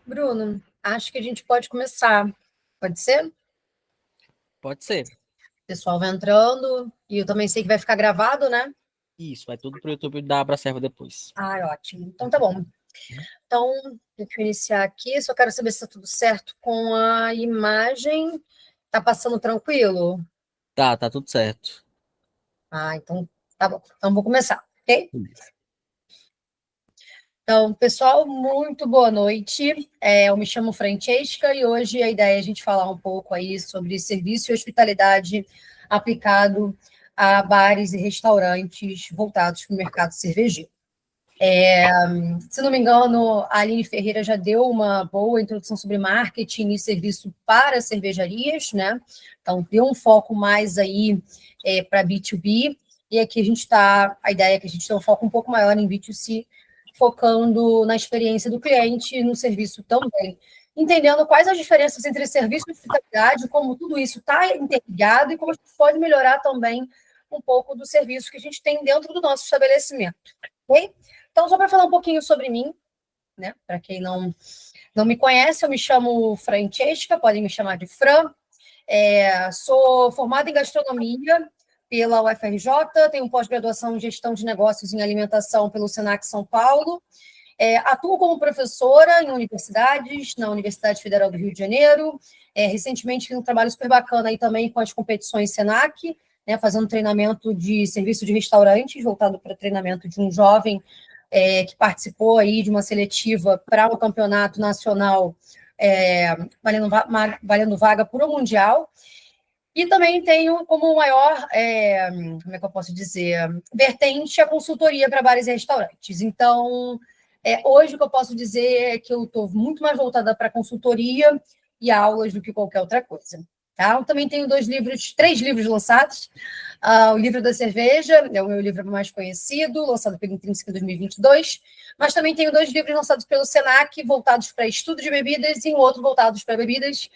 Bruno, acho que a gente pode começar. Pode ser? Pode ser. O pessoal vai entrando e eu também sei que vai ficar gravado, né? Isso, vai tudo pro YouTube e dá pra serva depois. Ah, ótimo. Então tá bom. Então, deixa eu iniciar aqui. Só quero saber se está tudo certo com a imagem. Tá passando tranquilo? Tá tudo certo. Ah, então tá bom. Então vou começar, ok? Beleza. Então, pessoal, muito boa noite. Eu me chamo Francesca e hoje a ideia é a gente falar um pouco aí sobre serviço e hospitalidade aplicado a bares e restaurantes voltados para o mercado cervejeiro. Se não me engano, a Aline Ferreira já deu uma boa introdução sobre marketing e serviço para cervejarias, né? Então, deu um foco mais aí para B2B, e aqui a ideia é que a gente tenha um foco um pouco maior em B2C, focando na experiência do cliente e no serviço também. Entendendo quais as diferenças entre serviço e hospitalidade, como tudo isso está interligado e como a gente pode melhorar também um pouco do serviço que a gente tem dentro do nosso estabelecimento. Ok? Então, só para falar um pouquinho sobre mim, né? Para quem não me conhece, eu me chamo Francesca, podem me chamar de Fran. Sou formada em gastronomia pela UFRJ, tenho pós-graduação em gestão de negócios em alimentação pelo Senac São Paulo. Atuo como professora em universidades, na Universidade Federal do Rio de Janeiro. Recentemente fiz um trabalho super bacana aí também com as competições Senac, né, fazendo treinamento de serviço de restaurantes, voltado para treinamento de um jovem que participou aí de uma seletiva para o campeonato nacional, valendo vaga para o Mundial. E também tenho como maior, como é que eu posso dizer, vertente a consultoria para bares e restaurantes. Então, hoje o que eu posso dizer é que eu estou muito mais voltada para consultoria e aulas do que qualquer outra coisa. Tá? Eu também tenho três livros lançados. O Livro da Cerveja é o meu livro mais conhecido, lançado pelo Intrínseca em 2022, mas também tenho 2 livros lançados pelo Senac, voltados para estudo de bebidas, e um outro voltados para bebidas,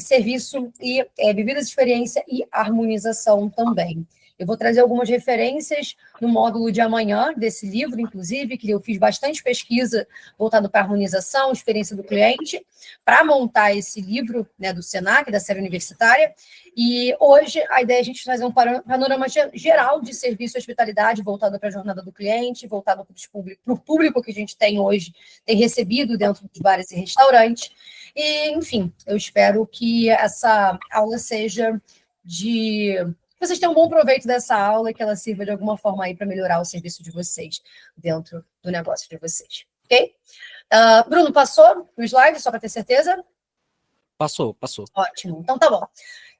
serviço e bebidas, experiência e harmonização também. Eu vou trazer algumas referências no módulo de amanhã desse livro, inclusive, que eu fiz bastante pesquisa voltado para a harmonização, experiência do cliente, para montar esse livro, né, do Senac, da série universitária. E hoje a ideia é a gente trazer um panorama geral de serviço e hospitalidade voltado para a jornada do cliente, voltado para o público que a gente tem hoje, tem recebido dentro dos bares e restaurantes. E, enfim, eu espero que essa aula seja que vocês tenham um bom proveito dessa aula e que ela sirva de alguma forma aí para melhorar o serviço de vocês dentro do negócio de vocês, ok? Bruno, passou no slide, só para ter certeza? Passou. Ótimo, então tá bom.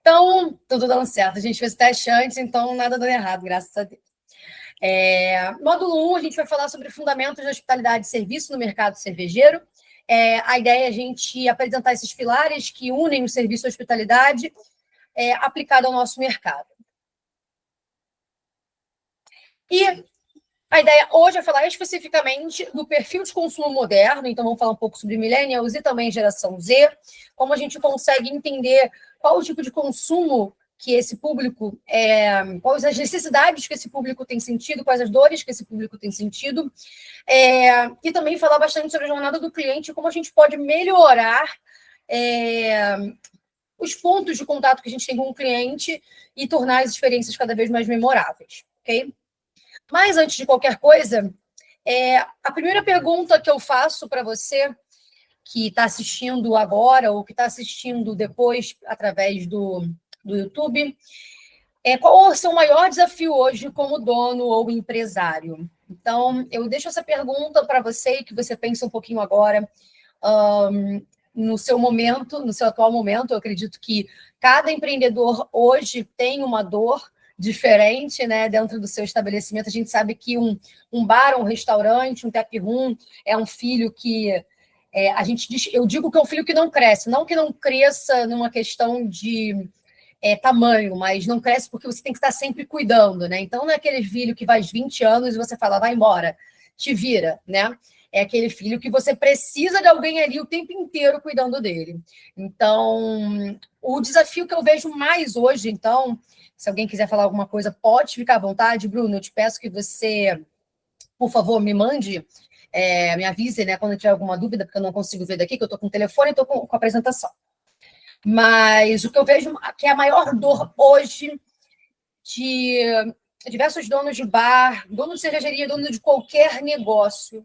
Então, tudo dando certo. A gente fez o teste antes, então nada deu errado, graças a Deus. Módulo 1, a gente vai falar sobre fundamentos de hospitalidade e serviço no mercado cervejeiro. A ideia é a gente apresentar esses pilares que unem o serviço e a hospitalidade aplicado ao nosso mercado. E a ideia hoje é falar especificamente do perfil de consumo moderno, então vamos falar um pouco sobre millennials e também geração Z, como a gente consegue entender qual o tipo de consumo que esse público, quais as necessidades que esse público tem sentido, quais as dores que esse público tem sentido, e também falar bastante sobre a jornada do cliente, como a gente pode melhorar os pontos de contato que a gente tem com o cliente e tornar as experiências cada vez mais memoráveis, ok? Mas, antes de qualquer coisa, a primeira pergunta que eu faço para você que está assistindo agora ou que está assistindo depois através do YouTube qual é o seu maior desafio hoje como dono ou empresário? Então, eu deixo essa pergunta para você e que você pense um pouquinho agora no seu momento, no seu atual momento. Eu acredito que cada empreendedor hoje tem uma dor diferente, né, dentro do seu estabelecimento. A gente sabe que um bar, um restaurante, um tap room é um filho que eu digo que é um filho que não cresce, não que não cresça numa questão de tamanho, mas não cresce porque você tem que estar sempre cuidando, né? Então, não é aquele filho que faz 20 anos e você fala, vai embora, te vira, né? É aquele filho que você precisa de alguém ali o tempo inteiro cuidando dele. Então, o desafio que eu vejo mais hoje, então, se alguém quiser falar alguma coisa, pode ficar à vontade. Bruno, eu te peço que você, por favor, me mande Me avise, né, quando tiver alguma dúvida, porque eu não consigo ver daqui, que eu estou com o telefone e estou com a apresentação. Mas o que eu vejo que é a maior dor hoje de diversos donos de bar, dono de cervejaria, dono de qualquer negócio,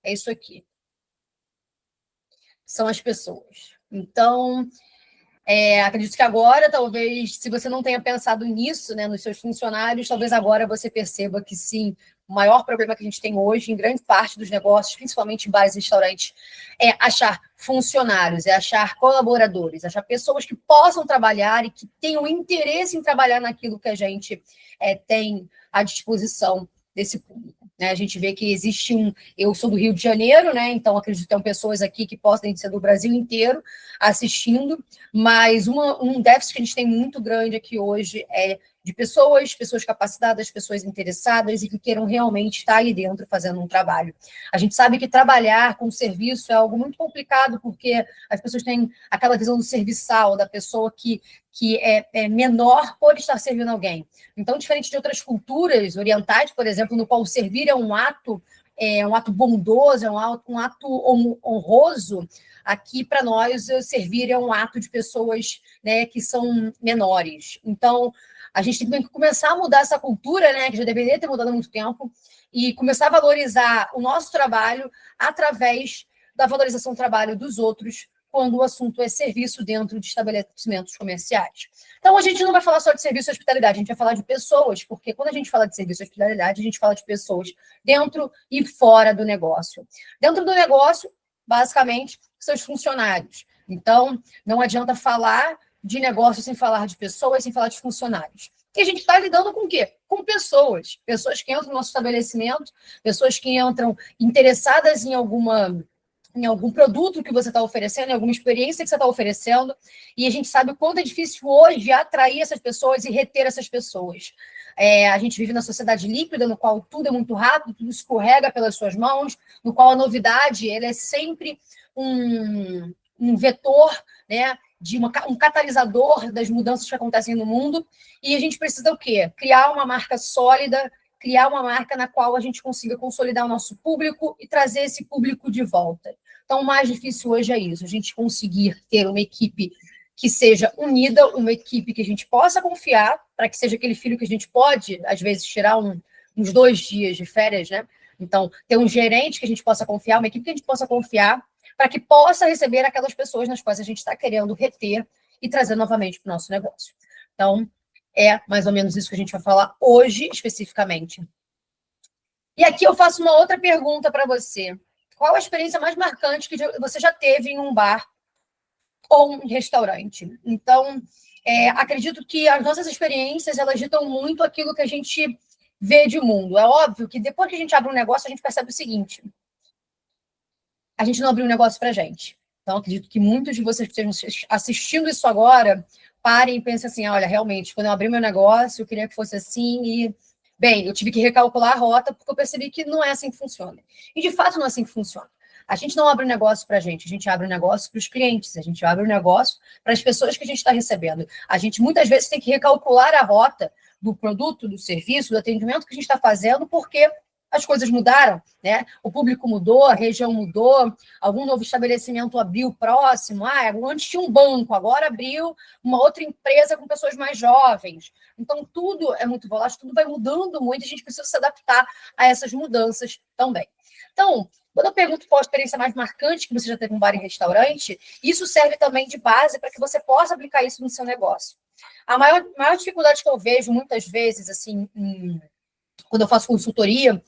é isso aqui. São as pessoas. Então, acredito que agora, talvez, se você não tenha pensado nisso, né, nos seus funcionários, talvez agora você perceba que sim, o maior problema que a gente tem hoje, em grande parte dos negócios, principalmente em bares e restaurantes, é achar funcionários, é achar colaboradores, achar pessoas que possam trabalhar e que tenham interesse em trabalhar naquilo que a gente tem à disposição desse público. Né? A gente vê que existe Eu sou do Rio de Janeiro, né? Então acredito que tem pessoas aqui que podem ser do Brasil inteiro assistindo, mas um déficit que a gente tem muito grande aqui hoje é de pessoas capacitadas, pessoas interessadas e que queiram realmente estar ali dentro fazendo um trabalho. A gente sabe que trabalhar com serviço é algo muito complicado, porque as pessoas têm aquela visão do serviçal, da pessoa que é menor por estar servindo alguém. Então, diferente de outras culturas orientais, por exemplo, no qual servir é um ato bondoso, é um ato honroso, aqui, para nós, servir é um ato de pessoas, né, que são menores. Então, a gente tem que começar a mudar essa cultura, né, que já deveria ter mudado há muito tempo, e começar a valorizar o nosso trabalho através da valorização do trabalho dos outros, quando o assunto é serviço dentro de estabelecimentos comerciais. Então, a gente não vai falar só de serviço e hospitalidade, a gente vai falar de pessoas, porque quando a gente fala de serviço e hospitalidade, a gente fala de pessoas dentro e fora do negócio. Dentro do negócio, basicamente, são os funcionários. Então, não adianta falar de negócio sem falar de pessoas, sem falar de funcionários. E a gente está lidando com o quê? Com pessoas. Pessoas que entram no nosso estabelecimento, pessoas que entram interessadas em algum produto que você está oferecendo, em alguma experiência que você está oferecendo, e a gente sabe o quanto é difícil hoje atrair essas pessoas e reter essas pessoas. A gente vive na sociedade líquida, no qual tudo é muito rápido, tudo escorrega pelas suas mãos, no qual a novidade ela é sempre um vetor, né, um catalisador das mudanças que acontecem no mundo, e a gente precisa o quê? Criar uma marca sólida, criar uma marca na qual a gente consiga consolidar o nosso público e trazer esse público de volta. Então, o mais difícil hoje é isso, a gente conseguir ter uma equipe que seja unida, uma equipe que a gente possa confiar, para que seja aquele filho que a gente pode, às vezes, tirar uns 2 dias de férias, né? Então, ter um gerente que a gente possa confiar, uma equipe que a gente possa confiar, para que possa receber aquelas pessoas nas quais a gente está querendo reter e trazer novamente para o nosso negócio. Então, é mais ou menos isso que a gente vai falar hoje, especificamente. E aqui eu faço uma outra pergunta para você. Qual a experiência mais marcante que você já teve em um bar ou um restaurante? Então, acredito que as nossas experiências, elas ditam muito aquilo que a gente vê de mundo. É óbvio que depois que a gente abre um negócio, a gente percebe o seguinte: a gente não abriu um negócio para a gente. Então, acredito que muitos de vocês que estejam assistindo isso agora, parem e pensem assim, olha, realmente, quando eu abri meu negócio, eu queria que fosse assim e, bem, eu tive que recalcular a rota porque eu percebi que não é assim que funciona. E, de fato, não é assim que funciona. A gente não abre um negócio para a gente abre um negócio para os clientes, a gente abre um negócio para as pessoas que a gente está recebendo. A gente, muitas vezes, tem que recalcular a rota do produto, do serviço, do atendimento que a gente está fazendo, porque as coisas mudaram, né? O público mudou, a região mudou, algum novo estabelecimento abriu próximo. Antes tinha um banco, agora abriu uma outra empresa com pessoas mais jovens. Então, tudo é muito volátil, tudo vai mudando muito, e a gente precisa se adaptar a essas mudanças também. Então, quando eu pergunto qual a experiência mais marcante que você já teve em um bar e restaurante, isso serve também de base para que você possa aplicar isso no seu negócio. A maior dificuldade que eu vejo, muitas vezes, assim, quando eu faço consultoria,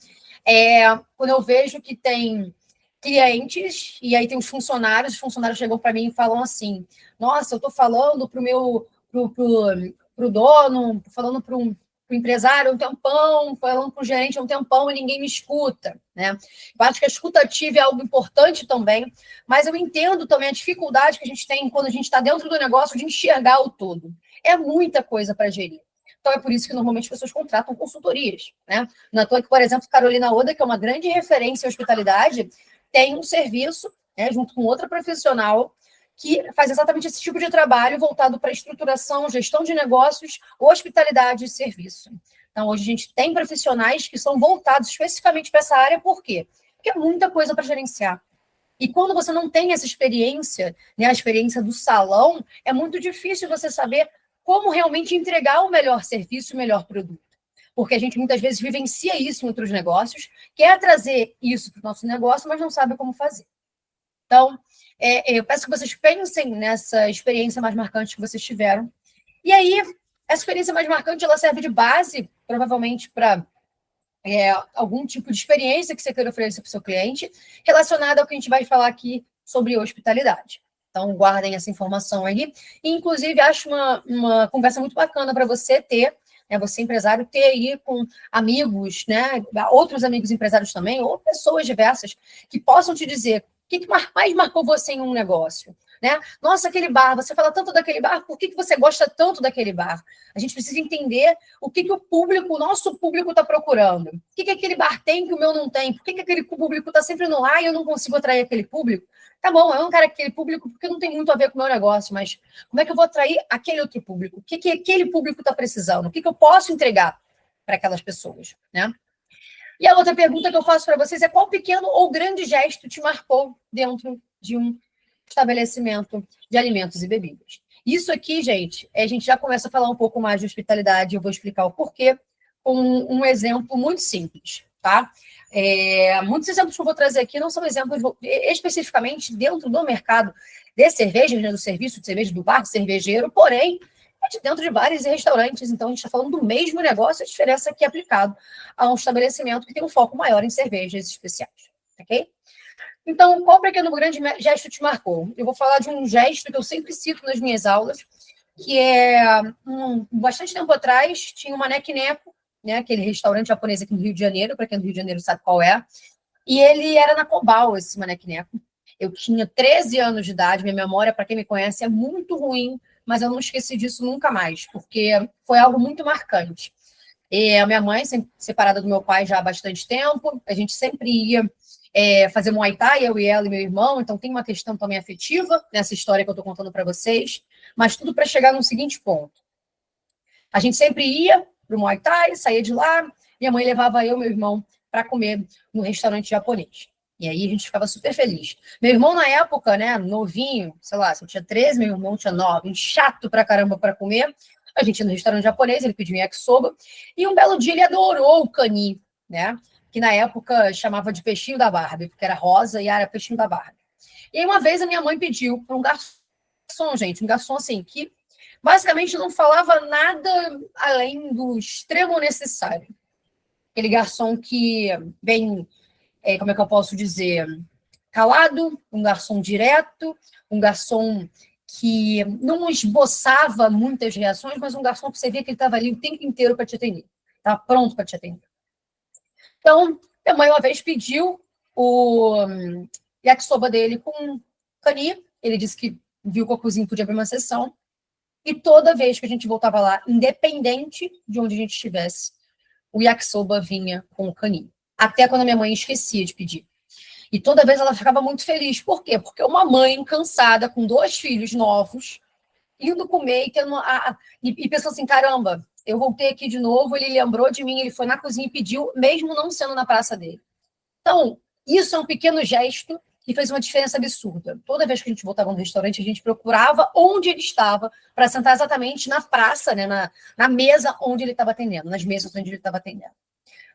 quando eu vejo que tem clientes e aí tem os funcionários chegam para mim e falam assim, nossa, eu estou falando para o dono, falando para o empresário há um tempão, falando para o gerente há um tempão e ninguém me escuta, né? Eu acho que a escuta ativa é algo importante também, mas eu entendo também a dificuldade que a gente tem quando a gente está dentro do negócio de enxergar o todo. É muita coisa para gerir. Então, é por isso que normalmente as pessoas contratam consultorias, né? Não é à toa que, por exemplo, Carolina Oda, que é uma grande referência em hospitalidade, tem um serviço, né, junto com outra profissional, que faz exatamente esse tipo de trabalho voltado para estruturação, gestão de negócios, hospitalidade e serviço. Então, hoje a gente tem profissionais que são voltados especificamente para essa área, por quê? porque é muita coisa para gerenciar. E quando você não tem essa experiência, né, a experiência do salão, é muito difícil você saber como realmente entregar o melhor serviço, o melhor produto. Porque a gente muitas vezes vivencia isso em outros negócios, quer trazer isso para o nosso negócio, mas não sabe como fazer. Então, eu peço que vocês pensem nessa experiência mais marcante que vocês tiveram. E aí, essa experiência mais marcante, ela serve de base, provavelmente, para algum tipo de experiência que você queira oferecer para o seu cliente, relacionada ao que a gente vai falar aqui sobre hospitalidade. Então, guardem essa informação aí. E, inclusive, acho uma conversa muito bacana para você ter, né, você empresário, ter aí com amigos, né, outros amigos empresários também, ou pessoas diversas, que possam te dizer o que mais marcou você em um negócio. Né? Nossa, aquele bar, você fala tanto daquele bar, por que você gosta tanto daquele bar? A gente precisa entender o que o público, o nosso público está procurando. O que aquele bar tem que o meu não tem? Por que aquele público está sempre no ar e eu não consigo atrair aquele público? Tá bom, eu não quero aquele público porque não tem muito a ver com o meu negócio, mas como é que eu vou atrair aquele outro público? O que aquele público está precisando? O que eu posso entregar para aquelas pessoas? Né? E a outra pergunta que eu faço para vocês é qual pequeno ou grande gesto te marcou dentro de um estabelecimento de alimentos e bebidas. Isso aqui, gente, a gente já começa a falar um pouco mais de hospitalidade, eu vou explicar o porquê com um exemplo muito simples, tá? Muitos exemplos que eu vou trazer aqui não são exemplos especificamente dentro do mercado de cerveja, né, do serviço de cerveja, do bar cervejeiro, porém, é de dentro de bares e restaurantes, então a gente está falando do mesmo negócio, a diferença aqui é aplicado a um estabelecimento que tem um foco maior em cervejas especiais, ok? Então, qual pequeno grande gesto te marcou? Eu vou falar de um gesto que eu sempre cito nas minhas aulas, que bastante tempo atrás, tinha o Maneque Neko, né, aquele restaurante japonês aqui no Rio de Janeiro, para quem é do Rio de Janeiro sabe qual é, e ele era na Cobal, esse Maneque Neko. Eu tinha 13 anos de idade, minha memória, para quem me conhece, é muito ruim, mas eu não esqueci disso nunca mais, porque foi algo muito marcante. E a minha mãe, separada do meu pai já há bastante tempo, a gente sempre ia fazer Muay Thai, eu e ela e meu irmão, então tem uma questão também afetiva nessa história que eu estou contando para vocês, mas tudo para chegar no seguinte ponto. A gente sempre ia para o Muay Thai, saía de lá, minha mãe levava eu e meu irmão para comer no restaurante japonês. E aí a gente ficava super feliz. Meu irmão, na época, né, novinho, sei lá, se eu tinha 13, meu irmão tinha 9, chato pra caramba para comer. A gente ia no restaurante japonês, ele pediu um yakisoba, e um belo dia ele adorou o cani, né? Que na época chamava de peixinho da Barbie, porque era rosa e era peixinho da Barbie. E aí uma vez a minha mãe pediu para um garçom, gente, um garçom assim, que basicamente não falava nada além do extremo necessário. Aquele garçom que vem, como é que eu posso dizer, calado, um garçom direto, um garçom que não esboçava muitas reações, mas um garçom que você via que ele estava ali o tempo inteiro para te atender, estava pronto para te atender. Então, minha mãe uma vez pediu o yakisoba dele com cani. Ele disse que viu que o cozinho podia abrir uma sessão. E toda vez que a gente voltava lá, independente de onde a gente estivesse, o yakisoba vinha com o cani. Até quando a minha mãe esquecia de pedir. E toda vez ela ficava muito feliz. Por quê? Porque uma mãe cansada, com 2 filhos novos, indo comer e pensou assim, caramba, eu voltei aqui de novo, ele lembrou de mim, ele foi na cozinha e pediu, mesmo não sendo na praça dele. Então, isso é um pequeno gesto que fez uma diferença absurda. Toda vez que a gente voltava no restaurante, a gente procurava onde ele estava para sentar exatamente na praça, né, na mesa onde ele estava atendendo, nas mesas onde ele estava atendendo.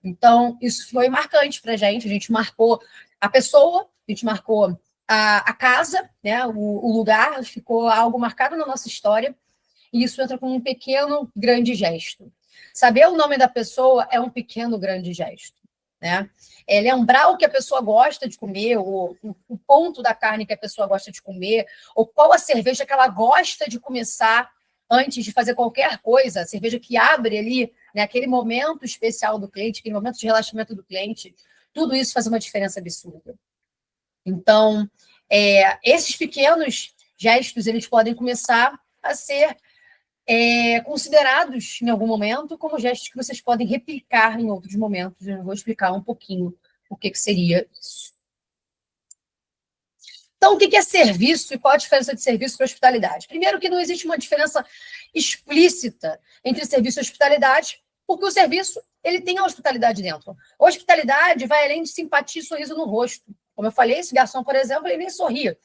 Então, isso foi marcante para a gente marcou a pessoa, a gente marcou a casa, né, o lugar, ficou algo marcado na nossa história, e isso entra com um pequeno, grande gesto. Saber o nome da pessoa é um pequeno, grande gesto. Né? Lembrar o que a pessoa gosta de comer, o ponto da carne que a pessoa gosta de comer, ou qual a cerveja que ela gosta de começar antes de fazer qualquer coisa, a cerveja que abre ali, né, aquele momento especial do cliente, aquele momento de relaxamento do cliente, tudo isso faz uma diferença absurda. Então, esses pequenos gestos, eles podem começar a ser considerados em algum momento como gestos que vocês podem replicar em outros momentos. Eu vou explicar um pouquinho o que seria isso. Então, o que é serviço e qual a diferença de serviço para hospitalidade? Primeiro que não existe uma diferença explícita entre serviço e hospitalidade, porque o serviço ele tem a hospitalidade dentro. A hospitalidade vai além de simpatia e sorriso no rosto. Como eu falei, esse garçom, por exemplo, ele nem sorria.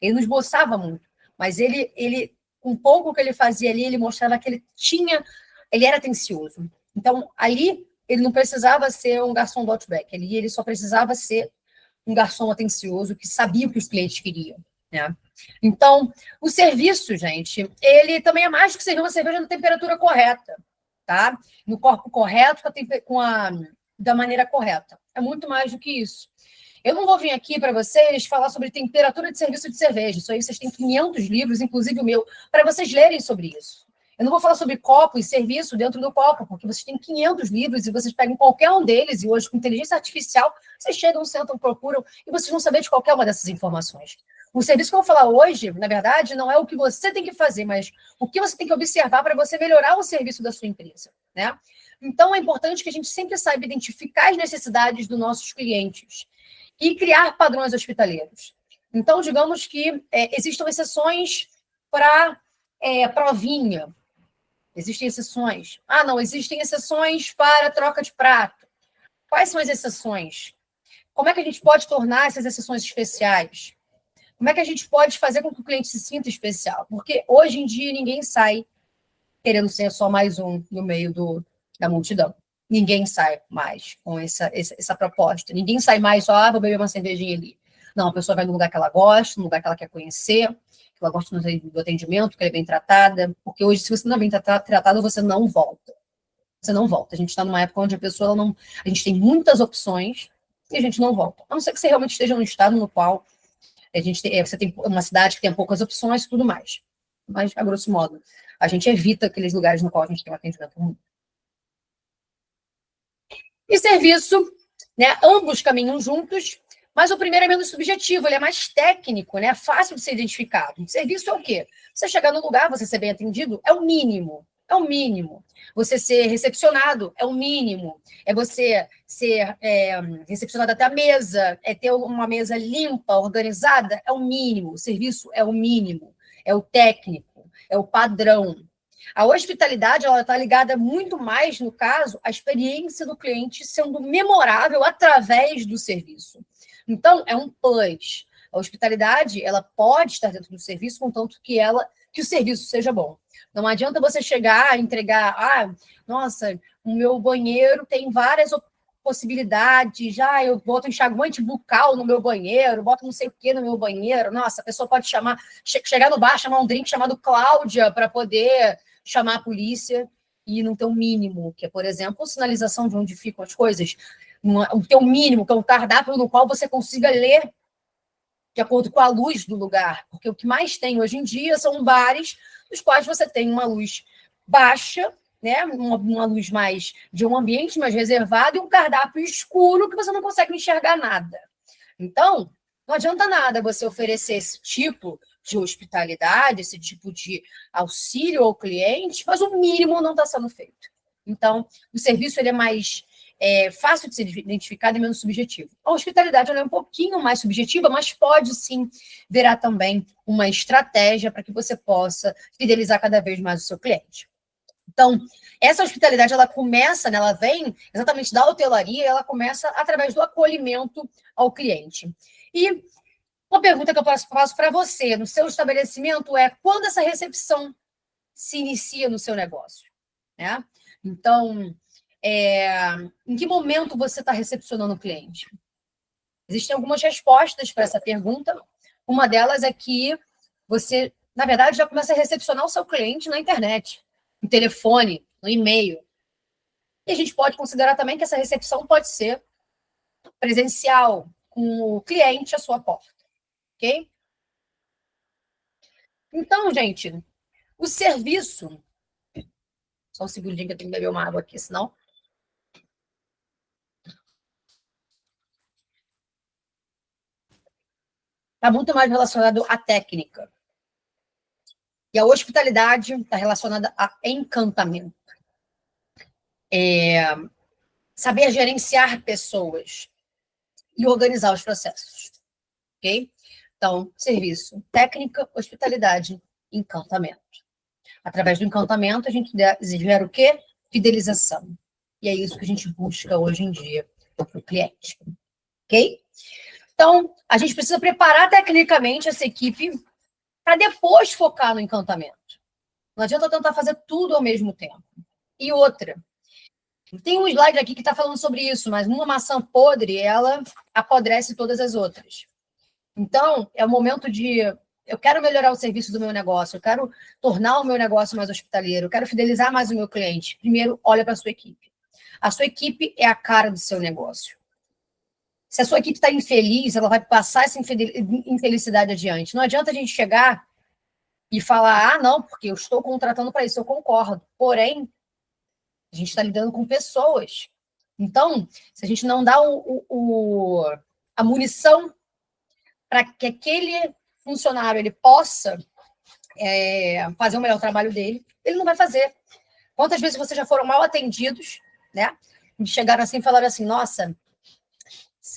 Ele não esboçava muito. Mas ele com pouco que ele fazia ali, ele mostrava que ele era atencioso. Então, ali, ele não precisava ser um garçom do Outback. Ali, ele só precisava ser um garçom atencioso que sabia o que os clientes queriam, né? Então, o serviço, gente, ele também é mais do que servir uma cerveja na temperatura correta, tá? No corpo correto, da maneira correta. É muito mais do que isso. Eu não vou vir aqui para vocês falar sobre temperatura de serviço de cerveja. Isso aí vocês têm 500 livros, inclusive o meu, para vocês lerem sobre isso. Eu não vou falar sobre copo e serviço dentro do copo, porque vocês têm 500 livros e vocês pegam qualquer um deles, e hoje com inteligência artificial, vocês chegam, sentam, procuram, e vocês vão saber de qualquer uma dessas informações. O serviço que eu vou falar hoje, na verdade, não é o que você tem que fazer, mas o que você tem que observar para você melhorar o serviço da sua empresa, né? Então, é importante que a gente sempre saiba identificar as necessidades dos nossos clientes e criar padrões hospitaleiros. Então, digamos que existam exceções para provinha. Existem exceções. Ah, não, existem exceções para troca de prato. Quais são as exceções? Como é que a gente pode tornar essas exceções especiais? Como é que a gente pode fazer com que o cliente se sinta especial? Porque hoje em dia ninguém sai querendo ser só mais um no meio da multidão. Ninguém sai mais com essa proposta. Ninguém sai mais só, vou beber uma cervejinha ali. Não, a pessoa vai no lugar que ela gosta, no lugar que ela quer conhecer, que ela gosta do atendimento, que ela é bem tratada, porque hoje, se você não é bem tratado, você não volta. Você não volta. A gente está numa época onde a gente tem muitas opções e a gente não volta. A não ser que você realmente esteja num estado no qual você tem uma cidade que tem poucas opções e tudo mais. Mas, a grosso modo, a gente evita aqueles lugares no qual a gente tem um atendimento ruim. E serviço, né? Ambos caminham juntos, mas o primeiro é menos subjetivo, ele é mais técnico, né? Fácil de ser identificado. Serviço é o quê? Você chegar no lugar, você ser bem atendido, é o mínimo. É o mínimo. Você ser recepcionado é o mínimo. É você ser recepcionado até a mesa, é ter uma mesa limpa, organizada, é o mínimo. O serviço é o mínimo. É o técnico, é o padrão. A hospitalidade ela está ligada muito mais, no caso, à experiência do cliente sendo memorável através do serviço. Então, é um plus. A hospitalidade ela pode estar dentro do serviço, contanto que o serviço seja bom. Não adianta você chegar, entregar, nossa, o meu banheiro tem várias possibilidades, eu boto enxaguante bucal no meu banheiro, boto não sei o que no meu banheiro, nossa, a pessoa pode chegar no bar, chamar um drink chamado Cláudia para poder chamar a polícia e não ter um mínimo, que é, por exemplo, a sinalização de onde ficam as coisas, ter um mínimo, que é um cardápio no qual você consiga ler de acordo com a luz do lugar, porque o que mais tem hoje em dia são bares nos quais você tem uma luz baixa, né, uma luz mais de um ambiente mais reservado e um cardápio escuro que você não consegue enxergar nada. Então, não adianta nada você oferecer esse tipo de hospitalidade, esse tipo de auxílio ao cliente, mas o mínimo não está sendo feito. Então, o serviço ele é mais fácil de ser identificado e menos subjetivo. A hospitalidade ela é um pouquinho mais subjetiva, mas pode sim virar também uma estratégia para que você possa fidelizar cada vez mais o seu cliente. Então, essa hospitalidade, ela começa, né, ela vem exatamente da hotelaria, ela começa através do acolhimento ao cliente. E uma pergunta que eu faço para você, no seu estabelecimento, é quando essa recepção se inicia no seu negócio? Né? Então, em que momento você está recepcionando o cliente? Existem algumas respostas para essa pergunta. Uma delas é que você, na verdade, já começa a recepcionar o seu cliente na internet, no telefone, no e-mail. E a gente pode considerar também que essa recepção pode ser presencial, com o cliente à sua porta. Ok? Então, gente, o serviço... Só um segundinho que eu tenho que beber uma água aqui, senão... Está muito mais relacionado à técnica. E a hospitalidade está relacionada a encantamento. Saber gerenciar pessoas e organizar os processos. Ok? Então, serviço, técnica, hospitalidade, encantamento. Através do encantamento, a gente gera o quê? Fidelização. E é isso que a gente busca hoje em dia para o cliente. Ok? Então, a gente precisa preparar tecnicamente essa equipe para depois focar no encantamento. Não adianta tentar fazer tudo ao mesmo tempo. E outra, tem um slide aqui que está falando sobre isso, mas uma maçã podre, ela apodrece todas as outras. Então, é o momento de... Eu quero melhorar o serviço do meu negócio, eu quero tornar o meu negócio mais hospitaleiro, eu quero fidelizar mais o meu cliente. Primeiro, olha para a sua equipe. A sua equipe é a cara do seu negócio. Se a sua equipe está infeliz, ela vai passar essa infelicidade adiante. Não adianta a gente chegar e falar, não, porque eu estou contratando para isso, eu concordo. Porém, a gente está lidando com pessoas. Então, se a gente não dá a munição para que aquele funcionário ele possa fazer o melhor trabalho dele, ele não vai fazer. Quantas vezes vocês já foram mal atendidos, né? E chegaram assim e falaram assim, nossa,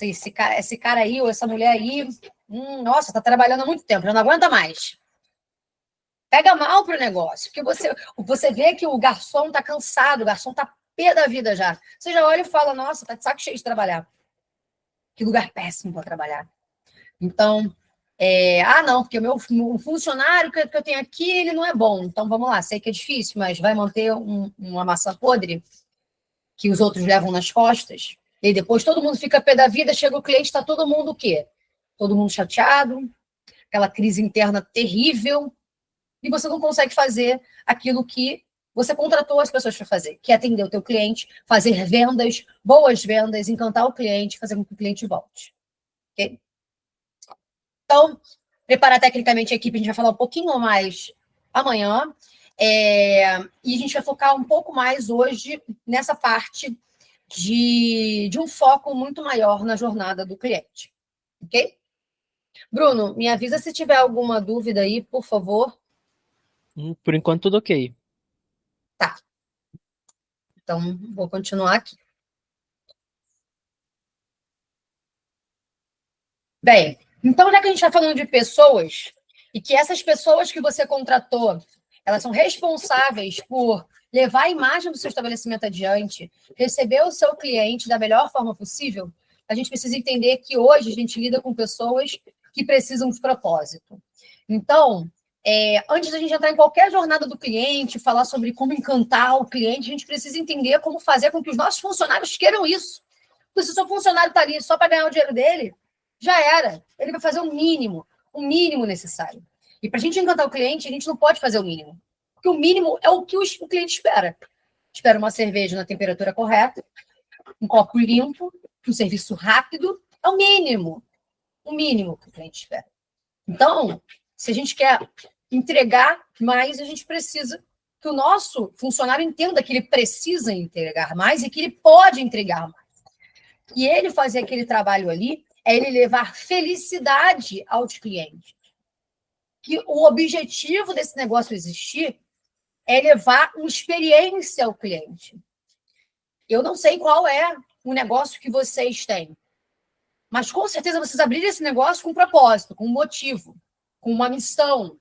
esse cara aí ou essa mulher aí, nossa, está trabalhando há muito tempo, já não aguenta mais. Pega mal para o negócio, porque você vê que o garçom está cansado, o garçom está pé da vida já. Você já olha e fala, nossa, está de saco cheio de trabalhar. Que lugar péssimo para trabalhar. Então, não, porque o meu funcionário que eu tenho aqui, ele não é bom. Então, vamos lá, sei que é difícil, mas vai manter uma maçã podre que os outros levam nas costas. E depois todo mundo fica pé da vida, chega o cliente, está todo mundo o quê? Todo mundo chateado, aquela crise interna terrível, e você não consegue fazer aquilo que você contratou as pessoas para fazer, que é atender o teu cliente, fazer vendas, boas vendas, encantar o cliente, fazer com que o cliente volte. Okay? Então, preparar tecnicamente a equipe, a gente vai falar um pouquinho mais amanhã, e a gente vai focar um pouco mais hoje nessa parte de um foco muito maior na jornada do cliente. Ok? Bruno, me avisa se tiver alguma dúvida aí, por favor. Por enquanto, tudo ok. Tá. Então, vou continuar aqui. Bem, então, já que a gente está falando de pessoas, e que essas pessoas que você contratou, elas são responsáveis por levar a imagem do seu estabelecimento adiante, receber o seu cliente da melhor forma possível, a gente precisa entender que hoje a gente lida com pessoas que precisam de propósito. Então, antes da gente entrar em qualquer jornada do cliente, falar sobre como encantar o cliente, a gente precisa entender como fazer com que os nossos funcionários queiram isso. Porque se o seu funcionário está ali só para ganhar o dinheiro dele, já era. Ele vai fazer o mínimo necessário. E para a gente encantar o cliente, a gente não pode fazer o mínimo. Porque o mínimo é o que o cliente espera. Espera uma cerveja na temperatura correta, um copo limpo, um serviço rápido. É o mínimo. O mínimo que o cliente espera. Então, se a gente quer entregar mais, a gente precisa que o nosso funcionário entenda que ele precisa entregar mais e que ele pode entregar mais. E ele fazer aquele trabalho ali é ele levar felicidade aos clientes. Que o objetivo desse negócio existir é levar uma experiência ao cliente. Eu não sei qual é o negócio que vocês têm, mas com certeza vocês abriram esse negócio com um propósito, com um motivo, com uma missão.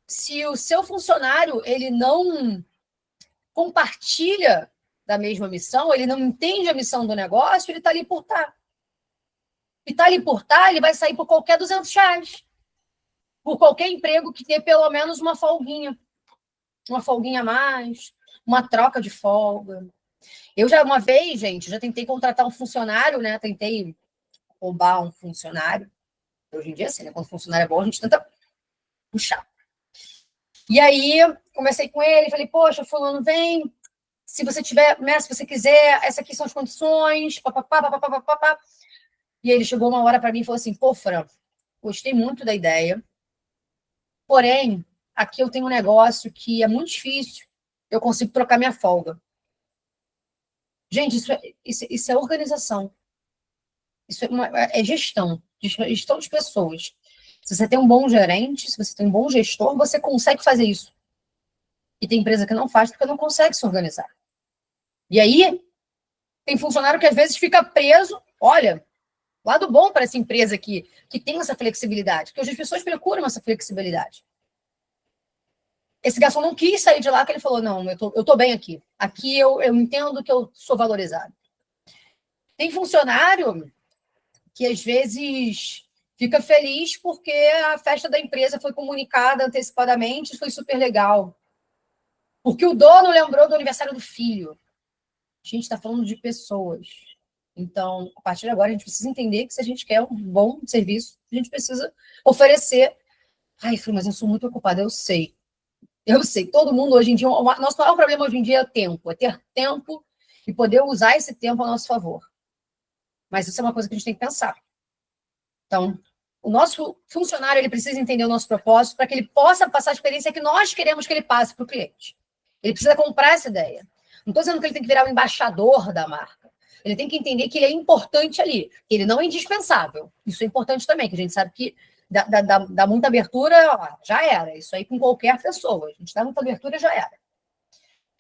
Se o seu funcionário ele não compartilha da mesma missão, ele não entende a missão do negócio, ele está ali por estar. E está ali por estar, ele vai sair por qualquer R$200. Por qualquer emprego que tenha pelo menos uma folguinha a mais, uma troca de folga. Eu já uma vez, gente, já tentei contratar um funcionário, né? Tentei roubar um funcionário. Hoje em dia, assim, né? Quando o funcionário é bom, a gente tenta puxar. E aí, comecei com ele, falei, poxa, fulano, vem, se você tiver, né, se você quiser, essas aqui são as condições, papapá, papapá, papapá. E ele chegou uma hora para mim e falou assim, pô, Fran, gostei muito da ideia, porém, aqui eu tenho um negócio que é muito difícil, eu consigo trocar minha folga. Gente, isso é organização. Isso é gestão de pessoas. Se você tem um bom gerente, se você tem um bom gestor, você consegue fazer isso. E tem empresa que não faz porque não consegue se organizar. E aí, tem funcionário que às vezes fica preso. Olha, lado bom para essa empresa que tem essa flexibilidade, porque hoje as pessoas procuram essa flexibilidade. Esse garçom não quis sair de lá, que ele falou, não, eu tô bem aqui. Aqui eu entendo que eu sou valorizado. Tem funcionário que, às vezes, fica feliz porque a festa da empresa foi comunicada antecipadamente, foi super legal. Porque o dono lembrou do aniversário do filho. A gente está falando de pessoas. Então, a partir de agora, a gente precisa entender que se a gente quer um bom serviço, a gente precisa oferecer. Ai, filho, mas eu sou muito ocupada, eu sei. Eu sei, todo mundo hoje em dia, o nosso maior problema hoje em dia é o tempo, é ter tempo e poder usar esse tempo a nosso favor. Mas isso é uma coisa que a gente tem que pensar. Então, o nosso funcionário, ele precisa entender o nosso propósito para que ele possa passar a experiência que nós queremos que ele passe para o cliente. Ele precisa comprar essa ideia. Não estou dizendo que ele tem que virar o embaixador da marca. Ele tem que entender que ele é importante ali, que ele não é indispensável. Isso é importante também, que a gente sabe que dá muita abertura, ó, já era. Isso aí com qualquer pessoa. A gente dá muita abertura, já era.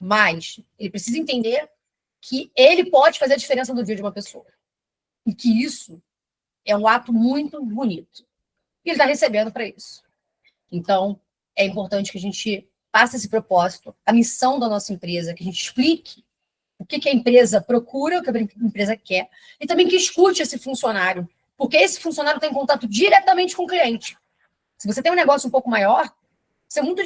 Mas ele precisa entender que ele pode fazer a diferença no dia de uma pessoa. E que isso é um ato muito bonito. E ele está recebendo para isso. Então, é importante que a gente passe esse propósito, a missão da nossa empresa, que a gente explique o que a empresa procura, o que a empresa quer, e também que escute esse funcionário, porque esse funcionário está em contato diretamente com o cliente. Se você tem um negócio um pouco maior, isso é muito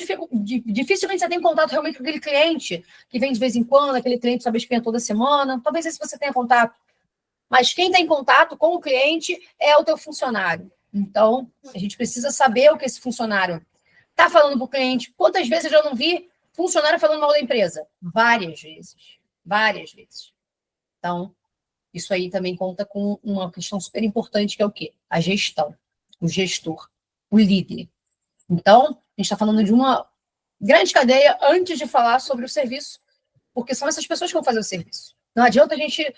dificilmente você tem contato realmente com aquele cliente que vem de vez em quando, aquele cliente talvez que vem toda semana, talvez esse você tenha contato. Mas quem está em contato com o cliente é o teu funcionário. Então, a gente precisa saber o que esse funcionário está falando para o cliente. Quantas vezes eu já não vi funcionário falando mal da empresa? Várias vezes. Várias vezes. Então, isso aí também conta com uma questão super importante, que é o quê? A gestão. O gestor. O líder. Então, a gente está falando de uma grande cadeia antes de falar sobre o serviço, porque são essas pessoas que vão fazer o serviço. Não adianta a gente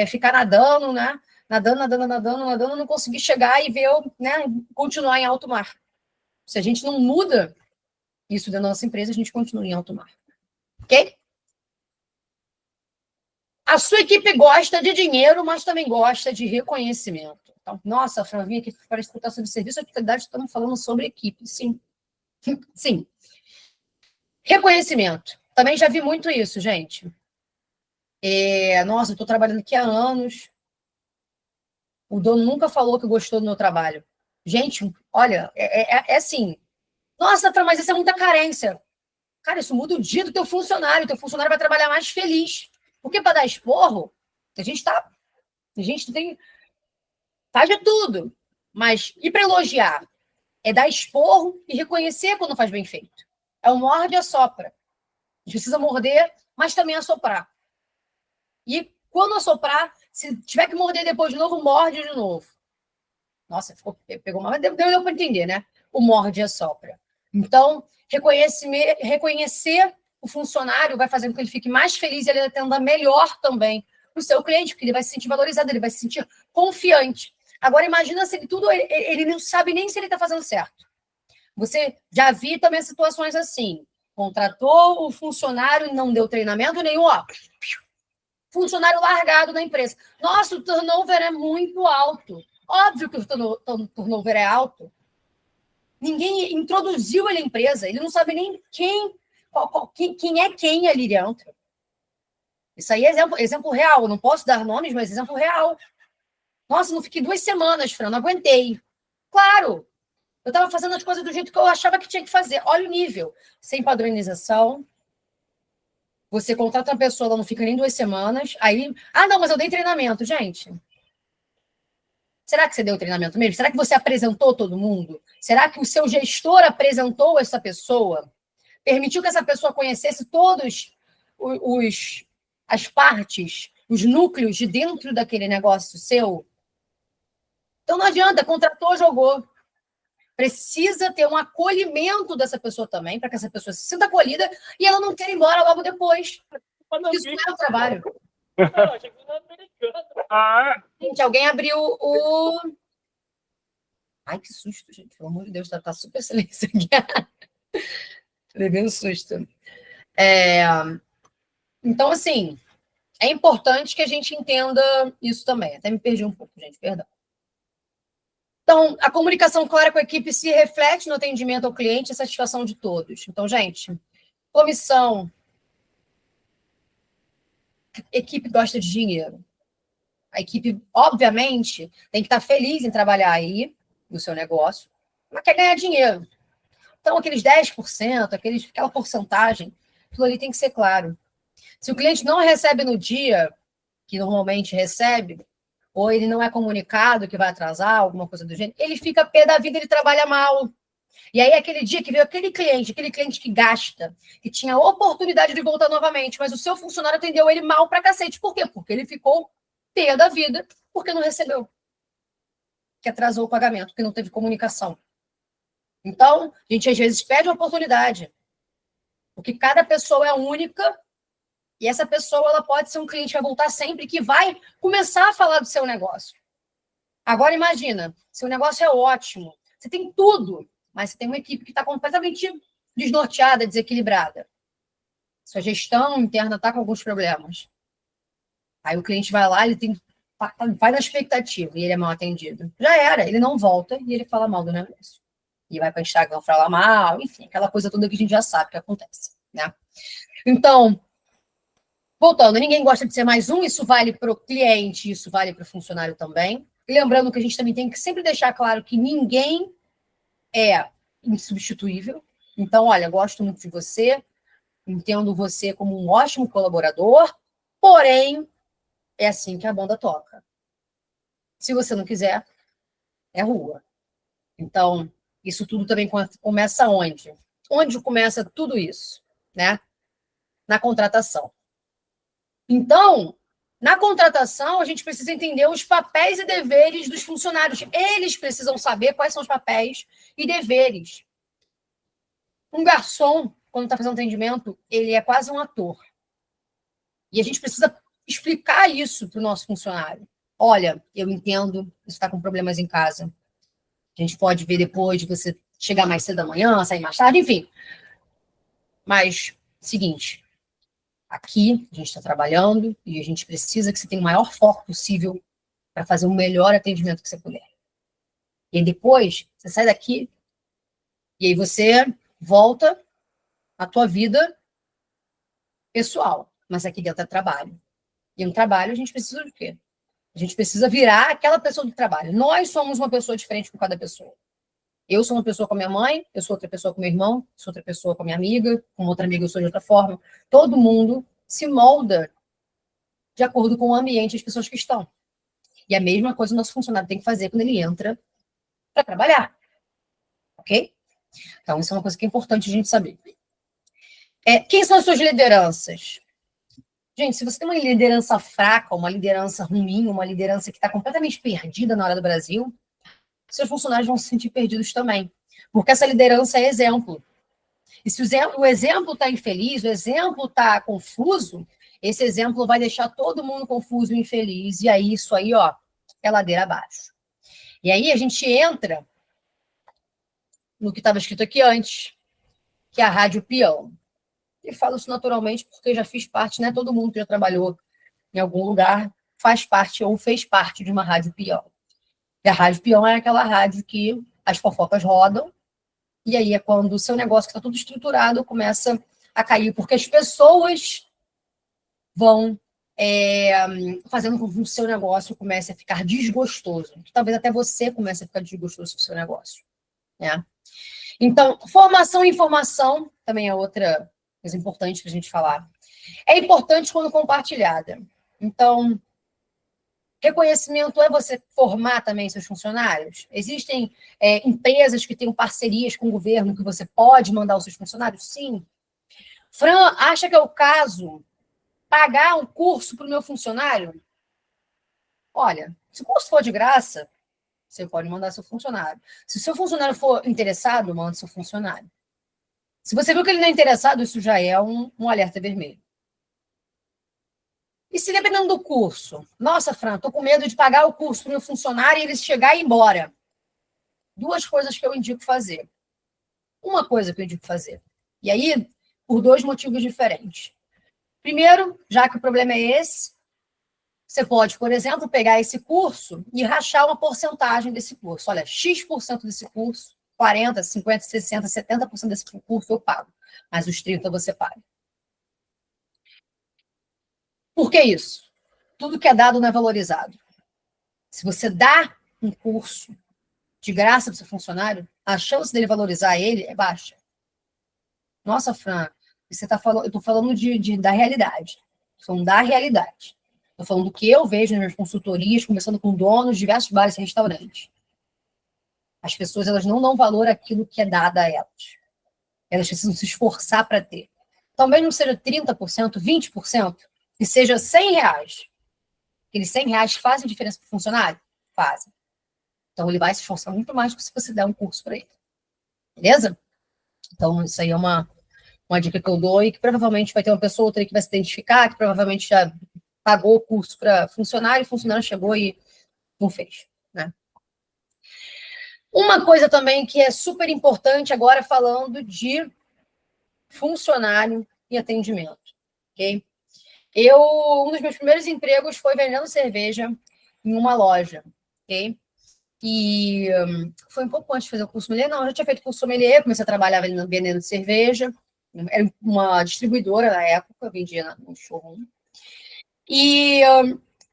ficar nadando, né? Nadando, não conseguir chegar e ver, né? Continuar em alto mar. Se a gente não muda isso da nossa empresa, a gente continua em alto mar. Ok? A sua equipe gosta de dinheiro, mas também gosta de reconhecimento. Então, nossa, Fran, vim aqui para escutar sobre serviço, a atividade, estamos falando sobre equipe. Sim. Sim. Reconhecimento. Também já vi muito isso, gente. Nossa, eu estou trabalhando aqui há anos. O dono nunca falou que gostou do meu trabalho. Gente, olha, é assim. Nossa, Fran, mas isso é muita carência. Cara, isso muda o dia do teu funcionário. O teu funcionário vai trabalhar mais feliz. Porque para dar esporro, a gente tem. Faz de tudo. Mas e para elogiar? É dar esporro e reconhecer quando faz bem feito. É o morde e assopra. A gente precisa morder, mas também assoprar. E quando assoprar, se tiver que morder depois de novo, morde de novo. Nossa, pegou mal, mas deu para entender, né? O morde e assopra. Então, reconhecer o funcionário vai fazer com que ele fique mais feliz e ele atenda melhor também o seu cliente, porque ele vai se sentir valorizado, ele vai se sentir confiante. Agora, imagina se ele não sabe nem se ele está fazendo certo. Você já viu também situações assim. Contratou o funcionário e não deu treinamento nenhum, ó. Funcionário largado na empresa. Nossa, o turnover é muito alto. Óbvio que o turnover é alto. Ninguém introduziu ele à empresa. Ele não sabe nem quem é quem ali dentro. Isso aí é exemplo real. Eu não posso dar nomes, mas exemplo real. Nossa, não fiquei 2 semanas, Fran, não aguentei. Claro, eu estava fazendo as coisas do jeito que eu achava que tinha que fazer. Olha o nível. Sem padronização. Você contrata uma pessoa, ela não fica nem 2 semanas. Aí, não, mas eu dei treinamento. Gente, será que você deu treinamento mesmo? Será que você apresentou todo mundo? Será que o seu gestor apresentou essa pessoa? Permitiu que essa pessoa conhecesse todos as partes, os núcleos de dentro daquele negócio seu? Então não adianta, contratou, jogou. Precisa ter um acolhimento dessa pessoa também, para que essa pessoa se sinta acolhida e ela não queira ir embora logo depois. Isso não é o trabalho. Gente, alguém abriu o... Ai, que susto, gente. Pelo amor de Deus, tá super silêncio aqui. Levei um susto. Então, assim, é importante que a gente entenda isso também. Até me perdi um pouco, gente, perdão. Então, a comunicação clara com a equipe se reflete no atendimento ao cliente e a satisfação de todos. Então, gente, comissão, equipe gosta de dinheiro. A equipe, obviamente, tem que estar feliz em trabalhar aí no seu negócio, mas quer ganhar dinheiro. Então, aqueles 10%, aquela porcentagem, aquilo ali tem que ser claro. Se o cliente não recebe no dia que normalmente recebe, ou ele não é comunicado que vai atrasar, alguma coisa do gênero, ele fica pé da vida, ele trabalha mal. E aí, aquele dia que veio aquele cliente que gasta, que tinha a oportunidade de voltar novamente, mas o seu funcionário atendeu ele mal pra cacete. Por quê? Porque ele ficou pé da vida, porque não recebeu. Que atrasou o pagamento, que não teve comunicação. Então, a gente às vezes pede uma oportunidade, porque cada pessoa é única e essa pessoa ela pode ser um cliente que vai voltar sempre, que vai começar a falar do seu negócio. Agora imagina, seu negócio é ótimo, você tem tudo, mas você tem uma equipe que está completamente desnorteada, desequilibrada. Sua gestão interna está com alguns problemas. Aí o cliente vai lá, vai na expectativa e ele é mal atendido. Já era, ele não volta e ele fala mal do negócio. E vai para o Instagram falar mal, enfim, aquela coisa toda que a gente já sabe que acontece, né? Então, voltando, ninguém gosta de ser mais um, isso vale para o cliente, isso vale para o funcionário também. E lembrando que a gente também tem que sempre deixar claro que ninguém é insubstituível. Então, olha, gosto muito de você, entendo você como um ótimo colaborador, porém, é assim que a banda toca. Se você não quiser, é rua. Então, isso tudo também começa onde? Onde começa tudo isso, né? Na contratação. Então, na contratação, a gente precisa entender os papéis e deveres dos funcionários. Eles precisam saber quais são os papéis e deveres. Um garçom, quando está fazendo atendimento, ele é quase um ator. E a gente precisa explicar isso para o nosso funcionário. Olha, eu entendo, você está com problemas em casa. A gente pode ver depois de você chegar mais cedo da manhã, sair mais tarde, enfim. Mas, seguinte, aqui a gente está trabalhando e a gente precisa que você tenha o maior foco possível para fazer o melhor atendimento que você puder. E aí depois, você sai daqui e aí você volta à tua vida pessoal, mas aqui dentro é trabalho. E no trabalho a gente precisa de quê? A gente precisa virar aquela pessoa do trabalho. Nós somos uma pessoa diferente com cada pessoa. Eu sou uma pessoa com a minha mãe, eu sou outra pessoa com meu irmão, sou outra pessoa com a minha amiga, com outra amiga eu sou de outra forma. Todo mundo se molda de acordo com o ambiente as pessoas que estão. E a mesma coisa o nosso funcionário tem que fazer quando ele entra para trabalhar. Ok? Então, isso é uma coisa que é importante a gente saber. Quem são as suas lideranças? Gente, se você tem uma liderança fraca, uma liderança ruim, uma liderança que está completamente perdida na hora do Brasil, seus funcionários vão se sentir perdidos também. Porque essa liderança é exemplo. E se o exemplo está infeliz, o exemplo está confuso, esse exemplo vai deixar todo mundo confuso e infeliz. E aí, isso aí, ó, é ladeira abaixo. E aí a gente entra no que estava escrito aqui antes, que é a rádio peão. E falo isso naturalmente porque já fiz parte, né? Todo mundo que já trabalhou em algum lugar faz parte ou fez parte de uma rádio peão. E a rádio peão é aquela rádio que as fofocas rodam, e aí é quando o seu negócio que está tudo estruturado começa a cair, porque as pessoas vão fazendo com que o seu negócio comece a ficar desgostoso. Talvez até você comece a ficar desgostoso com o seu negócio, né? Então, formação e informação também é outra coisa importante para a gente falar. É importante quando compartilhada. Então, reconhecimento é você formar também seus funcionários? Existem empresas que têm parcerias com o governo que você pode mandar os seus funcionários? Sim. Fran, acha que é o caso pagar um curso para o meu funcionário? Olha, se o curso for de graça, você pode mandar seu funcionário. Se o seu funcionário for interessado, manda seu funcionário. Se você viu que ele não é interessado, isso já é um alerta vermelho. E se dependendo do curso? Nossa, Fran, estou com medo de pagar o curso para o meu funcionário e ele chegar e ir embora. Duas coisas que eu indico fazer. Uma coisa que eu indico fazer. E aí, por dois motivos diferentes. Primeiro, já que o problema é esse, Você pode, por exemplo, pegar esse curso e rachar uma porcentagem desse curso. Olha, X% desse curso, 40%, 50%, 60%, 70% desse curso eu pago, mas os 30% você paga. Por que isso? Tudo que é dado não é valorizado. Se você dá um curso de graça para o seu funcionário, a chance dele valorizar ele é baixa. Nossa, Fran, você tá falando, eu estou falando da realidade. Estou falando da realidade. Estou falando do que eu vejo nas minhas consultorias, conversando com donos de diversos bares e restaurantes. As pessoas, elas não dão valor àquilo que é dado a elas. Elas precisam se esforçar para ter. Talvez não seja 30%, 20%, e seja R$100. Aqueles R$100 fazem diferença para o funcionário? Fazem. Então, ele vai se esforçar muito mais do que se você der um curso para ele. Beleza? Então, isso aí é uma dica que eu dou e que provavelmente vai ter uma pessoa ou outra que vai se identificar, que provavelmente já pagou o curso para funcionário, e o funcionário chegou e não fez, né? Uma coisa também que é super importante agora falando de funcionário e atendimento, ok? Um dos meus primeiros empregos foi vendendo cerveja em uma loja, ok? E foi um pouco antes de fazer o curso sommelier. Não, eu já tinha feito curso sommelier, comecei a trabalhar vendendo cerveja. Era uma distribuidora na época, vendia no showroom. E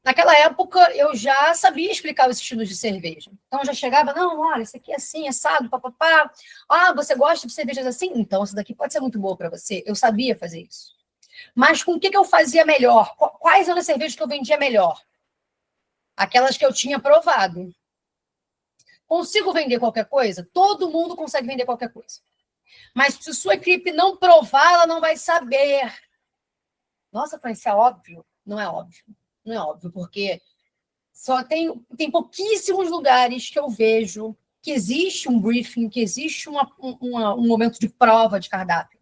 naquela época eu já sabia explicar os estilos de cerveja. Então eu já chegava, não, olha, isso aqui é assim, assado, papapá. Ah, você gosta de cervejas assim? Então essa daqui pode ser muito boa para você. Eu sabia fazer isso. Mas com o que eu fazia melhor? Quais eram as cervejas que eu vendia melhor? Aquelas que eu tinha provado. Consigo vender qualquer coisa? Todo mundo consegue vender qualquer coisa. Mas se sua equipe não provar, ela não vai saber. Nossa, França, é óbvio? Não é óbvio. Não é óbvio, porque só tem pouquíssimos lugares que eu vejo que existe um briefing, que existe um momento de prova de cardápio.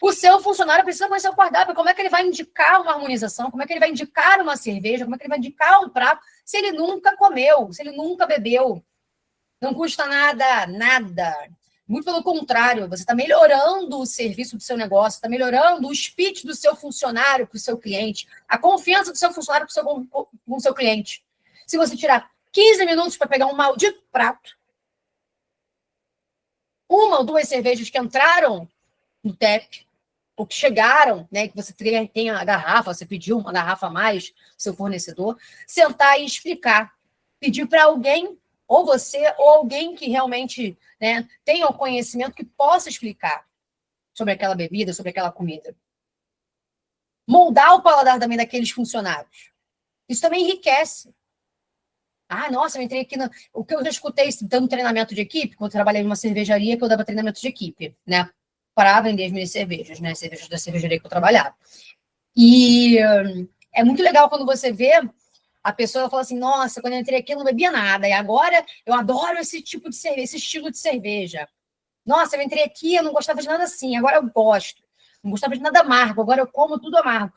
O seu funcionário precisa conhecer o cardápio. Como é que ele vai indicar uma harmonização? Como é que ele vai indicar uma cerveja? Como é que ele vai indicar um prato se ele nunca comeu, se ele nunca bebeu? Não custa nada, nada. Muito pelo contrário, você está melhorando o serviço do seu negócio, está melhorando o speech do seu funcionário para o seu cliente, a confiança do seu funcionário com o seu cliente. Se você tirar 15 minutos para pegar um maldito prato, uma ou duas cervejas que entraram no TEP, ou que chegaram, né, que você tem a garrafa, você pediu uma garrafa a mais do seu fornecedor, sentar e explicar. Pedir para alguém, ou você, ou alguém que realmente, né, tenha o conhecimento que possa explicar sobre aquela bebida, sobre aquela comida. Moldar o paladar também daqueles funcionários. Isso também enriquece. Ah, nossa, eu entrei aqui no... O que eu já escutei dando treinamento de equipe, quando eu trabalhei numa cervejaria que eu dava treinamento de equipe, né? Para vender as minhas cervejas, né? Cervejas da cervejaria que eu trabalhava. E é muito legal quando você vê a pessoa fala assim, nossa, quando eu entrei aqui eu não bebia nada, e agora eu adoro esse tipo de cerveja, esse estilo de cerveja. Nossa, eu entrei aqui, eu não gostava de nada assim, agora eu gosto. Não gostava de nada amargo, agora eu como tudo amargo.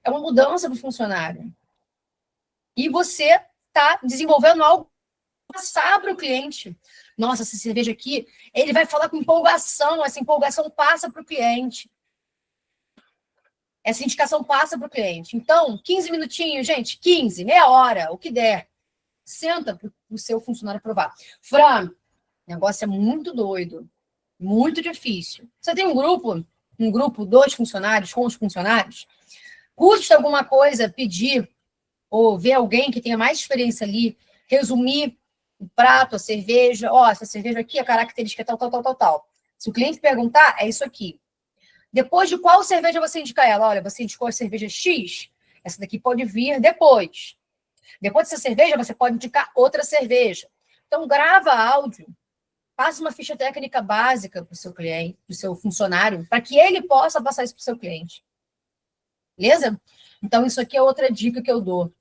É uma mudança do funcionário. E você está desenvolvendo algo para passar para o cliente. Nossa, essa cerveja aqui, ele vai falar com empolgação, essa empolgação passa para o cliente. Essa indicação passa para o cliente. Então, 15 minutinhos, gente, 15, meia hora, o que der. Senta para o seu funcionário provar. Fran, o negócio é muito doido, muito difícil. Você tem um grupo, 2 funcionários, com os funcionários, custa alguma coisa pedir ou ver alguém que tenha mais experiência ali, resumir o prato, a cerveja, essa cerveja aqui, a característica é tal, tal, tal, tal, tal. Se o cliente perguntar, é isso aqui. Depois de qual cerveja você indica ela? Olha, você indicou a cerveja X, essa daqui pode vir depois. Depois dessa cerveja, você pode indicar outra cerveja. Então, grava áudio, passa uma ficha técnica básica para o seu cliente, para o seu funcionário, para que ele possa passar isso para o seu cliente. Beleza? Então, isso aqui é outra dica que eu dou.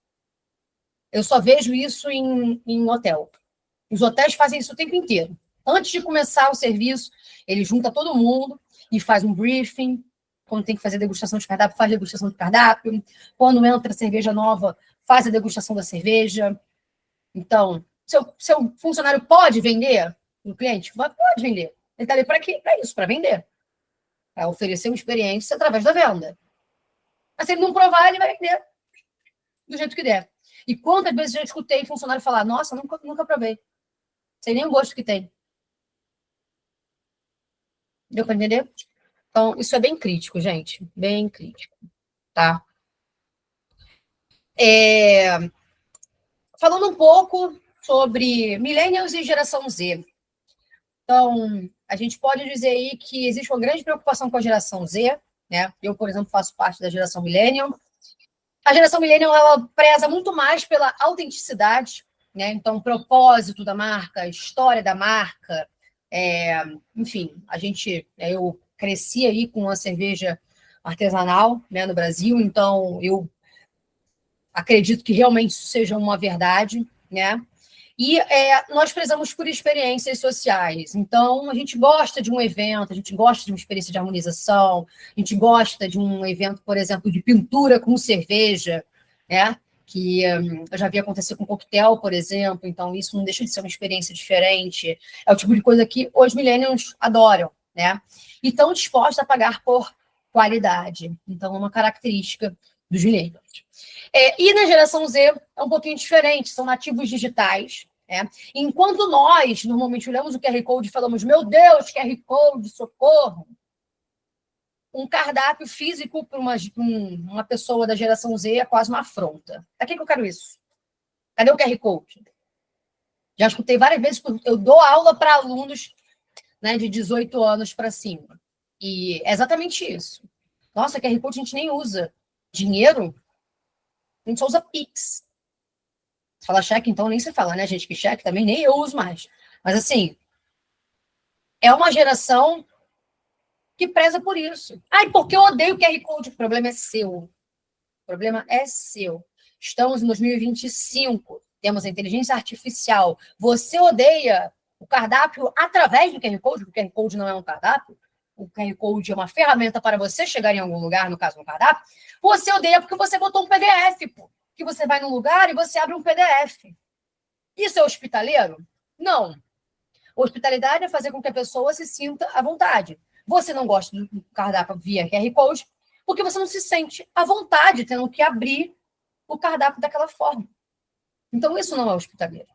Eu só vejo isso em hotel. Os hotéis fazem isso o tempo inteiro. Antes de começar o serviço, ele junta todo mundo e faz um briefing. Quando tem que fazer degustação de cardápio, faz degustação de cardápio. Quando entra cerveja nova, faz a degustação da cerveja. Então, seu funcionário pode vender no cliente? Pode vender. Ele está ali para quê? Para isso, para vender. Para oferecer uma experiência através da venda. Mas se ele não provar, ele vai vender. do jeito que der. E quantas vezes eu já escutei funcionário falar, nossa, nunca provei. Sei nem o gosto que tem. Deu para entender? Então, isso é bem crítico, gente. Bem crítico, tá? Falando um pouco sobre millennials e geração Z. Então, a gente pode dizer aí que existe uma grande preocupação com a geração Z, né? Eu, por exemplo, faço parte da geração millennial. A geração millennial, ela preza muito mais pela autenticidade, né? Então, o propósito da marca, a história da marca, enfim, eu cresci aí com uma cerveja artesanal, né, no Brasil, então eu acredito que realmente isso seja uma verdade, né? E nós prezamos por experiências sociais. Então, a gente gosta de um evento, a gente gosta de uma experiência de harmonização, a gente gosta de um evento, por exemplo, de pintura com cerveja, né? Que eu já vi acontecer com coquetel, por exemplo. Então, isso não deixa de ser uma experiência diferente. É o tipo de coisa que os millennials adoram, né? E estão dispostos a pagar por qualidade. Então, é uma característica dos millennials. E na geração Z é um pouquinho diferente, são nativos digitais. Enquanto nós normalmente olhamos o QR Code e falamos, meu Deus, QR Code, socorro, um cardápio físico para uma pessoa da geração Z é quase uma afronta. Para que eu quero isso? Cadê o QR Code? Já escutei várias vezes, eu dou aula para alunos, né, de 18 anos para cima. E é exatamente isso. Nossa, QR Code a gente nem usa. Dinheiro? A gente só usa Pix. Se fala cheque, então nem se fala, né, gente? Que cheque também nem eu uso mais. Mas, assim, é uma geração que preza por isso. Ai, porque eu odeio o QR Code. O problema é seu. O problema é seu. Estamos em 2025. Temos a inteligência artificial. Você odeia o cardápio através do QR Code, porque o QR Code não é um cardápio. O QR Code é uma ferramenta para você chegar em algum lugar, no caso, um cardápio. Você odeia porque você botou um PDF, pô. Que você vai num lugar e você abre um PDF. Isso é hospitaleiro? Não. Hospitalidade é fazer com que a pessoa se sinta à vontade. Você não gosta do cardápio via QR Code porque você não se sente à vontade tendo que abrir o cardápio daquela forma. Então, isso não é hospitaleiro.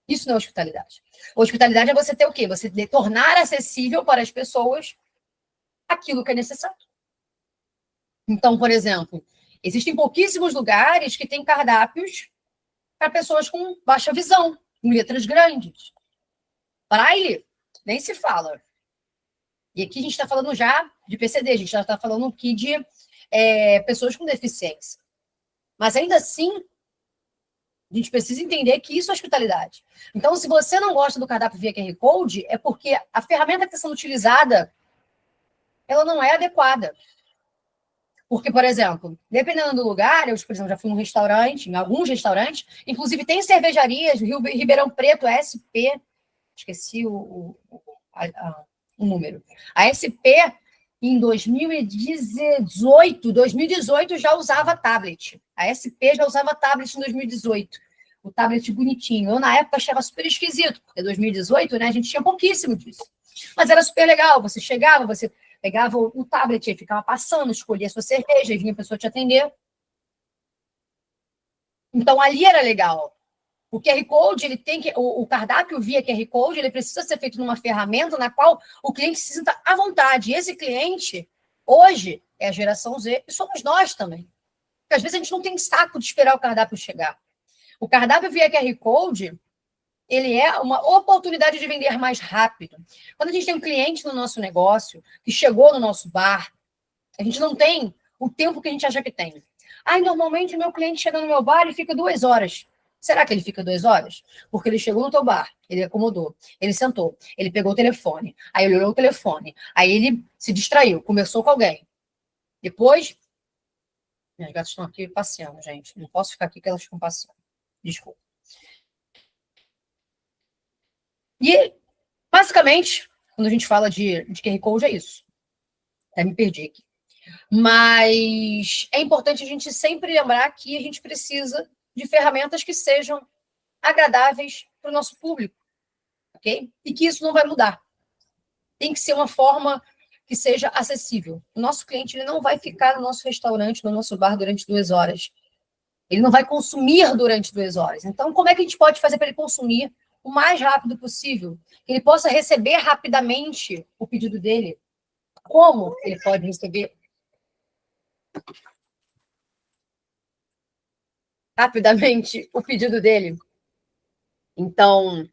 Isso não é hospitalidade. Hospitalidade é você ter o quê? Você tornar acessível para as pessoas aquilo que é necessário. Então, por exemplo, existem pouquíssimos lugares que têm cardápios para pessoas com baixa visão, com letras grandes. Braille, nem se fala. E aqui a gente está falando já de PCD, a gente já está falando aqui de pessoas com deficiência. Mas ainda assim, a gente precisa entender que isso é hospitalidade. Então, se você não gosta do cardápio via QR Code, é porque a ferramenta que está sendo utilizada, ela não é adequada. Porque, por exemplo, dependendo do lugar, eu, por exemplo, já fui num restaurante, em alguns restaurantes, inclusive tem cervejarias, Ribeirão Preto, a SP, esqueci o número. A SP, em 2018 já usava tablet. A SP já usava tablet em 2018. O tablet bonitinho. Eu, na época, achava super esquisito, porque em 2018, né, a gente tinha pouquíssimo disso. Mas era super legal. Você chegava, você pegava o tablet e ficava passando, escolhia a sua cerveja e vinha a pessoa te atender. Então, ali era legal. O QR Code, ele tem que, o cardápio via QR Code, ele precisa ser feito numa ferramenta na qual o cliente se sinta à vontade. E esse cliente, hoje, é a geração Z, e somos nós também. Porque às vezes a gente não tem saco de esperar o cardápio chegar. O cardápio via QR Code, ele é uma oportunidade de vender mais rápido. Quando a gente tem um cliente no nosso negócio, que chegou no nosso bar, a gente não tem o tempo que a gente acha que tem. Normalmente o meu cliente chega no meu bar e fica 2 horas. Será que ele fica 2 horas? Porque ele chegou no teu bar, ele acomodou, ele sentou, ele pegou o telefone, aí ele olhou o telefone, aí ele se distraiu, conversou com alguém. Depois, minhas gatas estão aqui passeando, gente. Não posso ficar aqui que elas ficam passeando. Desculpa. E, basicamente, quando a gente fala de QR Code, é isso. Até me perdi aqui. Mas é importante a gente sempre lembrar que a gente precisa de ferramentas que sejam agradáveis para o nosso público, ok? E que isso não vai mudar. Tem que ser uma forma que seja acessível. O nosso cliente ele não vai ficar no nosso restaurante, no nosso bar durante 2 horas. Ele não vai consumir durante 2 horas. Então, como é que a gente pode fazer para ele consumir o mais rápido possível? Que ele possa receber rapidamente o pedido dele. Como ele pode receber rapidamente o pedido dele? Então,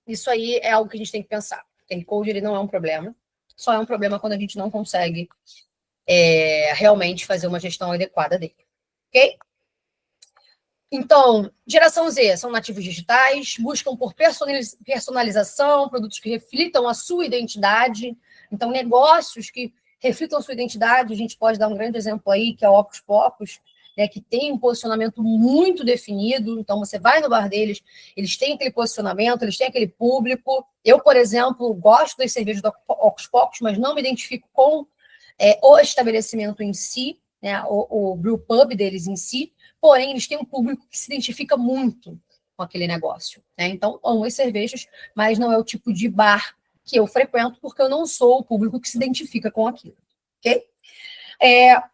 isso aí é algo que a gente tem que pensar. O QR Code ele não é um problema, só é um problema quando a gente não consegue realmente fazer uma gestão adequada dele. Ok? Então, geração Z são nativos digitais, buscam por personalização, produtos que reflitam a sua identidade. Então, negócios que reflitam a sua identidade, a gente pode dar um grande exemplo aí, que é o Ocus Pocus, né, que tem um posicionamento muito definido. Então, você vai no bar deles, eles têm aquele posicionamento, eles têm aquele público. Eu, por exemplo, gosto das cervejas do Ocus Pocus, mas não me identifico com o estabelecimento em si, né, o brew pub deles em si. Porém, eles têm um público que se identifica muito com aquele negócio. Né? Então, amo as cervejas, mas não é o tipo de bar que eu frequento, porque eu não sou o público que se identifica com aquilo. Ok?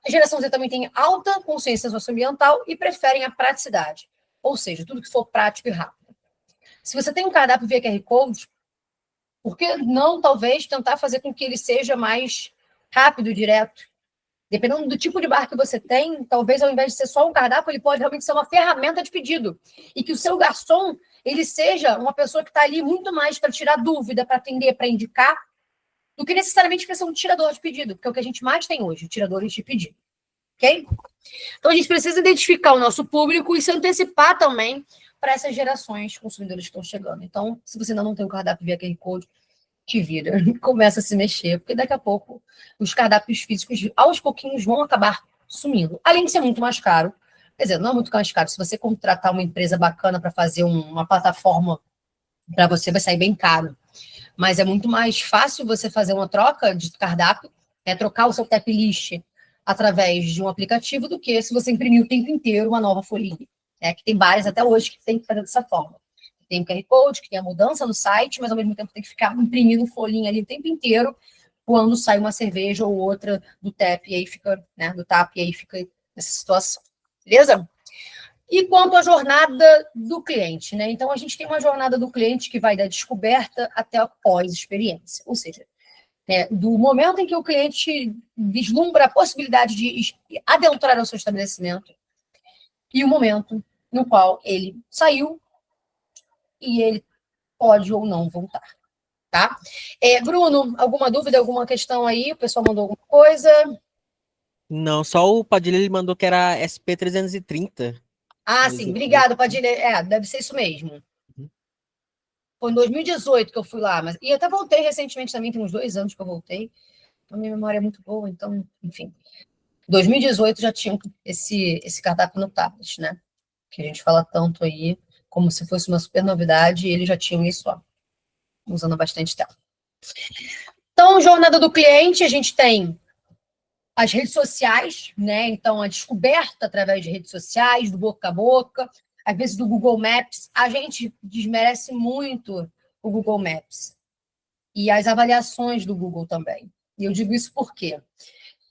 A geração Z também tem alta consciência socioambiental e preferem a praticidade. Ou seja, tudo que for prático e rápido. Se você tem um cardápio via QR Code, por que não, talvez, tentar fazer com que ele seja mais rápido, direto? Dependendo do tipo de bar que você tem, talvez ao invés de ser só um cardápio, ele pode realmente ser uma ferramenta de pedido. E que o seu garçom, ele seja uma pessoa que está ali muito mais para tirar dúvida, para atender, para indicar, do que necessariamente para ser um tirador de pedido, porque é o que a gente mais tem hoje, tiradores de pedido. Ok? Então a gente precisa identificar o nosso público e se antecipar também para essas gerações consumidoras que estão chegando. Então, se você ainda não tem um cardápio via QR Code, te vira, começa a se mexer, porque daqui a pouco os cardápios físicos, aos pouquinhos, vão acabar sumindo. Além de ser muito mais caro, quer dizer, não é muito mais caro, se você contratar uma empresa bacana para fazer uma plataforma para você, vai sair bem caro. Mas é muito mais fácil você fazer uma troca de cardápio, trocar o seu tap list através de um aplicativo, do que se você imprimir o tempo inteiro uma nova folhinha. Que tem bares até hoje que tem que fazer dessa forma. Tem o QR Code, que tem a mudança no site, mas ao mesmo tempo tem que ficar imprimindo folhinha ali o tempo inteiro, quando sai uma cerveja ou outra do tap, e aí fica, né, do tap, e aí fica nessa situação. Beleza? E quanto à jornada do cliente, né? Então, a gente tem uma jornada do cliente que vai da descoberta até a pós-experiência. Ou seja, do momento em que o cliente vislumbra a possibilidade de adentrar ao seu estabelecimento e o momento no qual ele saiu e ele pode ou não voltar, tá? Bruno, alguma dúvida, alguma questão aí? O pessoal mandou alguma coisa? Não, só o Padilha ele mandou que era SP330. Ah, sim, obrigado, Padilha. Deve ser isso mesmo. Foi em 2018 que eu fui lá, e até voltei recentemente também, tem uns 2 anos que eu voltei. A minha memória é muito boa, então, enfim. 2018 já tinha esse cardápio no tablet, né? Que a gente fala tanto aí, como se fosse uma super novidade, e eles já tinham isso, ó, usando há bastante tempo. Então, jornada do cliente, a gente tem as redes sociais, né? Então, a descoberta através de redes sociais, do boca a boca, às vezes do Google Maps. A gente desmerece muito o Google Maps e as avaliações do Google também. E eu digo isso porque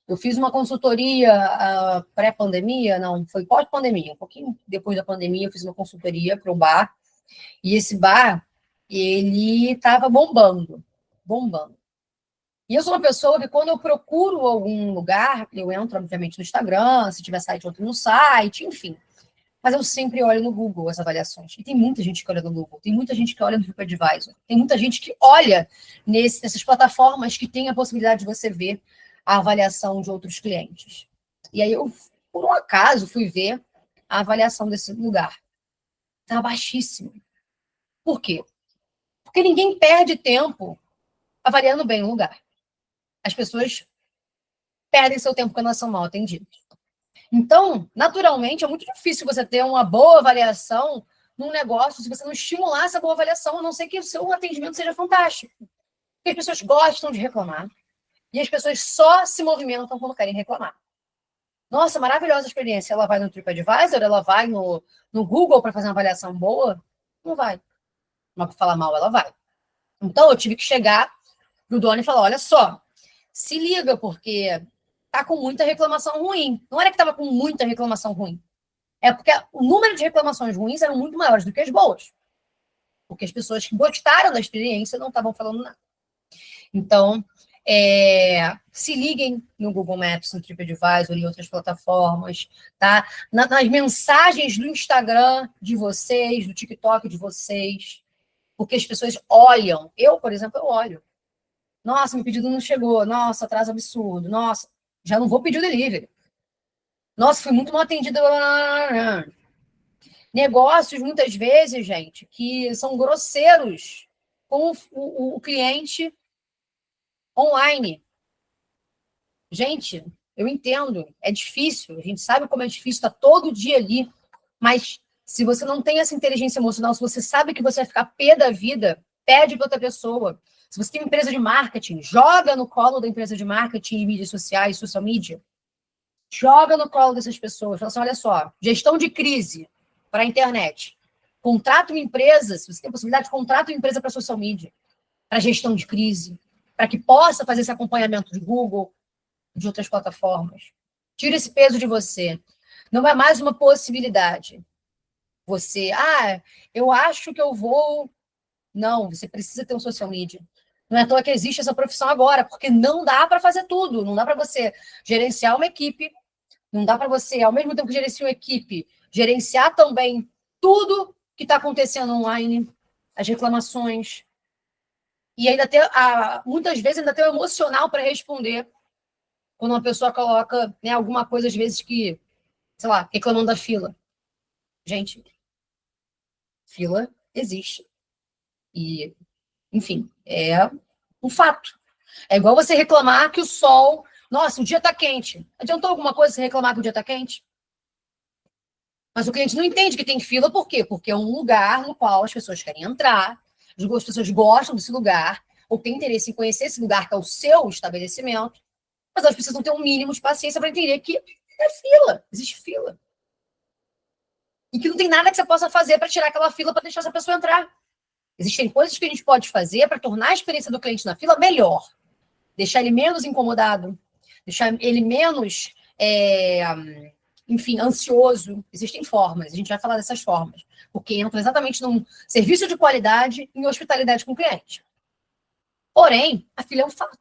eu fiz uma consultoria pré-pandemia, não, foi pós-pandemia, um pouquinho depois da pandemia, eu fiz uma consultoria para o bar, e esse bar, ele estava bombando, bombando. E eu sou uma pessoa que, quando eu procuro algum lugar, eu entro, obviamente, no Instagram, se tiver site, eu entro no site, enfim. Mas eu sempre olho no Google as avaliações. E tem muita gente que olha no Google, tem muita gente que olha no TripAdvisor, tem muita gente que olha nessas plataformas que tem a possibilidade de você ver a avaliação de outros clientes. E aí eu, por um acaso, fui ver a avaliação desse lugar. Está baixíssimo. Por quê? Porque ninguém perde tempo avaliando bem um lugar. As pessoas perdem seu tempo quando elas são mal atendidas. Então, naturalmente, é muito difícil você ter uma boa avaliação num negócio se você não estimular essa boa avaliação, a não ser que o seu atendimento seja fantástico. Porque as pessoas gostam de reclamar e as pessoas só se movimentam quando querem reclamar. Nossa, maravilhosa experiência. Ela vai no TripAdvisor, ela vai no Google para fazer uma avaliação boa? Não vai. Mas para falar mal, ela vai. Então, eu tive que chegar pro dono e falar, olha só, se liga, porque tá com muita reclamação ruim. Não era que estava com muita reclamação ruim. É porque o número de reclamações ruins eram muito maiores do que as boas. Porque as pessoas que gostaram da experiência não estavam falando nada. Então, se liguem no Google Maps, no TripAdvisor e outras plataformas, tá? Nas mensagens do Instagram de vocês, do TikTok de vocês, porque as pessoas olham. Eu, por exemplo, eu olho. Nossa, meu pedido não chegou. Nossa, atraso absurdo. Nossa, já não vou pedir o delivery. Nossa, fui muito mal atendida. Negócios, muitas vezes, gente, que são grosseiros com o cliente online. Gente, eu entendo, é difícil, a gente sabe como é difícil, está todo dia ali, mas se você não tem essa inteligência emocional, se você sabe que você vai ficar pé da vida, pede para outra pessoa. Se você tem uma empresa de marketing, joga no colo da empresa de marketing e mídias sociais, social media. Joga no colo dessas pessoas. Fala assim, olha só, gestão de crise para a internet. Contrata uma empresa, se você tem possibilidade, contrata uma empresa para social media, para gestão de crise, para que possa fazer esse acompanhamento de Google, de outras plataformas. Tira esse peso de você. Não é mais uma possibilidade. Você, eu acho que eu vou... Não, você precisa ter um social media. Não é à toa que existe essa profissão agora, porque não dá para fazer tudo. Não dá para você gerenciar uma equipe, não dá para você, ao mesmo tempo que gerencia uma equipe, gerenciar também tudo que está acontecendo online, as reclamações, e ainda ter, muitas vezes, ainda ter o emocional para responder quando uma pessoa coloca, né, alguma coisa, às vezes, que, sei lá, reclamando da fila. Gente, fila existe. E, enfim, é um fato. É igual você reclamar que o sol... Nossa, o dia está quente. Adiantou alguma coisa você reclamar que o dia está quente? Mas o cliente não entende que tem fila, por quê? Porque é um lugar no qual as pessoas querem entrar, as pessoas gostam desse lugar, ou têm interesse em conhecer esse lugar, que é o seu estabelecimento, mas elas precisam ter um mínimo de paciência para entender que é fila, existe fila. E que não tem nada que você possa fazer para tirar aquela fila para deixar essa pessoa entrar. Existem coisas que a gente pode fazer para tornar a experiência do cliente na fila melhor. Deixar ele menos incomodado, deixar ele menos, enfim, ansioso. Existem formas, a gente vai falar dessas formas, porque entra exatamente num serviço de qualidade em hospitalidade com o cliente. Porém, a fila é um fato.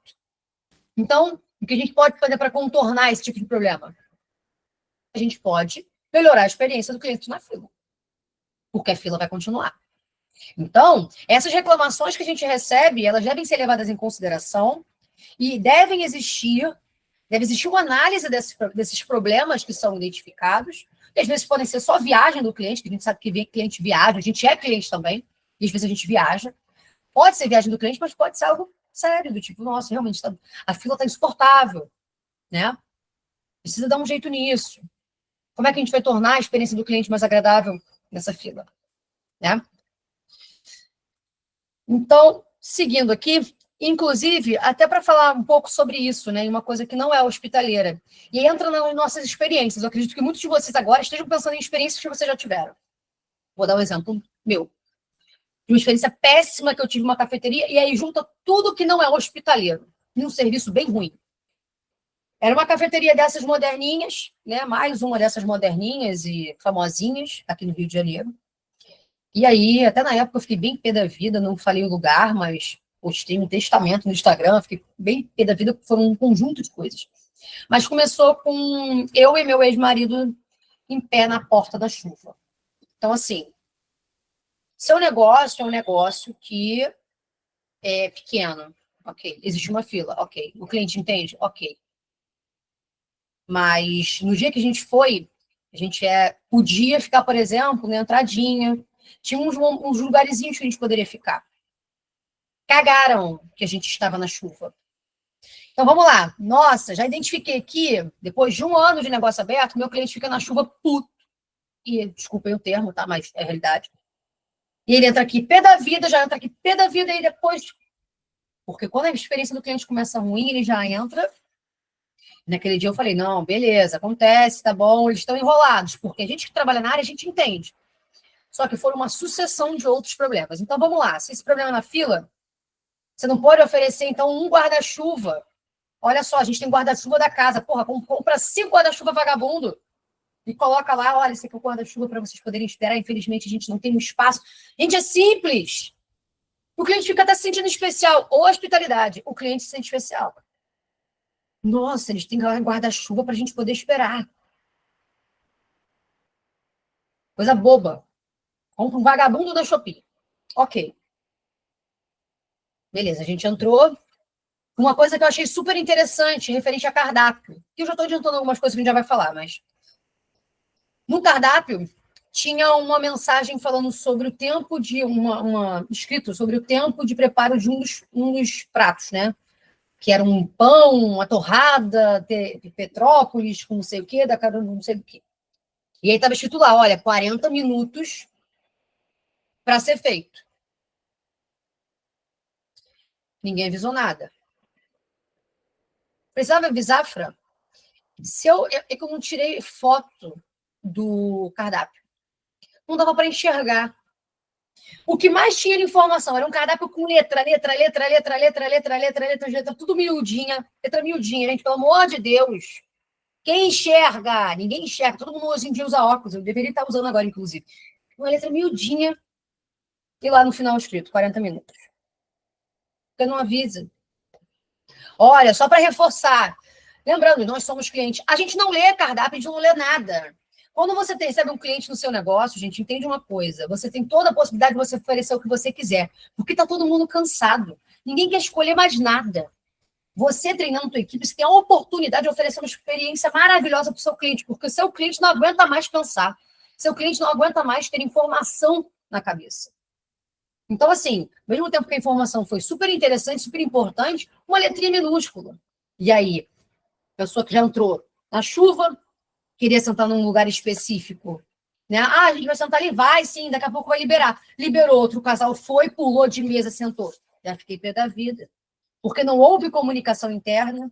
Então, o que a gente pode fazer para contornar esse tipo de problema? A gente pode melhorar a experiência do cliente na fila, porque a fila vai continuar. Então, essas reclamações que a gente recebe, elas devem ser levadas em consideração e deve existir uma análise desses problemas que são identificados, que às vezes podem ser só viagem do cliente, que a gente sabe que cliente viaja, a gente é cliente também, e às vezes a gente viaja. Pode ser viagem do cliente, mas pode ser algo sério, do tipo, nossa, realmente, a fila está insuportável, né? Precisa dar um jeito nisso. Como é que a gente vai tornar a experiência do cliente mais agradável nessa fila, né? Então, seguindo aqui, inclusive, até para falar um pouco sobre isso, né? Uma coisa que não é hospitaleira. E aí entra nas nossas experiências. Eu acredito que muitos de vocês agora estejam pensando em experiências que vocês já tiveram. Vou dar um exemplo meu. De uma experiência péssima que eu tive numa cafeteria, e aí junta tudo que não é hospitaleiro. E um serviço bem ruim. Era uma cafeteria dessas moderninhas, né? Mais uma dessas moderninhas e famosinhas aqui no Rio de Janeiro. E aí, até na época, eu fiquei bem pé da vida, não falei o lugar, mas postei um testamento no Instagram, fiquei bem pé da vida, foram um conjunto de coisas. Mas começou com eu e meu ex-marido em pé na porta da chuva. Então, assim, seu negócio é um negócio que é pequeno, ok. Existe uma fila, ok. O cliente entende, ok. Mas no dia que a gente foi, a gente podia ficar, por exemplo, na entradinha, tinha uns lugarzinhos que a gente poderia ficar. Cagaram que a gente estava na chuva. Então, vamos lá. Nossa, já identifiquei aqui, depois de um ano de negócio aberto, meu cliente fica na chuva puto. E, desculpem o termo, tá? Mas é a realidade. E ele entra aqui pé da vida, já entra aqui pé da vida, e depois... Porque quando a experiência do cliente começa ruim, ele já entra... Naquele dia eu falei, não, beleza, acontece, tá bom, eles estão enrolados, porque a gente que trabalha na área, a gente entende. Só que foram uma sucessão de outros problemas. Então, vamos lá. Se esse problema é na fila, você não pode oferecer, então, um guarda-chuva. Olha só, a gente tem guarda-chuva da casa. Porra, compra 5 guarda-chuva vagabundo e coloca lá, olha, esse aqui é o guarda-chuva para vocês poderem esperar. Infelizmente, a gente não tem um espaço. Gente, é simples. O cliente fica até se sentindo especial. Ou hospitalidade, o cliente se sente especial. Nossa, eles têm guarda-chuva para a gente poder esperar. Coisa boba. Compra um vagabundo da Shopee. Ok. Beleza, a gente entrou. Uma coisa que eu achei super interessante, referente a cardápio, que eu já estou adiantando algumas coisas que a gente já vai falar, mas no cardápio tinha uma mensagem falando sobre o tempo de escrito sobre o tempo de preparo de um dos pratos, né? Que era um pão, uma torrada, de Petrópolis, com não sei o quê, da cara não sei o quê. E aí estava escrito lá, olha, 40 minutos para ser feito. Ninguém avisou nada. Precisava avisar, Fran? É que eu não tirei foto do cardápio. Não dava para enxergar. O que mais tinha de informação era um cardápio com letra, tudo miudinha, letra miudinha, gente, pelo amor de Deus. Quem enxerga? Ninguém enxerga. Todo mundo hoje em dia usa óculos. Eu deveria estar usando agora, inclusive. Uma letra miudinha e lá no final escrito, 40 minutos. Porque não avisa. Olha, só para reforçar. Lembrando, nós somos clientes. A gente não lê cardápio, a gente não lê nada. Quando você recebe um cliente no seu negócio, gente, entende uma coisa. Você tem toda a possibilidade de você oferecer o que você quiser. Porque está todo mundo cansado. Ninguém quer escolher mais nada. Você treinando a tua equipe, você tem a oportunidade de oferecer uma experiência maravilhosa para o seu cliente, porque o seu cliente não aguenta mais pensar. Seu cliente não aguenta mais ter informação na cabeça. Então, assim, ao mesmo tempo que a informação foi super interessante, super importante, uma letrinha minúscula. E aí, a pessoa que já entrou na chuva, queria sentar num lugar específico, né? Ah, a gente vai sentar ali, vai sim, daqui a pouco vai liberar. Liberou, outro casal foi, pulou de mesa, sentou. Já fiquei pé da vida. Porque não houve comunicação interna.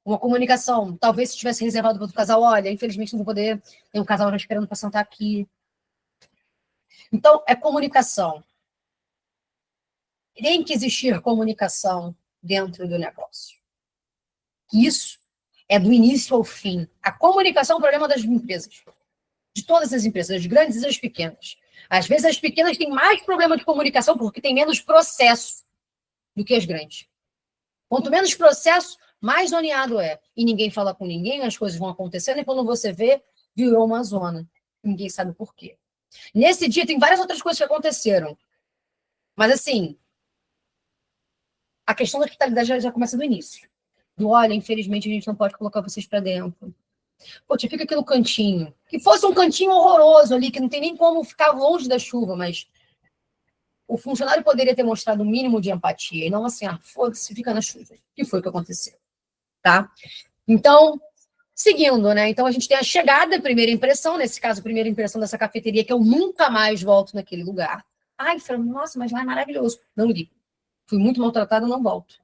Uma comunicação, talvez se tivesse reservado para outro casal, olha, infelizmente não vou poder, tem um casal já esperando para sentar aqui. Então, é comunicação. Tem que existir comunicação dentro do negócio. Isso é do início ao fim. A comunicação é um problema das empresas, de todas as empresas, as grandes e as pequenas. Às vezes as pequenas têm mais problema de comunicação porque têm menos processo do que as grandes. Quanto menos processo, mais zoneado é. E ninguém fala com ninguém, as coisas vão acontecendo, e quando você vê, virou uma zona. Ninguém sabe por quê. Nesse dia, tem várias outras coisas que aconteceram. Mas, assim, a questão da hospitalidade já começa do início. Do, olha, infelizmente, a gente não pode colocar vocês para dentro. Poxa, fica aqui no cantinho. Que fosse um cantinho horroroso ali, que não tem nem como ficar longe da chuva, mas o funcionário poderia ter mostrado o mínimo de empatia, e não assim, foda-se, fica na chuva. Que foi o que aconteceu, tá? Então, seguindo, né? Então, a gente tem a chegada, a primeira impressão, nesse caso, a primeira impressão dessa cafeteria, que eu nunca mais volto naquele lugar. Ai, Fran, nossa, mas lá é maravilhoso. Não ligo. Fui muito maltratada, não volto.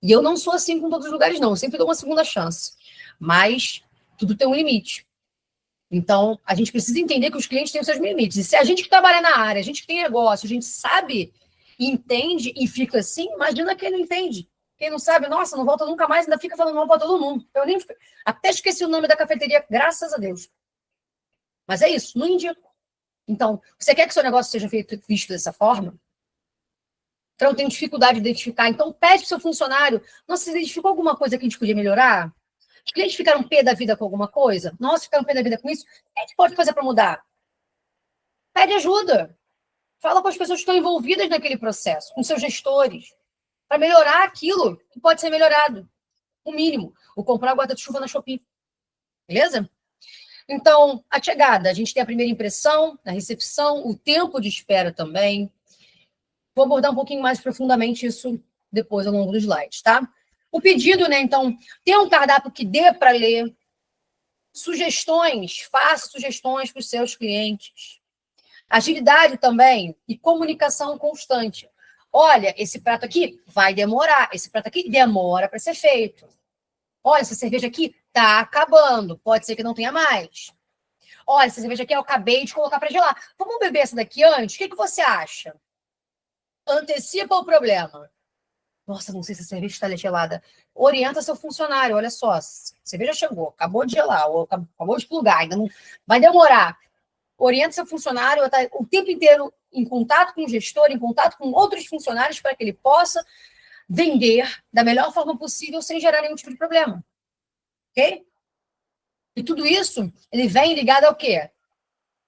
E eu não sou assim com todos os lugares, não. Eu sempre dou uma segunda chance. Mas tudo tem um limite. Então, a gente precisa entender que os clientes têm os seus limites. E se a gente que trabalha na área, a gente que tem negócio, a gente sabe, entende e fica assim, imagina quem não entende. Quem não sabe, nossa, não volta nunca mais, ainda fica falando mal para todo mundo. Eu nem até esqueci o nome da cafeteria, graças a Deus. Mas é isso, não indico. Então, você quer que seu negócio seja visto dessa forma? Então, eu tenho dificuldade de identificar. Então, pede para o seu funcionário, nossa, você identificou alguma coisa que a gente podia melhorar? Os clientes ficaram pé da vida com alguma coisa? Nossa, ficaram pé da vida com isso? O que a gente pode fazer para mudar? Pede ajuda. Fala com as pessoas que estão envolvidas naquele processo, com seus gestores, para melhorar aquilo que pode ser melhorado. O mínimo. Ou comprar guarda-chuva na Shopee. Beleza? Então, a chegada. A gente tem a primeira impressão, a recepção, o tempo de espera também. Vou abordar um pouquinho mais profundamente isso depois ao longo dos slides, tá? O pedido, né? Então, ter um cardápio que dê para ler. Sugestões, faça sugestões para os seus clientes. Agilidade também e comunicação constante. Olha, esse prato aqui vai demorar, esse prato aqui demora para ser feito. Olha, essa cerveja aqui está acabando, pode ser que não tenha mais. Olha, essa cerveja aqui eu acabei de colocar para gelar. Vamos beber essa daqui antes? O que você acha? Antecipa o problema. Nossa, não sei se a cerveja está gelada. Orienta seu funcionário, olha só, a cerveja chegou, acabou de gelar, ou acabou de plugar, ainda não vai demorar. Orienta seu funcionário a estar o tempo inteiro em contato com o gestor, em contato com outros funcionários, para que ele possa vender da melhor forma possível sem gerar nenhum tipo de problema. Ok? E tudo isso, ele vem ligado ao quê?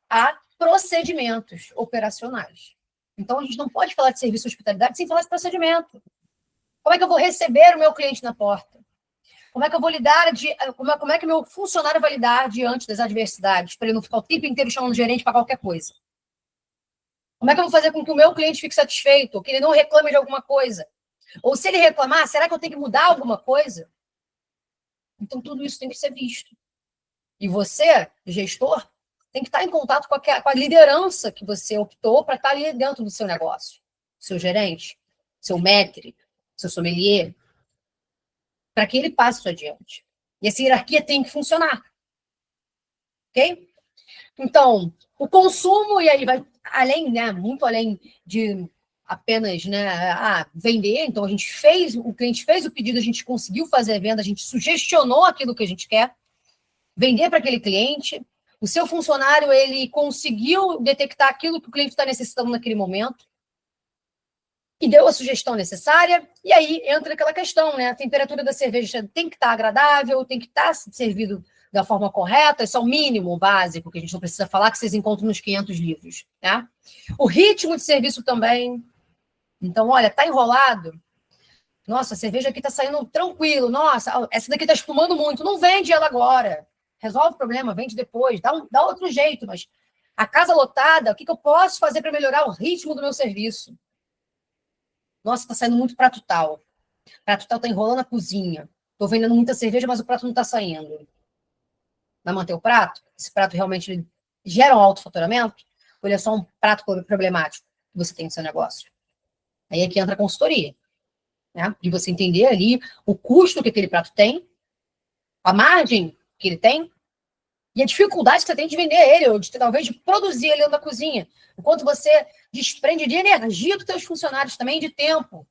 A procedimentos operacionais. Então, a gente não pode falar de serviço de hospitalidade sem falar de procedimento. Como é que eu vou receber o meu cliente na porta? Como é que eu vou lidar, como é que meu funcionário vai lidar diante das adversidades, para ele não ficar o tempo inteiro chamando o gerente para qualquer coisa? Como é que eu vou fazer com que o meu cliente fique satisfeito, ou que ele não reclame de alguma coisa? Ou se ele reclamar, será que eu tenho que mudar alguma coisa? Então, tudo isso tem que ser visto. E você, gestor, tem que estar em contato com a liderança que você optou para estar ali dentro do seu negócio. Seu gerente, seu maître, seu sommelier, para que ele passe isso adiante. E essa hierarquia tem que funcionar. Ok? Então, o consumo, e aí vai além, né, muito além de apenas, né, vender. Então, o cliente fez o pedido, a gente conseguiu fazer a venda, a gente sugestionou aquilo que a gente quer, vender para aquele cliente. O seu funcionário, ele conseguiu detectar aquilo que o cliente está necessitando naquele momento e deu a sugestão necessária. E aí entra aquela questão, né? A temperatura da cerveja tem que estar agradável, tem que estar servido da forma correta, isso é o mínimo básico, que a gente não precisa falar, que vocês encontram nos 500 livros, né? O ritmo de serviço também. Então, olha, tá enrolado? Nossa, a cerveja aqui tá saindo tranquilo. Nossa, essa daqui tá espumando muito. Não vende ela agora. Resolve o problema, vende depois. Dá outro jeito, mas a casa lotada, o que eu posso fazer para melhorar o ritmo do meu serviço? Nossa, tá saindo muito prato tal. Prato tal tá enrolando a cozinha. Tô vendendo muita cerveja, mas o prato não tá saindo. Vai manter o prato? Esse prato realmente gera um alto faturamento? Ou ele é só um prato problemático que você tem no seu negócio? Aí é que entra a consultoria, né? De você entender ali o custo que aquele prato tem, a margem que ele tem e a dificuldade que você tem de vender ele, ou de talvez de produzir ele dentro da cozinha. O quanto você desprende de energia dos seus funcionários também, de tempo.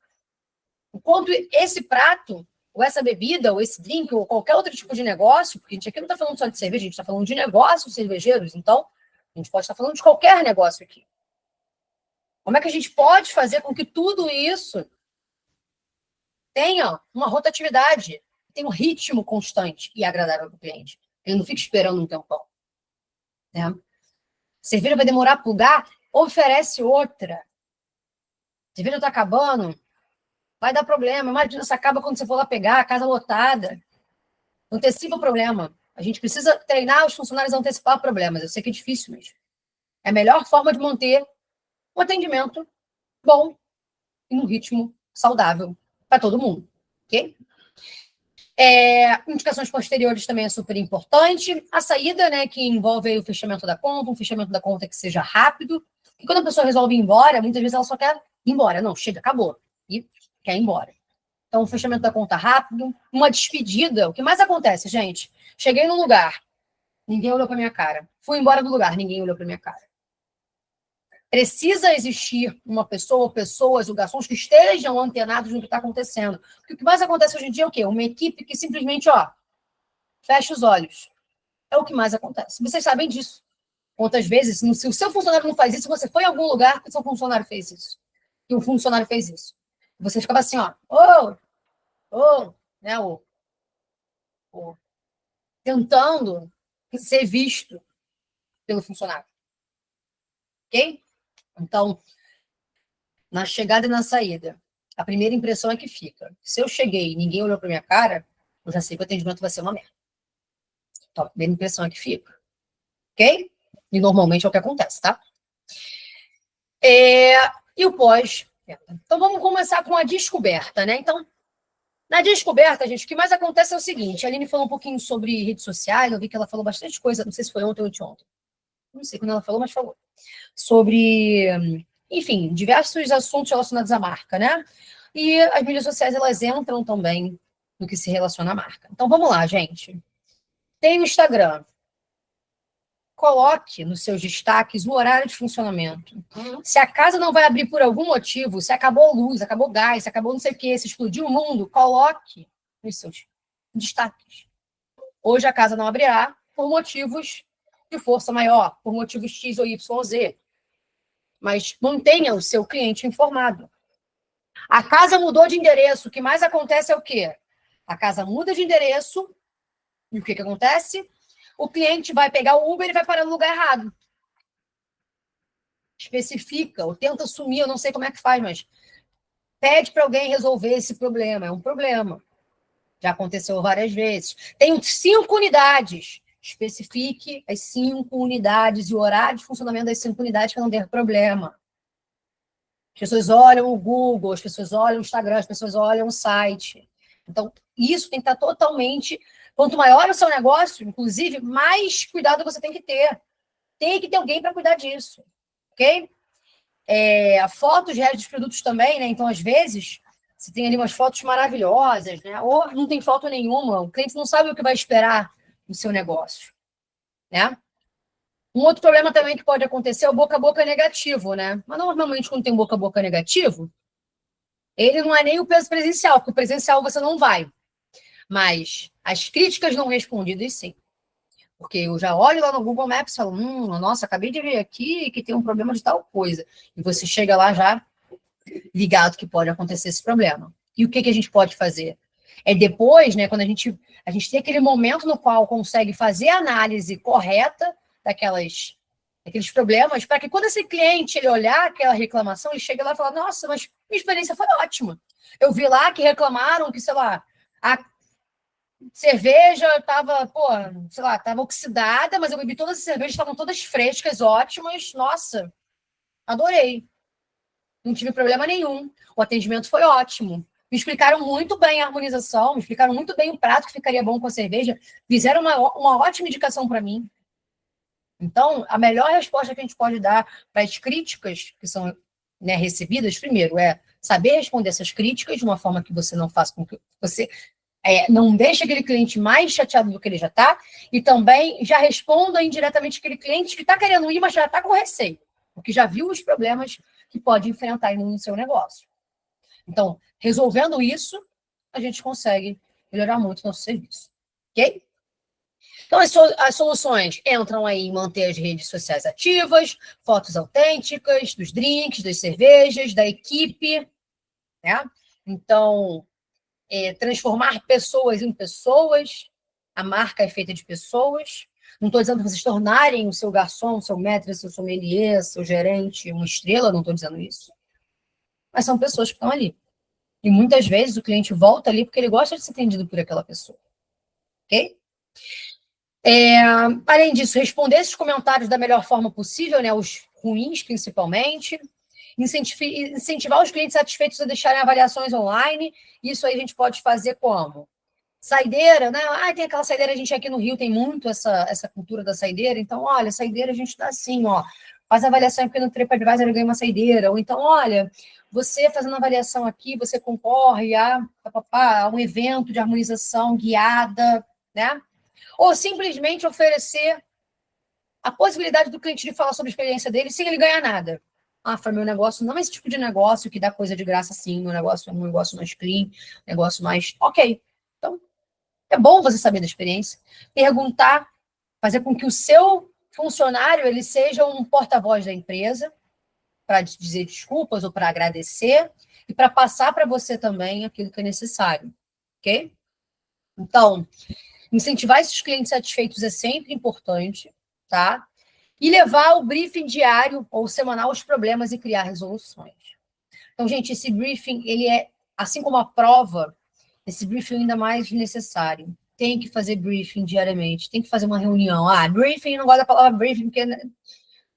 O quanto esse prato, ou essa bebida, ou esse drink, ou qualquer outro tipo de negócio, porque a gente aqui não está falando só de cerveja, a gente está falando de negócios cervejeiros, então a gente pode estar falando de qualquer negócio aqui. Como é que a gente pode fazer com que tudo isso tenha uma rotatividade, tenha um ritmo constante e agradável para o cliente? Ele não fica esperando um tempão. Né? A cerveja vai demorar a plugar, oferece outra. A cerveja está acabando, vai dar problema. Imagina se acaba quando você for lá pegar, a casa lotada. Antecipa o problema. A gente precisa treinar os funcionários a antecipar problemas. Eu sei que é difícil mesmo. É a melhor forma de manter um atendimento bom e num ritmo saudável para todo mundo. Ok? Indicações posteriores também é super importante. A saída, né, que envolve o fechamento da conta, um fechamento da conta que seja rápido. E quando a pessoa resolve ir embora, muitas vezes ela só quer ir embora. Não, chega, acabou. E quer ir embora. Então, o fechamento da conta rápido. Uma despedida. O que mais acontece, gente? Cheguei num lugar, ninguém olhou para minha cara. Fui embora do lugar, ninguém olhou para minha cara. Precisa existir uma pessoa ou pessoas, ou garçons que estejam antenados no que está acontecendo. Porque o que mais acontece hoje em dia é o quê? Uma equipe que simplesmente, fecha os olhos. É o que mais acontece. Vocês sabem disso. Quantas vezes, se o seu funcionário não faz isso, você foi em algum lugar que o seu funcionário fez isso. E o funcionário fez isso. Você ficava assim, né, tentando ser visto pelo funcionário. Ok? Então, na chegada e na saída, a primeira impressão é que fica. Se eu cheguei e ninguém olhou para minha cara, eu já sei que o atendimento vai ser uma merda. Então, a primeira impressão é que fica. Ok? E normalmente é o que acontece, tá? E o pós. Então, vamos começar com a descoberta, né? Então, na descoberta, gente, o que mais acontece é o seguinte: a Aline falou um pouquinho sobre redes sociais, eu vi que ela falou bastante coisa, não sei se foi ontem ou anteontem. Não sei quando ela falou, mas falou. Sobre, enfim, diversos assuntos relacionados à marca, né? E as mídias sociais, elas entram também no que se relaciona à marca. Então, vamos lá, gente. Tem o Instagram. coloque nos seus destaques o horário de funcionamento. Se a casa não vai abrir por algum motivo, se acabou a luz, acabou o gás, se acabou não sei o quê, se explodiu o mundo, coloque nos seus destaques. Hoje a casa não abrirá por motivos de força maior, por motivos X ou Y, Z. Mas mantenha o seu cliente informado. A casa mudou de endereço. O que mais acontece é o quê? A casa muda de endereço e o que acontece? O cliente vai pegar o Uber e vai parar no lugar errado. Especifica, ou tenta assumir, eu não sei como é que faz, mas pede para alguém resolver esse problema. É um problema. Já aconteceu várias vezes. Tem 5 unidades. Especifique as 5 unidades e o horário de funcionamento das 5 unidades para não ter problema. As pessoas olham o Google, as pessoas olham o Instagram, as pessoas olham o site. Então, isso tem que estar totalmente... Quanto maior o seu negócio, inclusive, mais cuidado você tem que ter. Tem que ter alguém para cuidar disso. Ok? Fotos reais dos produtos também, né? Então, às vezes, você tem ali umas fotos maravilhosas, né? Ou não tem foto nenhuma, o cliente não sabe o que vai esperar no seu negócio, né? Um outro problema também que pode acontecer é o boca a boca negativo, né? Mas normalmente, quando tem boca a boca negativo, ele não é nem o peso presencial, porque o presencial você não vai. Mas as críticas não respondidas, sim. Porque eu já olho lá no Google Maps e falo, nossa, acabei de ver aqui que tem um problema de tal coisa. E você chega lá já ligado que pode acontecer esse problema. E o que a gente pode fazer? É depois, né, quando a gente tem aquele momento no qual consegue fazer a análise correta daqueles problemas, para que quando esse cliente ele olhar aquela reclamação, ele chega lá e fala, nossa, mas minha experiência foi ótima. Eu vi lá que reclamaram que, sei lá, a cerveja estava, estava oxidada, mas eu bebi todas as cervejas, estavam todas frescas, ótimas. Nossa, adorei. Não tive problema nenhum. O atendimento foi ótimo. Me explicaram muito bem a harmonização, me explicaram muito bem o prato que ficaria bom com a cerveja, fizeram uma ótima indicação para mim. Então, a melhor resposta que a gente pode dar para as críticas que são, né, recebidas, primeiro, é saber responder essas críticas de uma forma que você não faça com que você não deixe aquele cliente mais chateado do que ele já está, e também já responda indiretamente aquele cliente que está querendo ir, mas já está com receio, porque já viu os problemas que pode enfrentar no seu negócio. Então, resolvendo isso, a gente consegue melhorar muito o nosso serviço. Ok? Então, as soluções entram aí em manter as redes sociais ativas, fotos autênticas, dos drinks, das cervejas, da equipe, né? Então, transformar pessoas em pessoas, a marca é feita de pessoas. Não estou dizendo que vocês tornarem o seu garçom, o seu maître, o seu sommelier, seu gerente, uma estrela, não estou dizendo isso. Mas são pessoas que estão ali. E muitas vezes o cliente volta ali porque ele gosta de ser atendido por aquela pessoa. Ok? Além disso, responder esses comentários da melhor forma possível, né, os ruins principalmente. Incentivar os clientes satisfeitos a deixarem avaliações online. Isso aí a gente pode fazer como? Saideira, né? Tem aquela saideira, a gente aqui no Rio tem muito essa cultura da saideira. Então, olha, saideira a gente dá assim, ó. Faz a avaliação aqui no TripAdvisor e ganha uma saideira. Ou então, olha, você fazendo avaliação aqui, você concorre a um evento de harmonização guiada, né? Ou simplesmente oferecer a possibilidade do cliente de falar sobre a experiência dele sem ele ganhar nada. Foi meu negócio não é esse tipo de negócio que dá coisa de graça assim, meu negócio é um negócio mais clean, negócio mais... Ok. Então, é bom você saber da experiência. Perguntar, fazer com que o seu funcionário ele seja um porta-voz da empresa para dizer desculpas ou para agradecer e para passar para você também aquilo que é necessário. Ok? Então, incentivar esses clientes satisfeitos é sempre importante, tá? E levar o briefing diário ou semanal aos problemas e criar resoluções. Então, gente, esse briefing, ele é, assim como a prova, esse briefing é ainda mais necessário. Tem que fazer briefing diariamente, tem que fazer uma reunião. Briefing, não gosto da palavra briefing, porque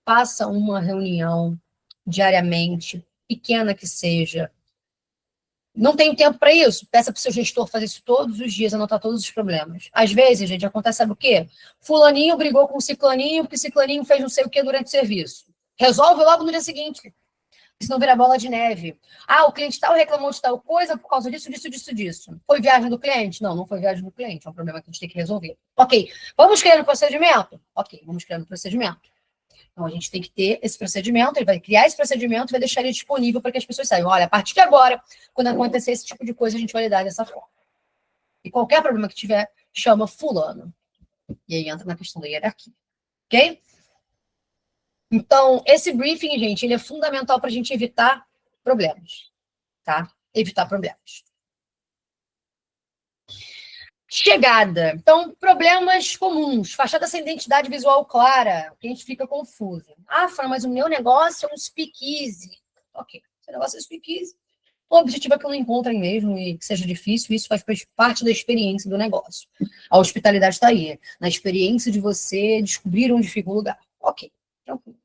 faça uma reunião diariamente, pequena que seja. Não tenho tempo para isso? Peça para o seu gestor fazer isso todos os dias, anotar todos os problemas. Às vezes, gente, acontece, sabe o quê? Fulaninho brigou com ciclaninho, porque ciclaninho fez não sei o quê durante o serviço. Resolve logo no dia seguinte. Senão vira bola de neve. Ah, o cliente tal reclamou de tal coisa por causa disso, disso, disso, disso. Foi viagem do cliente? Não, não foi viagem do cliente. É um problema que a gente tem que resolver. Ok, vamos criar um procedimento? Ok, vamos criar um procedimento. Então, a gente tem que ter esse procedimento, ele vai criar esse procedimento e vai deixar ele disponível para que as pessoas saibam. Olha, a partir de agora, quando acontecer esse tipo de coisa, a gente vai lidar dessa forma. E qualquer problema que tiver, chama fulano. E aí entra na questão da hierarquia. Ok? Então, esse briefing, gente, ele é fundamental para a gente evitar problemas. Tá? Evitar problemas. Chegada. Então, problemas comuns. Fachada sem identidade visual clara. O cliente fica confuso. Ah, Fran, mas o meu negócio é um speakeasy. Ok, seu negócio é um speakeasy. O objetivo é que não encontrem mesmo e que seja difícil. Isso faz parte da experiência do negócio. A hospitalidade está aí. Na experiência de você descobrir onde fica o lugar. Ok, tranquilo.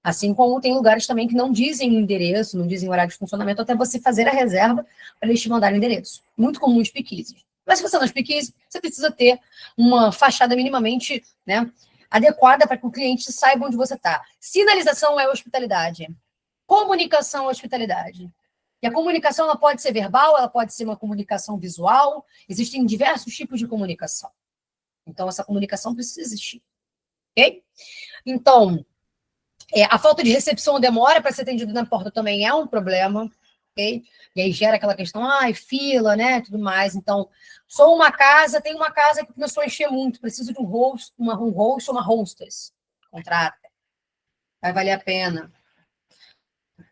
Assim como tem lugares também que não dizem o endereço, não dizem o horário de funcionamento, até você fazer a reserva para eles te mandarem o endereço. Muito comum os speakeasies. Mas se você não é speakeasy, você precisa ter uma fachada minimamente, né, adequada para que o cliente saiba onde você está. Sinalização é hospitalidade. Comunicação é hospitalidade. E a comunicação ela pode ser verbal, ela pode ser uma comunicação visual. Existem diversos tipos de comunicação. Então, essa comunicação precisa existir. Ok? Então, a falta de recepção ou demora para ser atendido na porta também é um problema, ok? E aí gera aquela questão, fila, né, tudo mais. Então, tem uma casa que começou a encher muito, preciso de um host ou uma hostess. Contrata. Vai valer a pena.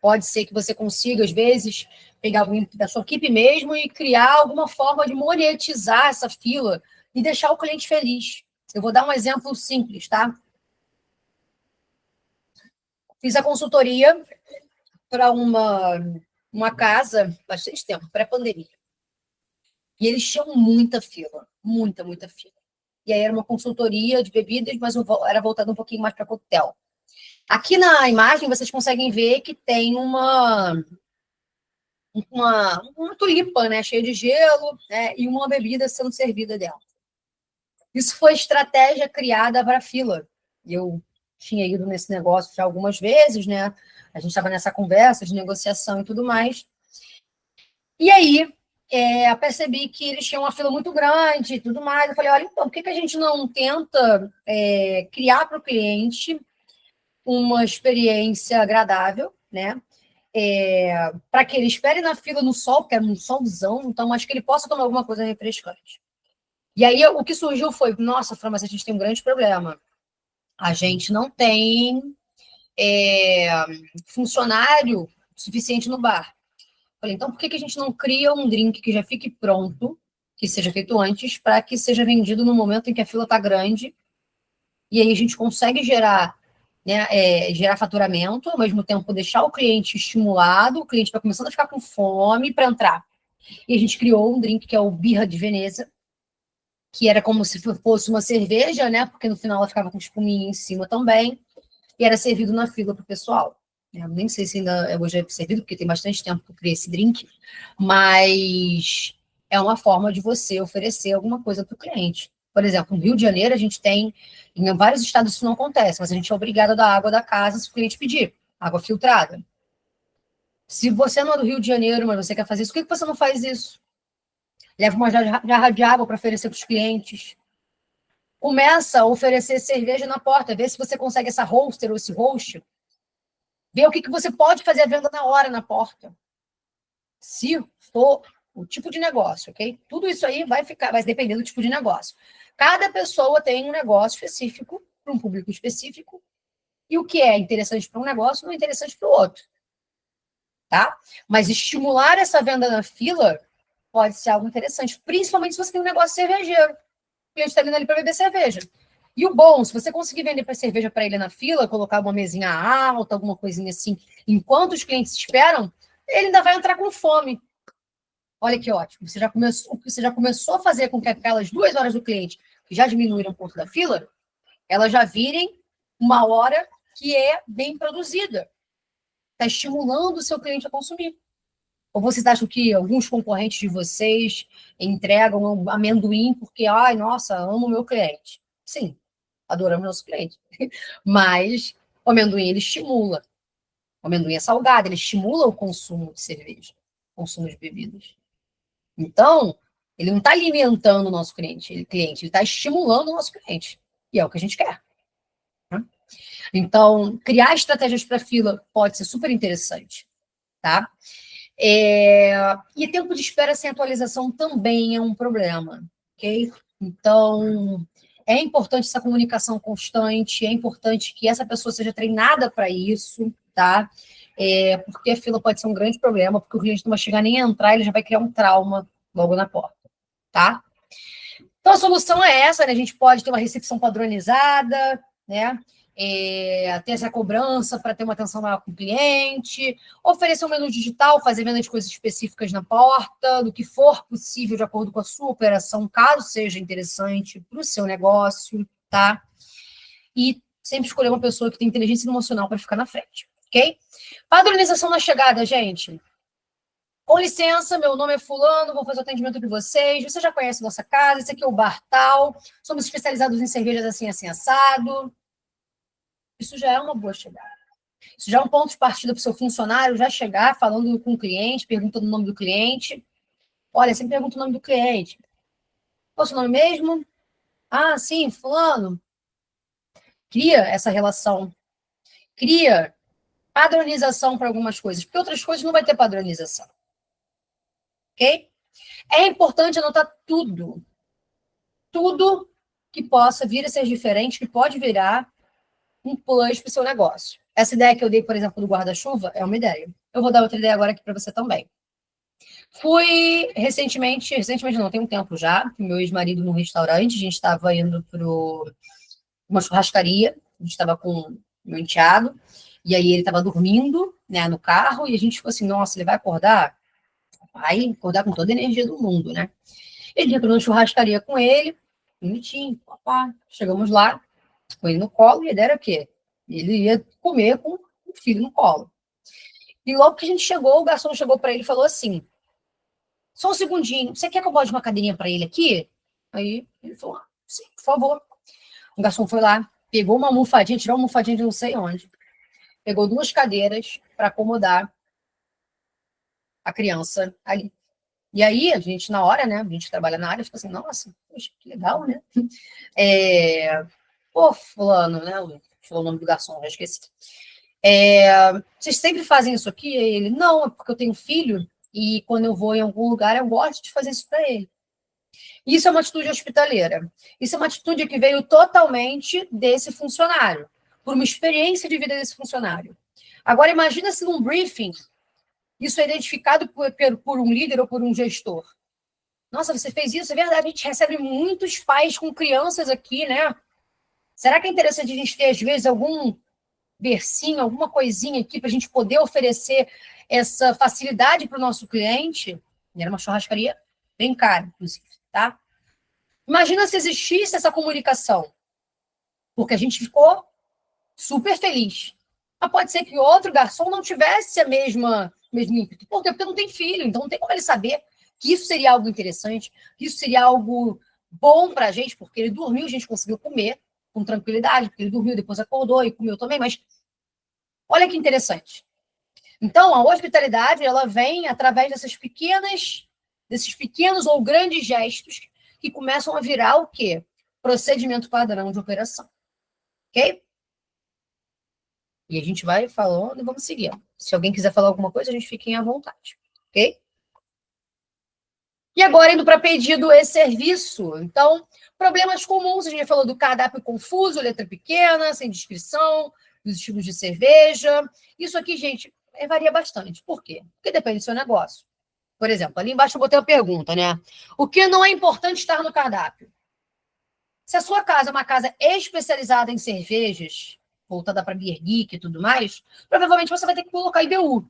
Pode ser que você consiga, às vezes, pegar alguém da sua equipe mesmo e criar alguma forma de monetizar essa fila e deixar o cliente feliz. Eu vou dar um exemplo simples, tá? Fiz a consultoria para uma casa, bastante tempo, pré-pandemia. E eles tinham muita fila, muita, muita fila. E aí era uma consultoria de bebidas, mas era voltado um pouquinho mais para coquetel. Aqui na imagem vocês conseguem ver que tem uma tulipa, né, cheia de gelo, né, e uma bebida sendo servida dentro. Isso foi estratégia criada para a fila. Eu tinha ido nesse negócio já algumas vezes, né? A gente estava nessa conversa de negociação e tudo mais. E aí, eu percebi que eles tinham uma fila muito grande e tudo mais. Eu falei, olha, então, por que a gente não tenta criar para o cliente uma experiência agradável, né? Para que ele espere na fila no sol, porque era um solzão, então acho que ele possa tomar alguma coisa refrescante. E aí o que surgiu foi, nossa, Fran, mas a gente tem um grande problema. A gente não tem funcionário suficiente no bar. Falei, então por que a gente não cria um drink que já fique pronto, que seja feito antes, para que seja vendido no momento em que a fila está grande, e aí a gente consegue gerar, né, gerar faturamento, ao mesmo tempo deixar o cliente estimulado, o cliente vai começando a ficar com fome para entrar. E a gente criou um drink que é o Birra de Veneza, que era como se fosse uma cerveja, né? Porque no final ela ficava com espuminha em cima também, e era servido na fila para o pessoal. Eu nem sei se ainda hoje é servido, porque tem bastante tempo que eu criei esse drink, mas é uma forma de você oferecer alguma coisa para o cliente. Por exemplo, no Rio de Janeiro, a gente tem, em vários estados isso não acontece, mas a gente é obrigado a dar água da casa se o cliente pedir, água filtrada. Se você não é do Rio de Janeiro, mas você quer fazer isso, por que você não faz isso? Leva uma jarra de água para oferecer para os clientes. Começa a oferecer cerveja na porta, vê se você consegue essa roaster ou esse host, vê o que você pode fazer a venda na hora na porta. Se for o tipo de negócio, ok? Tudo isso aí vai depender do tipo de negócio. Cada pessoa tem um negócio específico, para um público específico, e o que é interessante para um negócio não é interessante para o outro. Tá? Mas estimular essa venda na fila pode ser algo interessante, principalmente se você tem um negócio cervejeiro. O cliente está vindo ali para beber cerveja. E o bom, se você conseguir vender para cerveja para ele na fila, colocar uma mesinha alta, alguma coisinha assim, enquanto os clientes esperam, ele ainda vai entrar com fome. Olha que ótimo. Você já começou a fazer com que aquelas 2 horas do cliente, que já diminuíram um pouco da fila, elas já virem uma hora que é bem produzida. Está estimulando o seu cliente a consumir. Ou vocês acham que alguns concorrentes de vocês entregam um amendoim porque, ai, nossa, amo o meu cliente? Sim, adoramos nosso cliente. Mas o amendoim, ele estimula. O amendoim é salgado, ele estimula o consumo de cerveja, o consumo de bebidas. Então, ele não está alimentando o nosso cliente, ele está estimulando o nosso cliente. E é o que a gente quer. Né? Então, criar estratégias para fila pode ser super interessante. Tá? E tempo de espera sem atualização também é um problema. Ok? Então, é importante essa comunicação constante, é importante que essa pessoa seja treinada para isso, tá? Porque a fila pode ser um grande problema, porque o cliente não vai chegar nem a entrar, ele já vai criar um trauma logo na porta, tá? Então, a solução é essa, né? A gente pode ter uma recepção padronizada, né? Ter essa cobrança para ter uma atenção maior com o cliente, oferecer um menu digital, fazer venda de coisas específicas na porta, do que for possível de acordo com a sua operação, caso seja interessante para o seu negócio, tá? E sempre escolher uma pessoa que tem inteligência emocional para ficar na frente, ok? Padronização na chegada, gente. Com licença, meu nome é fulano, vou fazer o atendimento de vocês. Você já conhece nossa casa, esse aqui é o bar tal. Somos especializados em cervejas assim, assim, assado. Isso já é uma boa chegada. Isso já é um ponto de partida para o seu funcionário já chegar falando com o cliente, perguntando o nome do cliente. Olha, sempre pergunta o nome do cliente. Qual é o seu nome mesmo? Ah, sim, fulano. Cria essa relação. Cria padronização para algumas coisas, porque outras coisas não vai ter padronização. Ok? É importante anotar tudo. Tudo que possa vir a ser diferente, que pode virar um plus para o seu negócio. Essa ideia que eu dei, por exemplo, do guarda-chuva, é uma ideia. Eu vou dar outra ideia agora aqui para você também. Fui recentemente não, tem um tempo já, com meu ex-marido num restaurante, a gente estava indo para uma churrascaria, a gente estava com meu enteado, e aí ele estava dormindo, né, no carro, e a gente ficou assim, nossa, ele vai acordar? Vai acordar com toda a energia do mundo, né? E a gente entrou na churrascaria com ele, bonitinho, papá. Chegamos lá, com ele no colo, e a ideia era o quê? Ele ia comer com o filho no colo. E logo que a gente chegou, o garçom chegou para ele e falou assim, só um segundinho, você quer que eu bote uma cadeirinha para ele aqui? Aí ele falou, sim, por favor. O garçom foi lá, pegou uma almofadinha, tirou uma almofadinha de não sei onde, pegou 2 cadeiras para acomodar a criança ali. E aí, a gente, na hora, né, a gente trabalha na área, fica assim, nossa, poxa, que legal, né? Pô, fulano, né, falou o nome do garçom, já esqueci. Vocês sempre fazem isso aqui? E ele, não, é porque eu tenho filho e quando eu vou em algum lugar eu gosto de fazer isso para ele. Isso é uma atitude hospitaleira. Isso é uma atitude que veio totalmente desse funcionário, por uma experiência de vida desse funcionário. Agora, imagina se num briefing isso é identificado por um líder ou por um gestor. Nossa, você fez isso? É verdade, a gente recebe muitos pais com crianças aqui, né? Será que é interessante a gente ter, às vezes, algum bercinho, alguma coisinha aqui para a gente poder oferecer essa facilidade para o nosso cliente? E era uma churrascaria bem cara, inclusive, tá? Imagina se existisse essa comunicação, porque a gente ficou super feliz. Mas pode ser que outro garçom não tivesse a mesmo ímpeto. Por quê? Porque não tem filho, então não tem como ele saber que isso seria algo interessante, que isso seria algo bom para a gente, porque ele dormiu, a gente conseguiu comer com tranquilidade, porque ele dormiu, depois acordou e comeu também, mas olha que interessante. Então, a hospitalidade, ela vem através desses pequenos ou grandes gestos que começam a virar o quê? Procedimento padrão de operação. Ok? E a gente vai falando e vamos seguindo. Se alguém quiser falar alguma coisa, a gente fique à vontade. Ok? E agora, indo para pedido e serviço. Então, problemas comuns, a gente já falou do cardápio confuso, letra pequena, sem descrição, dos estilos de cerveja. Isso aqui, gente, varia bastante. Por quê? Porque depende do seu negócio. Por exemplo, ali embaixo eu botei uma pergunta, né? O que não é importante estar no cardápio? Se a sua casa é uma casa especializada em cervejas, voltada para beer geek e tudo mais, provavelmente você vai ter que colocar IBU.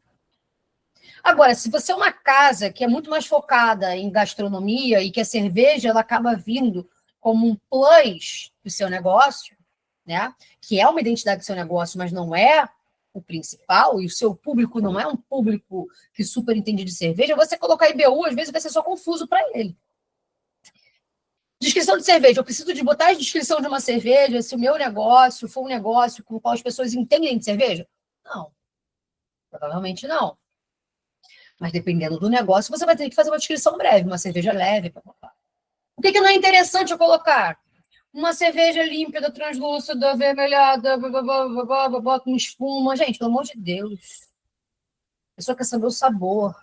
Agora, se você é uma casa que é muito mais focada em gastronomia e que a cerveja ela acaba vindo como um plus do seu negócio, né? Que é uma identidade do seu negócio, mas não é o principal, e o seu público não é um público que super entende de cerveja, você colocar IBU, às vezes, vai ser só confuso para ele. Descrição de cerveja. Eu preciso de botar a descrição de uma cerveja se o meu negócio for um negócio com o qual as pessoas entendem de cerveja? Não. Provavelmente não. Mas dependendo do negócio, você vai ter que fazer uma descrição breve, uma cerveja leve. O que não é interessante eu colocar? Uma cerveja límpida, translúcida, avermelhada, com espuma. Gente, pelo amor de Deus. A pessoa quer saber o sabor.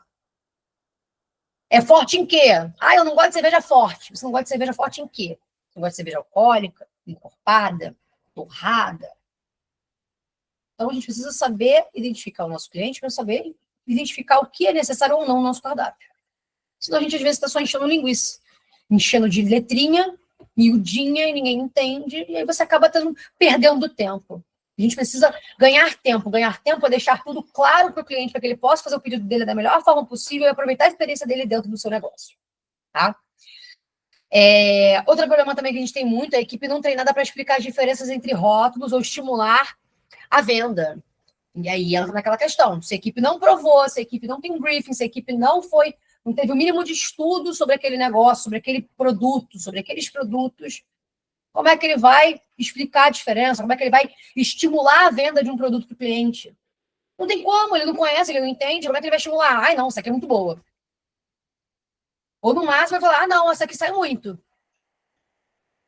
É forte em quê? Ah, eu não gosto de cerveja forte. Você não gosta de cerveja forte em quê? Você gosta de cerveja alcoólica, encorpada, torrada? Então, a gente precisa saber identificar o nosso cliente para saber identificar o que é necessário ou não no nosso cardápio. Senão, a gente, às vezes, está só enchendo linguiça. Enchendo de letrinha, miudinha, e ninguém entende. E aí você acaba perdendo tempo. A gente precisa ganhar tempo. Ganhar tempo é deixar tudo claro para o cliente, para que ele possa fazer o pedido dele da melhor forma possível e aproveitar a experiência dele dentro do seu negócio. Tá? Outro problema também que a gente tem muito é a equipe não treinada para explicar as diferenças entre rótulos ou estimular a venda. E aí entra naquela questão. Se a equipe não provou, se a equipe não tem briefing, se a equipe não teve o mínimo de estudo sobre aquele negócio, sobre aquele produto, sobre aqueles produtos, como é que ele vai explicar a diferença? Como é que ele vai estimular a venda de um produto para o cliente? Não tem como, ele não conhece, ele não entende. Como é que ele vai estimular? Ai, não, essa aqui é muito boa. Ou no máximo vai falar, não, essa aqui sai muito.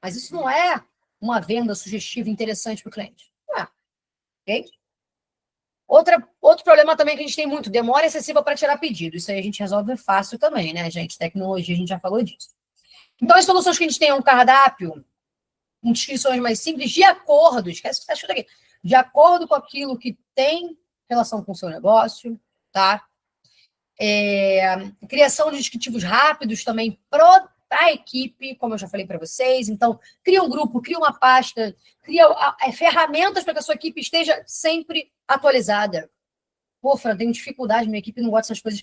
Mas isso não é uma venda sugestiva interessante para o cliente. Não é. Ok? Outro problema também que a gente tem muito, demora excessiva para tirar pedido. Isso aí a gente resolve fácil também, né, gente? Tecnologia, a gente já falou disso. Então, as soluções que a gente tem é um cardápio, com descrições mais simples, de acordo, esquece o que está escrito aqui, de acordo com aquilo que tem relação com o seu negócio, tá? Criação de descritivos rápidos também para a equipe, como eu já falei para vocês. Então, cria um grupo, cria uma pasta, cria ferramentas para que a sua equipe esteja sempre atualizada. Pô, Fran, tenho dificuldade, minha equipe não gosta dessas coisas.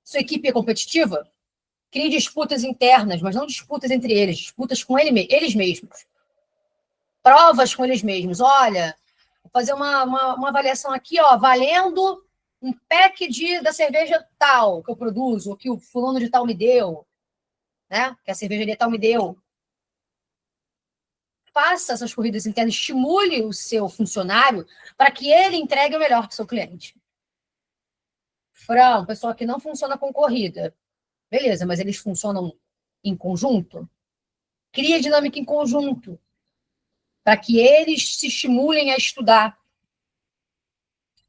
Sua equipe é competitiva? Crie disputas internas, mas não disputas entre eles, disputas com eles mesmos. Provas com eles mesmos. Olha, vou fazer uma avaliação aqui, ó, valendo um pack da cerveja tal que eu produzo, ou que o fulano de tal me deu, né? Que a cervejaria tal me deu. Faça essas corridas internas, estimule o seu funcionário para que ele entregue o melhor para o seu cliente. Fran, pessoal que não funciona com corrida. Beleza, mas eles funcionam em conjunto? Cria dinâmica em conjunto, para que eles se estimulem a estudar.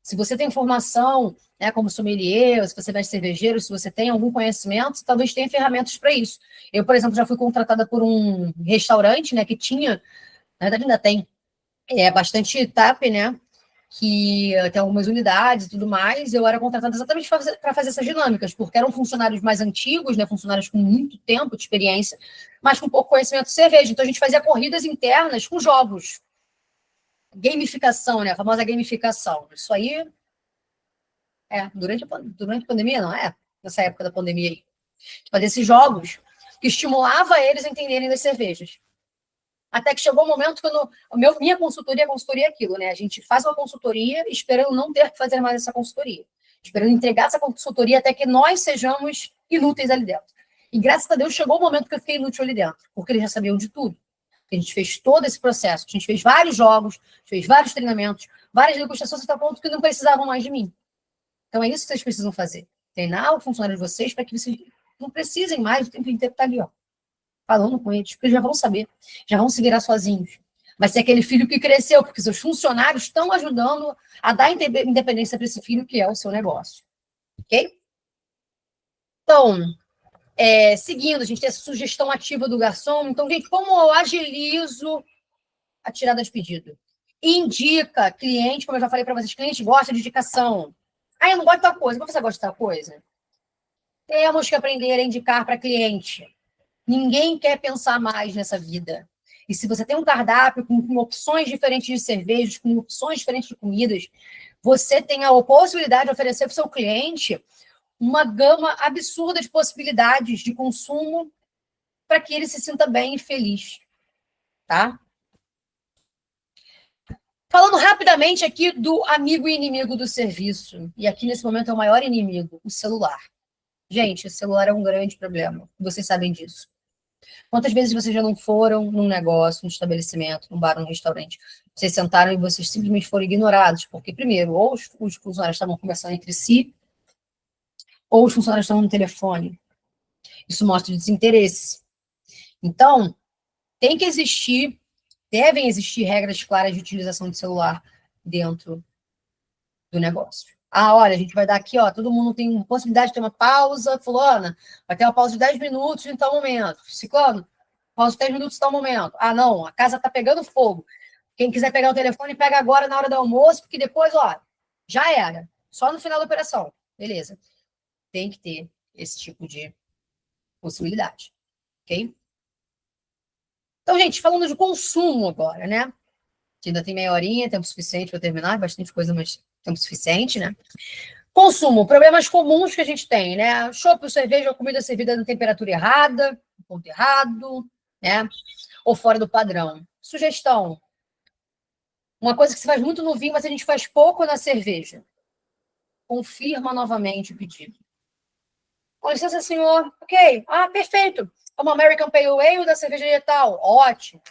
Se você tem formação, né, como sommelier, se você é cervejeiro, se você tem algum conhecimento, talvez tenha ferramentas para isso. Eu, por exemplo, já fui contratada por um restaurante, né, que tinha, na verdade ainda tem, bastante TAP, né, que tem algumas unidades e tudo mais. Eu era contratada exatamente para fazer essas dinâmicas, porque eram funcionários mais antigos, né, funcionários com muito tempo de experiência, mas com pouco conhecimento de cerveja. Então, a gente fazia corridas internas com jogos. Gamificação, né, a famosa gamificação. Isso aí, durante a pandemia, não é? Nessa época da pandemia aí. Fazer esses jogos que estimulava eles a entenderem das cervejas. Até que chegou o momento que minha consultoria é aquilo, né? A gente faz uma consultoria esperando não ter que fazer mais essa consultoria. Esperando entregar essa consultoria até que nós sejamos inúteis ali dentro. E graças a Deus chegou o momento que eu fiquei inútil ali dentro, porque eles já sabiam de tudo. A gente fez todo esse processo. A gente fez vários jogos, fez vários treinamentos, várias degustações até o ponto que não precisavam mais de mim. Então é isso que vocês precisam fazer. Treinar o funcionário de vocês para que vocês não precisem mais o tempo inteiro estar ali, ó, falando com eles, porque eles já vão saber, já vão se virar sozinhos. Vai ser aquele filho que cresceu, porque seus funcionários estão ajudando a dar independência para esse filho que é o seu negócio. Ok? Então, seguindo, a gente tem essa sugestão ativa do garçom. Então, gente, como eu agilizo a tirada de pedido? Indica, cliente, como eu já falei para vocês, cliente gosta de indicação. Ah, eu não gosto de tal coisa. Mas você gosta de tal coisa? Temos que aprender a indicar para cliente. Ninguém quer pensar mais nessa vida. E se você tem um cardápio com opções diferentes de cervejas, com opções diferentes de comidas, você tem a possibilidade de oferecer para o seu cliente uma gama absurda de possibilidades de consumo para que ele se sinta bem e feliz. Tá? Falando rapidamente aqui do amigo e inimigo do serviço. E aqui, nesse momento, é o maior inimigo, o celular. Gente, o celular é um grande problema. Vocês sabem disso. Quantas vezes vocês já não foram num negócio, num estabelecimento, num bar, num restaurante? Vocês sentaram e vocês simplesmente foram ignorados, porque, primeiro, ou os funcionários estavam conversando entre si, ou os funcionários estavam no telefone. Isso mostra desinteresse. Então, tem que existir, devem existir regras claras de utilização de celular dentro do negócio. Ah, olha, a gente vai dar aqui, ó, todo mundo tem possibilidade de ter uma pausa, fulana, vai ter uma pausa de 10 minutos em tal momento. Ciclano, pausa de 10 minutos em tal momento. Ah, não, a casa tá pegando fogo. Quem quiser pegar o telefone, pega agora na hora do almoço, porque depois, ó, já era. Só no final da operação. Beleza. Tem que ter esse tipo de possibilidade. Ok? Então, gente, falando de consumo agora, né? Que ainda tem meia horinha, tempo suficiente para terminar, bastante coisa, mas tempo suficiente, né? Consumo, problemas comuns que a gente tem, né? Chopp, cerveja ou comida servida na temperatura errada, no ponto errado, né? Ou fora do padrão. Sugestão: uma coisa que se faz muito no vinho, mas a gente faz pouco na cerveja. Confirma novamente o pedido. Com licença, senhor. Ok. Ah, perfeito. É uma American Pale Ale da cervejaria tal. Ótimo.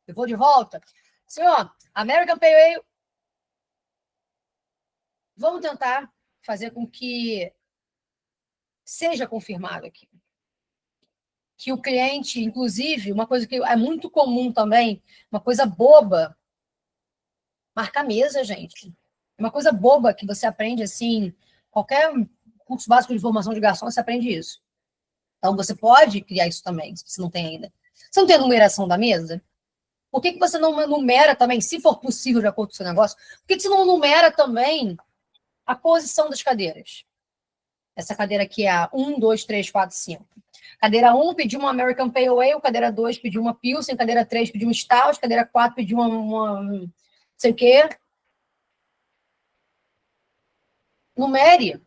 Eu vou de volta. Senhor, American Pale Ale. Vamos tentar fazer com que seja confirmado aqui. Que o cliente, inclusive, uma coisa que é muito comum também, uma coisa boba, marca a mesa, gente. É uma coisa boba que você aprende assim, qualquer curso básico de formação de garçom, você aprende isso. Então, você pode criar isso também, se você não tem ainda. Você não tem a numeração da mesa? Por que você não numera também, se for possível, de acordo com o seu negócio? Por que você não numera também a posição das cadeiras? Essa cadeira aqui é a 1, 2, 3, 4, 5. Cadeira 1 pediu uma American Pale Ale, cadeira 2 pediu uma Pilsen, cadeira 3 pediu um Stout, cadeira 4 pediu uma não sei o quê. Numere.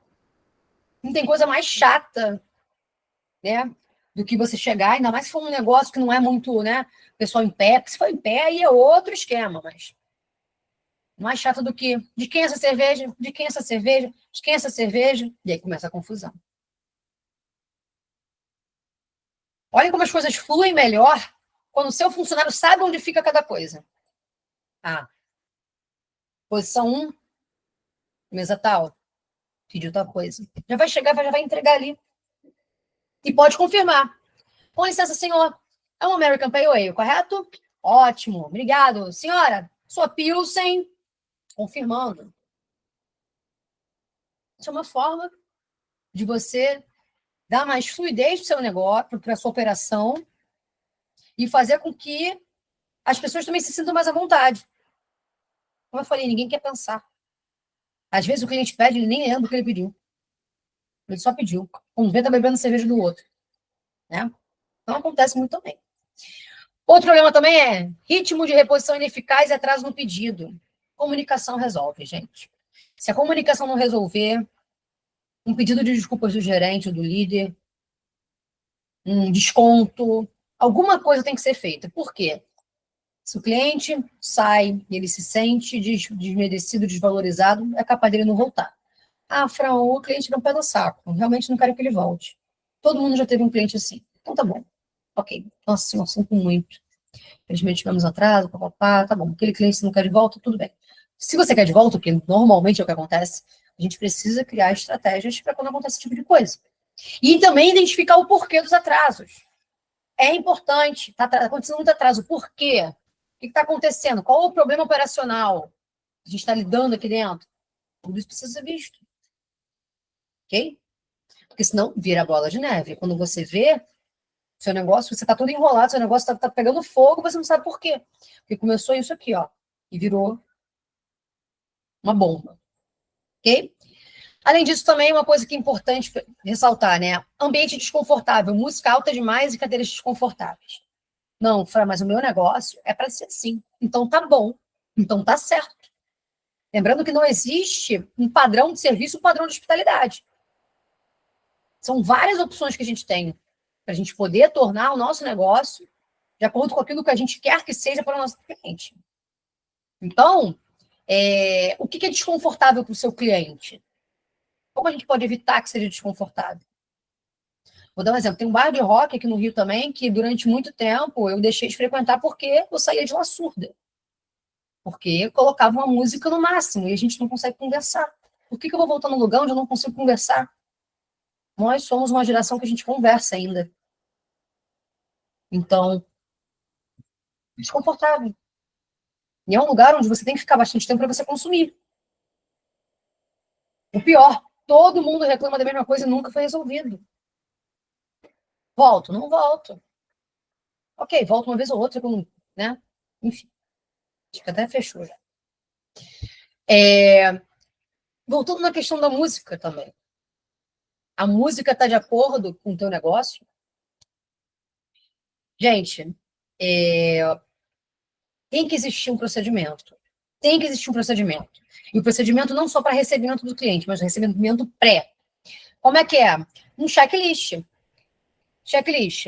Não tem coisa mais chata, né? Do que você chegar, ainda mais se for um negócio que não é muito, né? Pessoal em pé, porque se for em pé aí é outro esquema, mas mais chato do que de quem é essa cerveja, de quem é essa cerveja, de quem é essa cerveja, e aí começa a confusão. Olha como as coisas fluem melhor quando o seu funcionário sabe onde fica cada coisa. Ah, posição 1, mesa tal, pediu tal coisa. Já vai chegar, já vai entregar ali. E pode confirmar. Com licença, senhor. É um American Pale Ale, correto? Ótimo, obrigado. Senhora, sua Pilsen, confirmando. Isso é uma forma de você dar mais fluidez para o seu negócio, para a sua operação, e fazer com que as pessoas também se sintam mais à vontade. Como eu falei, ninguém quer pensar. Às vezes o cliente pede, ele nem lembra o que ele pediu. Ele só pediu. Um vê tá bebendo cerveja do outro. Né? Então acontece muito também. Outro problema também é ritmo de reposição ineficaz e atraso no pedido. Comunicação resolve, gente. Se a comunicação não resolver, um pedido de desculpas do gerente ou do líder, um desconto, alguma coisa tem que ser feita. Por quê? Se o cliente sai e ele se sente desmerecido, desvalorizado, é capaz dele não voltar. Ah, Fran, o cliente não pega o saco. Realmente não quero que ele volte. Todo mundo já teve um cliente assim. Então tá bom. Ok. Nossa senhora, sinto muito. Infelizmente tivemos atraso, papapá, tá bom. Aquele cliente, se não quer de volta, tudo bem. Se você quer de volta, que normalmente é o que acontece, a gente precisa criar estratégias para quando acontece esse tipo de coisa. E também identificar o porquê dos atrasos. É importante. Está acontecendo muito atraso. Por quê? O que está acontecendo? Qual o problema operacional? A gente está lidando aqui dentro. Tudo isso precisa ser visto. Ok? Porque senão vira bola de neve. Quando você vê seu negócio, você está todo enrolado, seu negócio está pegando fogo, você não sabe por quê. Porque começou isso aqui, ó, e virou uma bomba. Ok? Além disso, também uma coisa que é importante ressaltar, né? Ambiente desconfortável, música alta demais e cadeiras desconfortáveis. Não, Fran, mas o meu negócio é para ser assim. Então tá bom. Então tá certo. Lembrando que não existe um padrão de serviço, um padrão de hospitalidade. São várias opções que a gente tem para a gente poder tornar o nosso negócio de acordo com aquilo que a gente quer que seja para o nosso cliente. Então, o que é desconfortável para o seu cliente? Como a gente pode evitar que seja desconfortável? Vou dar um exemplo. Tem um bar de rock aqui no Rio também, que durante muito tempo eu deixei de frequentar porque eu saía de lá surda. Porque colocava uma música no máximo e a gente não consegue conversar. Por que eu vou voltar num lugar onde eu não consigo conversar? Nós somos uma geração que a gente conversa ainda. Então, desconfortável. E é um lugar onde você tem que ficar bastante tempo para você consumir. O pior, todo mundo reclama da mesma coisa e nunca foi resolvido. Volto, não volto. Ok, volto uma vez ou outra, né? Enfim, acho que até fechou já. Voltando na questão da música também. A música está de acordo com o teu negócio? Gente, tem que existir um procedimento. Tem que existir um procedimento. E o procedimento não só para recebimento do cliente, mas recebimento pré. Como é que é? Um checklist. Checklist.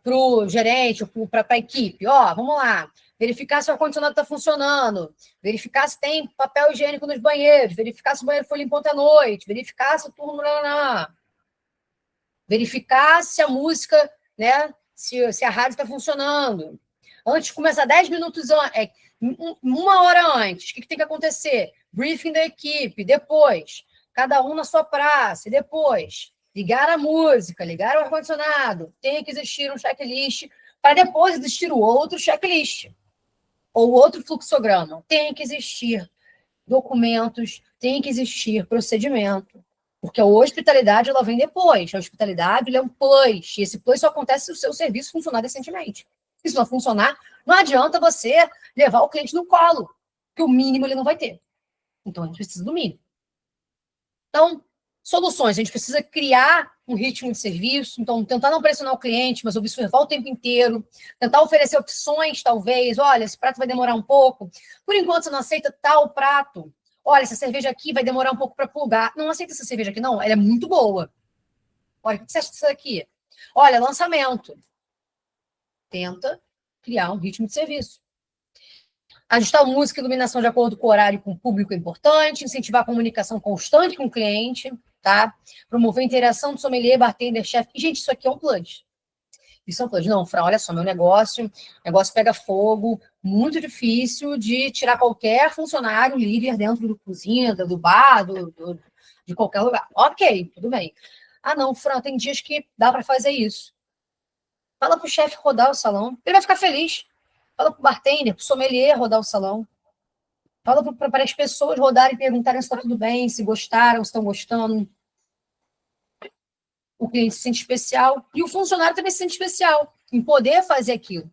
Para o gerente, para a equipe. Ó, vamos lá. Verificar se o ar-condicionado está funcionando. Verificar se tem papel higiênico nos banheiros. Verificar se o banheiro foi limpo ontem à noite. Verificar se o turno... Verificar se a música, né? Se a rádio está funcionando. Antes de começar, 10 minutos antes, uma hora antes, o que tem que acontecer? Briefing da equipe, depois, cada um na sua praça, e depois, ligar a música, ligar o ar-condicionado, tem que existir um checklist, para depois existir o outro checklist, ou outro fluxograma. Tem que existir documentos, tem que existir procedimento. Porque a hospitalidade ela vem depois. A hospitalidade é um plus. E esse plus só acontece se o seu serviço funcionar decentemente. Se não funcionar, não adianta você levar o cliente no colo, que o mínimo ele não vai ter. Então, a gente precisa do mínimo. Então, soluções. A gente precisa criar um ritmo de serviço. Então, tentar não pressionar o cliente, mas observar o tempo inteiro. Tentar oferecer opções, talvez. Olha, esse prato vai demorar um pouco. Por enquanto, você não aceita tal prato. Olha, essa cerveja aqui vai demorar um pouco para plugar. Não aceita essa cerveja aqui, não. Ela é muito boa. Olha, o que você acha disso aqui? Olha, lançamento. Tenta criar um ritmo de serviço. Ajustar a música e iluminação de acordo com o horário e com o público é importante. Incentivar a comunicação constante com o cliente, tá? Promover a interação do sommelier, bartender, chefe. E, gente, isso aqui é um plus. Isso é um plus. Não, Fran, olha só, meu negócio pega fogo, muito difícil de tirar qualquer funcionário líder dentro do cozinha, do bar, de qualquer lugar. Ok, tudo bem. Ah, não, Fran, tem dias que dá para fazer isso. Fala para o chefe rodar o salão, ele vai ficar feliz. Fala para o bartender, para o sommelier rodar o salão. Fala para as pessoas rodarem e perguntarem se está tudo bem, se gostaram, se estão gostando. O cliente se sente especial e o funcionário também se sente especial em poder fazer aquilo,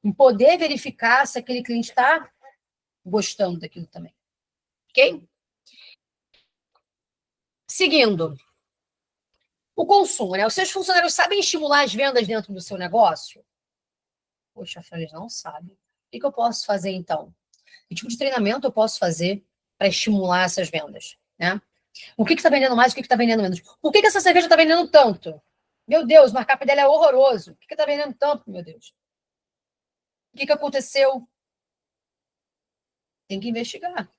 em poder verificar se aquele cliente está gostando daquilo também. Ok? Seguindo. O consumo, né? Os seus funcionários sabem estimular as vendas dentro do seu negócio? Poxa, eles não sabem. O que eu posso fazer, então? Que tipo de treinamento eu posso fazer para estimular essas vendas, né? O que está vendendo mais, o que está vendendo menos? Por que essa cerveja está vendendo tanto? Meu Deus, o markup dela é horroroso. Por que está vendendo tanto, meu Deus? O que aconteceu? Tem que investigar.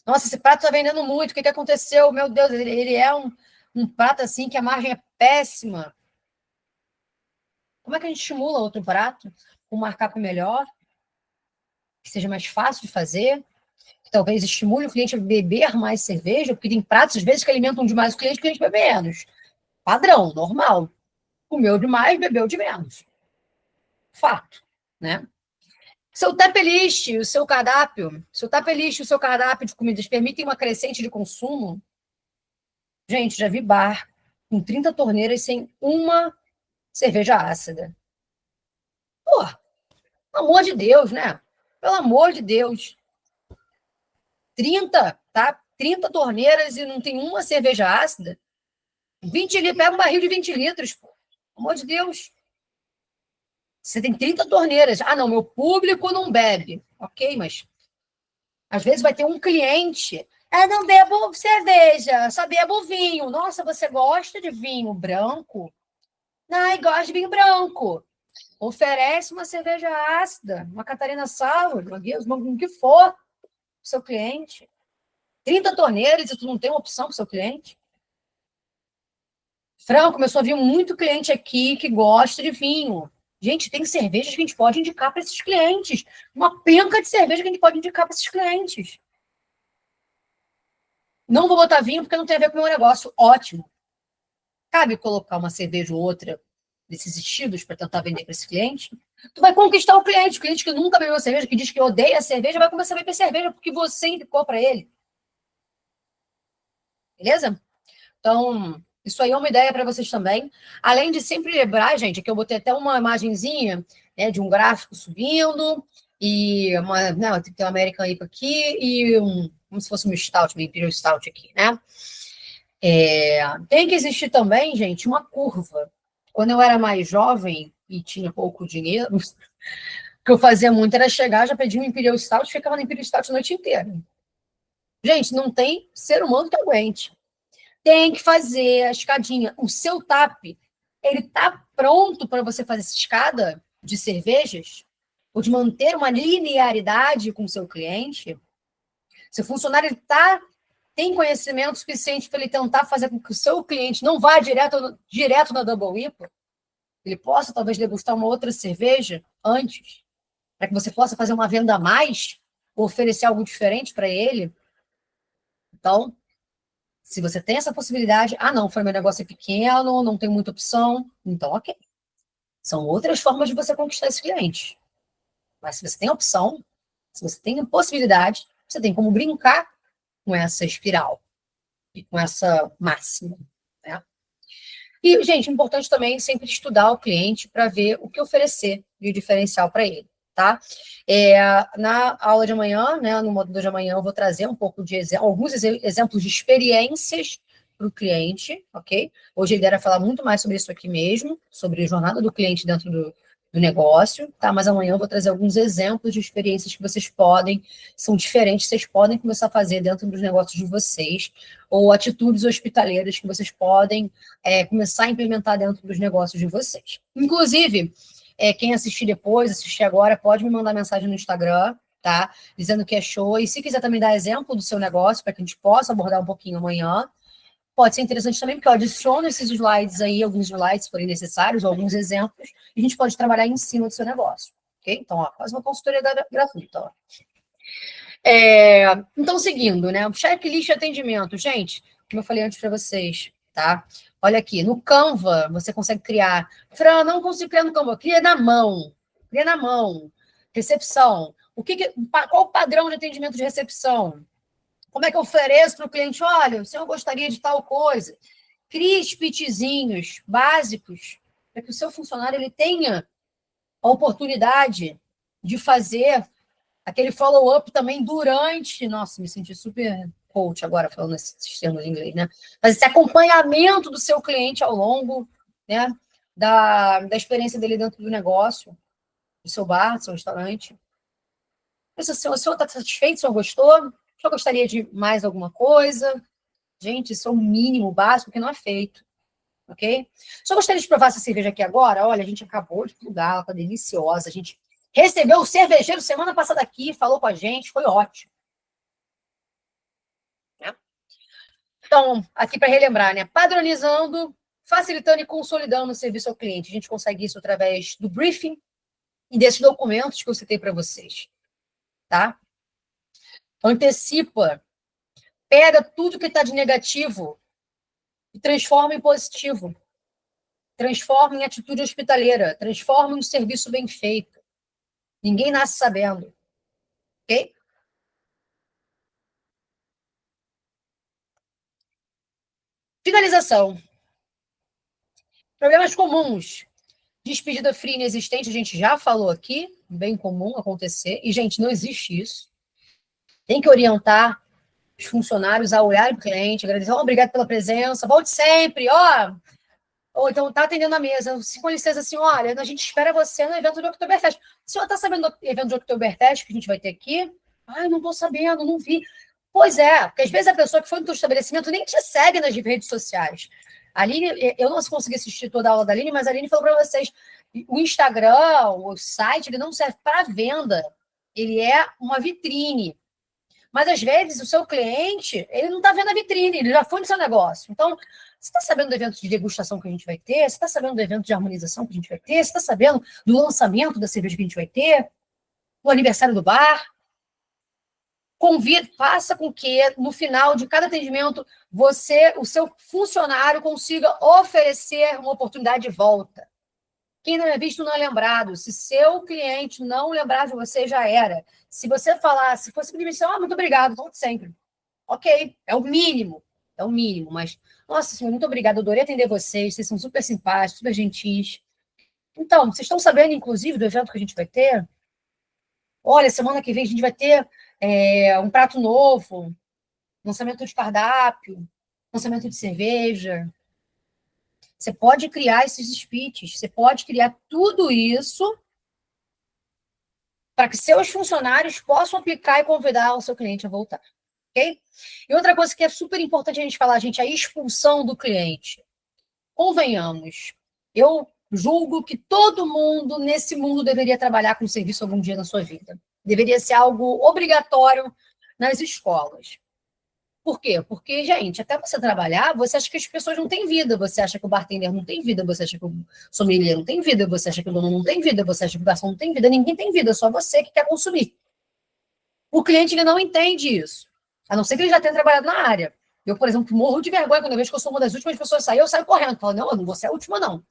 Nossa, esse prato está vendendo muito. O que aconteceu? Meu Deus, ele é um prato assim que a margem é péssima. Como é que a gente estimula outro prato com um markup melhor, que seja mais fácil de fazer, que talvez estimule o cliente a beber mais cerveja, porque tem pratos, às vezes, que alimentam demais o cliente bebe menos. Padrão, normal. Comeu demais, bebeu de menos. Fato, né? Seu tap list, o seu cardápio, o seu cardápio de comidas permitem uma crescente de consumo? Gente, já vi bar com 30 torneiras sem uma cerveja ácida. Pô, pelo amor de Deus, né? Pelo amor de Deus. 30, tá? 30 torneiras e não tem uma cerveja ácida? 20 litros, pega um barril de 20 litros, pô. Pelo amor de Deus. Você tem 30 torneiras. Ah, não, meu público não bebe. Ok, mas às vezes vai ter um cliente. Ah, não bebo cerveja, só bebo vinho. Nossa, você gosta de vinho branco? Ai, gosto de vinho branco. Oferece uma cerveja ácida, uma Catarina Sour, o que for, para o seu cliente. 30 torneiras e tu não tem uma opção para o seu cliente? Fran, começou a vir muito cliente aqui que gosta de vinho. Gente, tem cervejas que a gente pode indicar para esses clientes. Uma penca de cerveja que a gente pode indicar para esses clientes. Não vou botar vinho porque não tem a ver com o meu negócio. Ótimo. Cabe colocar uma cerveja ou outra desses estilos para tentar vender para esse cliente? Tu vai conquistar o cliente que nunca bebeu cerveja, que diz que odeia cerveja, vai começar a beber cerveja porque você indicou para ele. Beleza? Então, isso aí é uma ideia para vocês também. Além de sempre lembrar, gente, que eu botei até uma imagenzinha, né, de um gráfico subindo, e tem uma American IPA aqui, e como se fosse um Stout, um Imperial Stout aqui, né? Tem que existir também, gente, uma curva. Quando eu era mais jovem e tinha pouco dinheiro, o que eu fazia muito era chegar, já pedia um Imperial Stout, ficava no Imperial Stout a noite inteira. Gente, não tem ser humano que aguente. Tem que fazer a escadinha. O seu TAP, ele está pronto para você fazer essa escada de cervejas? Ou de manter uma linearidade com o seu cliente? Seu funcionário tem conhecimento suficiente para ele tentar fazer com que o seu cliente não vá direto na Double IPA? Ele possa, talvez, degustar uma outra cerveja antes, para que você possa fazer uma venda a mais, ou oferecer algo diferente para ele? Então, se você tem essa possibilidade, não, meu negócio é pequeno, não tem muita opção, então ok. São outras formas de você conquistar esse cliente. Mas se você tem opção, se você tem a possibilidade, você tem como brincar com essa espiral e com essa máxima, né? E, gente, importante também sempre estudar o cliente para ver o que oferecer de diferencial para ele, tá? Na aula de amanhã, né, no módulo de amanhã, eu vou trazer um pouco de alguns exemplos de experiências para o cliente, ok? Hoje ele irá falar muito mais sobre isso aqui mesmo, sobre a jornada do cliente dentro do negócio, tá? Mas amanhã eu vou trazer alguns exemplos de experiências que são diferentes, vocês podem começar a fazer dentro dos negócios de vocês, ou atitudes hospitaleiras que vocês podem começar a implementar dentro dos negócios de vocês. Inclusive, quem assistir depois, assistir agora, pode me mandar mensagem no Instagram, tá? Dizendo que é show. E se quiser também dar exemplo do seu negócio, para que a gente possa abordar um pouquinho amanhã, pode ser interessante também, porque eu adiciono esses slides aí, alguns slides, se forem necessários, ou alguns exemplos, e a gente pode trabalhar em cima do seu negócio, ok? Então, faz uma consultoria gratuita, ó. Então, seguindo, né? O checklist de atendimento. Gente, como eu falei antes para vocês, tá? Olha aqui, no Canva, você consegue criar. Fran, não consigo criar no Canva. Cria na mão. Cria na mão. Recepção. Qual o padrão de atendimento de recepção? Como é que eu ofereço para o cliente? Olha, o senhor gostaria de tal coisa. Crie pitchzinhos básicos para que o seu funcionário ele tenha a oportunidade de fazer aquele follow-up também durante... Nossa, me senti super coach agora, falando esses termos em inglês, né? Mas esse acompanhamento do seu cliente ao longo, né, da experiência dele dentro do negócio, do seu bar, do seu restaurante. O senhor está satisfeito? O senhor gostou? O senhor gostaria de mais alguma coisa? Gente, isso é o mínimo básico que não é feito, ok? O senhor gostaria de provar essa cerveja aqui agora? Olha, a gente acabou de plugar, ela está deliciosa, a gente recebeu o cervejeiro semana passada aqui, falou com a gente, foi ótimo. Então, aqui para relembrar, né? Padronizando, facilitando e consolidando o serviço ao cliente. A gente consegue isso através do briefing e desses documentos que eu citei para vocês, tá? Antecipa, pega tudo que está de negativo e transforma em positivo. Transforma em atitude hospitaleira, transforma em um serviço bem feito. Ninguém nasce sabendo, ok? Finalização. Problemas comuns. Despedida fria inexistente, a gente já falou aqui, bem comum acontecer. E, gente, não existe isso. Tem que orientar os funcionários a olhar o cliente, agradecer, obrigado pela presença, volte sempre, ou então tá atendendo a mesa, com licença, assim, olha, a gente espera você no evento do Oktoberfest. O senhor está sabendo do evento do Oktoberfest que a gente vai ter aqui? Eu não estou sabendo, não vi. Pois é, porque às vezes a pessoa que foi no teu estabelecimento nem te segue nas redes sociais. A Aline, eu não consegui assistir toda a aula da Aline, mas a Aline falou para vocês, o Instagram, o site, ele não serve para venda, ele é uma vitrine. Mas, às vezes, o seu cliente, ele não está vendo a vitrine, ele já foi no seu negócio. Então, você está sabendo do evento de degustação que a gente vai ter? Você está sabendo do evento de harmonização que a gente vai ter? Você está sabendo do lançamento da cerveja que a gente vai ter? O aniversário do bar? Convide, faça com que, no final de cada atendimento, o seu funcionário consiga oferecer uma oportunidade de volta. Quem não é visto não é lembrado. Se seu cliente não lembrar de você, já era. Se você falar, se fosse simplesmente dizer, muito obrigado, volte sempre. Ok, é o mínimo, mas, nossa senhora, muito obrigada, adorei atender vocês são super simpáticos, super gentis. Então, vocês estão sabendo, inclusive, do evento que a gente vai ter? Olha, semana que vem a gente vai ter um prato novo, lançamento de cardápio, lançamento de cerveja. Você pode criar esses speeches, você pode criar tudo isso para que seus funcionários possam aplicar e convidar o seu cliente a voltar. Ok? E outra coisa que é super importante a gente falar, gente, a expulsão do cliente. Convenhamos, eu julgo que todo mundo nesse mundo deveria trabalhar com serviço algum dia na sua vida. Deveria ser algo obrigatório nas escolas. Por quê? Porque, gente, até você trabalhar, você acha que as pessoas não têm vida, você acha que o bartender não tem vida, você acha que o sommelier não tem vida, você acha que o dono não tem vida, você acha que o garçom não tem vida, ninguém tem vida, só você que quer consumir. O cliente ele não entende isso, a não ser que ele já tenha trabalhado na área. Eu, por exemplo, morro de vergonha quando eu vejo que eu sou uma das últimas pessoas a sair, eu saio correndo, falo, não, eu não vou ser a última, não.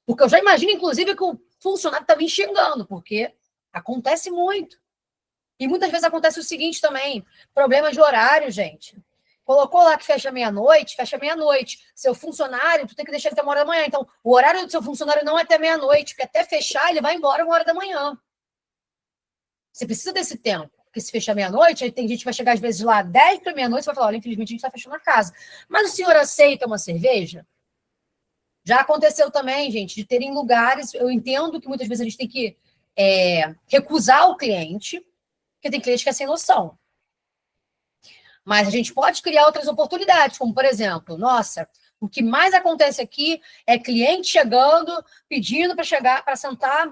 Porque eu já imagino, inclusive, que o funcionário está me xingando, porque acontece muito. E muitas vezes acontece o seguinte também, problemas de horário, gente. Colocou lá que fecha meia-noite, fecha meia-noite. Seu funcionário, tu tem que deixar ele até 1h da manhã. Então, o horário do seu funcionário não é até meia-noite, porque até fechar, ele vai embora 1h da manhã. Você precisa desse tempo. Porque se fechar meia-noite, aí tem gente que vai chegar às vezes lá 10 para meia-noite e vai falar, olha, infelizmente a gente está fechando a casa. Mas o senhor aceita uma cerveja? Já aconteceu também, gente, de terem lugares, eu entendo que muitas vezes a gente tem que recusar o cliente, porque tem cliente que é sem noção. Mas a gente pode criar outras oportunidades, como, por exemplo, nossa, o que mais acontece aqui é cliente chegando, pedindo para chegar, para sentar.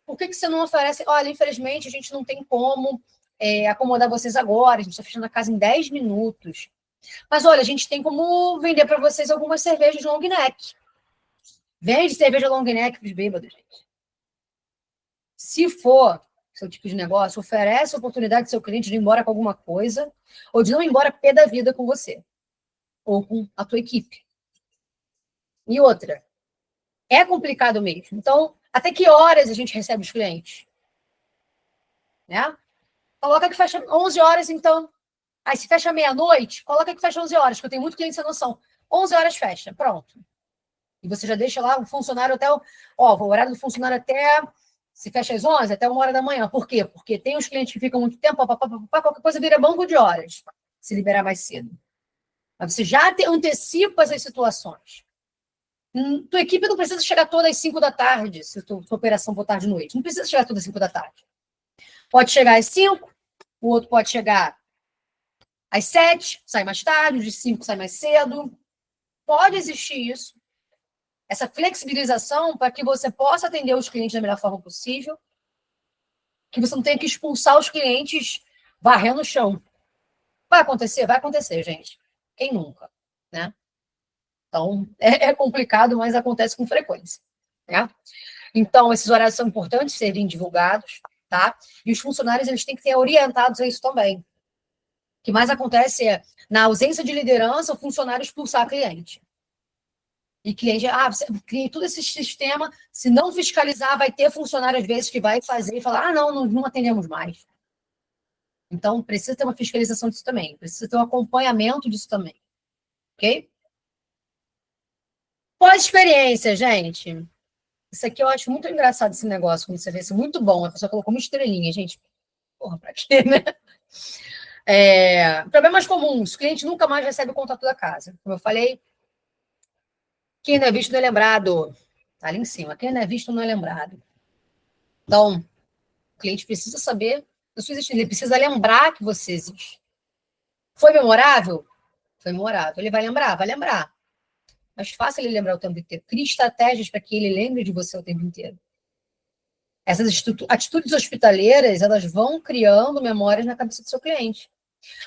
Por que você não oferece? Olha, infelizmente, a gente não tem como acomodar vocês agora, a gente está fechando a casa em 10 minutos. Mas, olha, a gente tem como vender para vocês algumas cervejas long neck. Vende cerveja long neck para os bêbados, gente. Se for seu tipo de negócio, oferece a oportunidade do seu cliente de ir embora com alguma coisa ou de não ir embora pé da vida com você ou com a tua equipe. E outra, é complicado mesmo. Então, até que horas a gente recebe os clientes? Né? Coloca que fecha 11 horas, então. Aí, se fecha meia-noite, coloca que fecha 11 horas, que eu tenho muito cliente sem noção. 11 horas fecha, pronto. E você já deixa lá o funcionário até o horário do funcionário até, se fecha às 11, até 1h da manhã. Por quê? Porque tem os clientes que ficam muito tempo, qualquer coisa vira banco de horas, se liberar mais cedo. Mas você já antecipa essas situações. Tua equipe não precisa chegar toda às 5 da tarde, se tua operação for tarde de noite. Não precisa chegar todas às 5 da tarde. Pode chegar às 5, o outro pode chegar às 7, sai mais tarde, os de 5 sai mais cedo. Pode existir isso. Essa flexibilização para que você possa atender os clientes da melhor forma possível, que você não tenha que expulsar os clientes varrendo o chão. Vai acontecer? Vai acontecer, gente. Quem nunca, né? Então, é complicado, mas acontece com frequência, né? Então, esses horários são importantes serem divulgados, tá? E os funcionários, eles têm que ser orientados a isso também. O que mais acontece é, na ausência de liderança, o funcionário expulsar o cliente. E cliente, você cria todo esse sistema, se não fiscalizar, vai ter funcionário, às vezes, que vai fazer e falar, não atendemos mais. Então, precisa ter uma fiscalização disso também, precisa ter um acompanhamento disso também, ok? Pós-experiência, gente. Isso aqui eu acho muito engraçado, esse negócio, quando você vê isso, muito bom. A pessoa colocou uma estrelinha, gente. Porra, pra quê, né? Problemas comuns. O cliente nunca mais recebe o contato da casa. Como eu falei, quem não é visto não é lembrado. Tá ali em cima. Quem não é visto não é lembrado. Então, o cliente precisa saber da sua existência. Ele precisa lembrar que você existe. Foi memorável? Foi memorável. Ele vai lembrar? Vai lembrar. Mas faça ele lembrar o tempo inteiro. Crie estratégias para que ele lembre de você o tempo inteiro. Essas atitudes hospitaleiras, elas vão criando memórias na cabeça do seu cliente.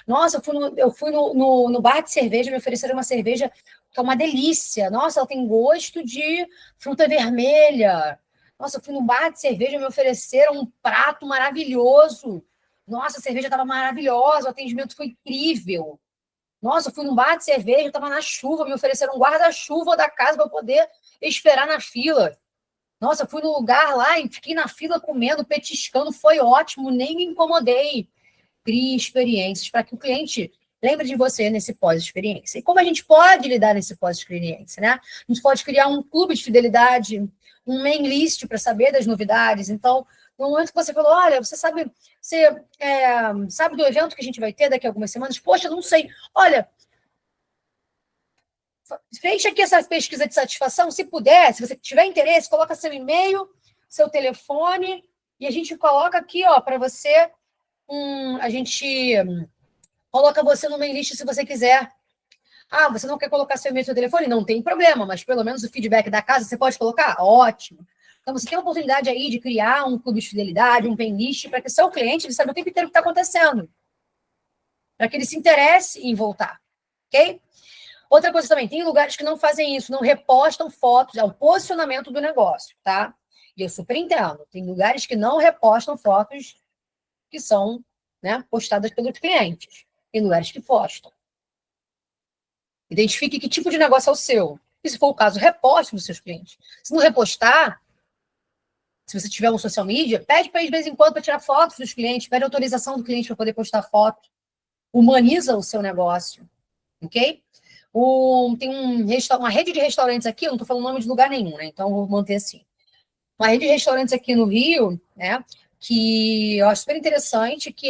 Nossa, eu fui no bar de cerveja, me ofereceram uma cerveja que é uma delícia. Nossa, ela tem gosto de fruta vermelha. Nossa, eu fui no bar de cerveja, me ofereceram um prato maravilhoso. Nossa, a cerveja estava maravilhosa, o atendimento foi incrível. Nossa, eu fui num bar de cerveja, estava na chuva, me ofereceram um guarda-chuva da casa para eu poder esperar na fila. Nossa, eu fui no lugar lá e fiquei na fila comendo, petiscando, foi ótimo, nem me incomodei. Crie experiências para que o cliente lembre de você nesse pós-experiência. E como a gente pode lidar nesse pós-experiência, né? A gente pode criar um clube de fidelidade, um mail list para saber das novidades. Então, no momento que você falou, olha, você sabe do evento que a gente vai ter daqui a algumas semanas? Poxa, não sei. Olha, preencha aqui essa pesquisa de satisfação, se puder, se você tiver interesse, coloca seu e-mail, seu telefone, e a gente coloca aqui, ó, para você, a gente coloca você no mail list se você quiser. Ah, você não quer colocar seu e-mail e seu telefone? Não tem problema, mas pelo menos o feedback da casa você pode colocar? Ótimo. Então, você tem a oportunidade aí de criar um clube de fidelidade, um mail list, para que o seu cliente ele saiba o tempo inteiro o que está acontecendo. Para que ele se interesse em voltar. Ok? Outra coisa também, tem lugares que não fazem isso, não repostam fotos, é o posicionamento do negócio, tá? E eu super entendo. Tem lugares que não repostam fotos que são, né, postadas pelos clientes. Tem lugares que postam. Identifique que tipo de negócio é o seu. E se for o caso, reposte nos seus clientes. Se não repostar, se você tiver um social media, pede para de vez em quando para tirar fotos dos clientes, pede autorização do cliente para poder postar foto. Humaniza o seu negócio. Ok? Tem uma rede de restaurantes aqui, eu não estou falando o nome de lugar nenhum, né? Então vou manter assim. Uma rede de restaurantes aqui no Rio, né? Que eu acho super interessante, que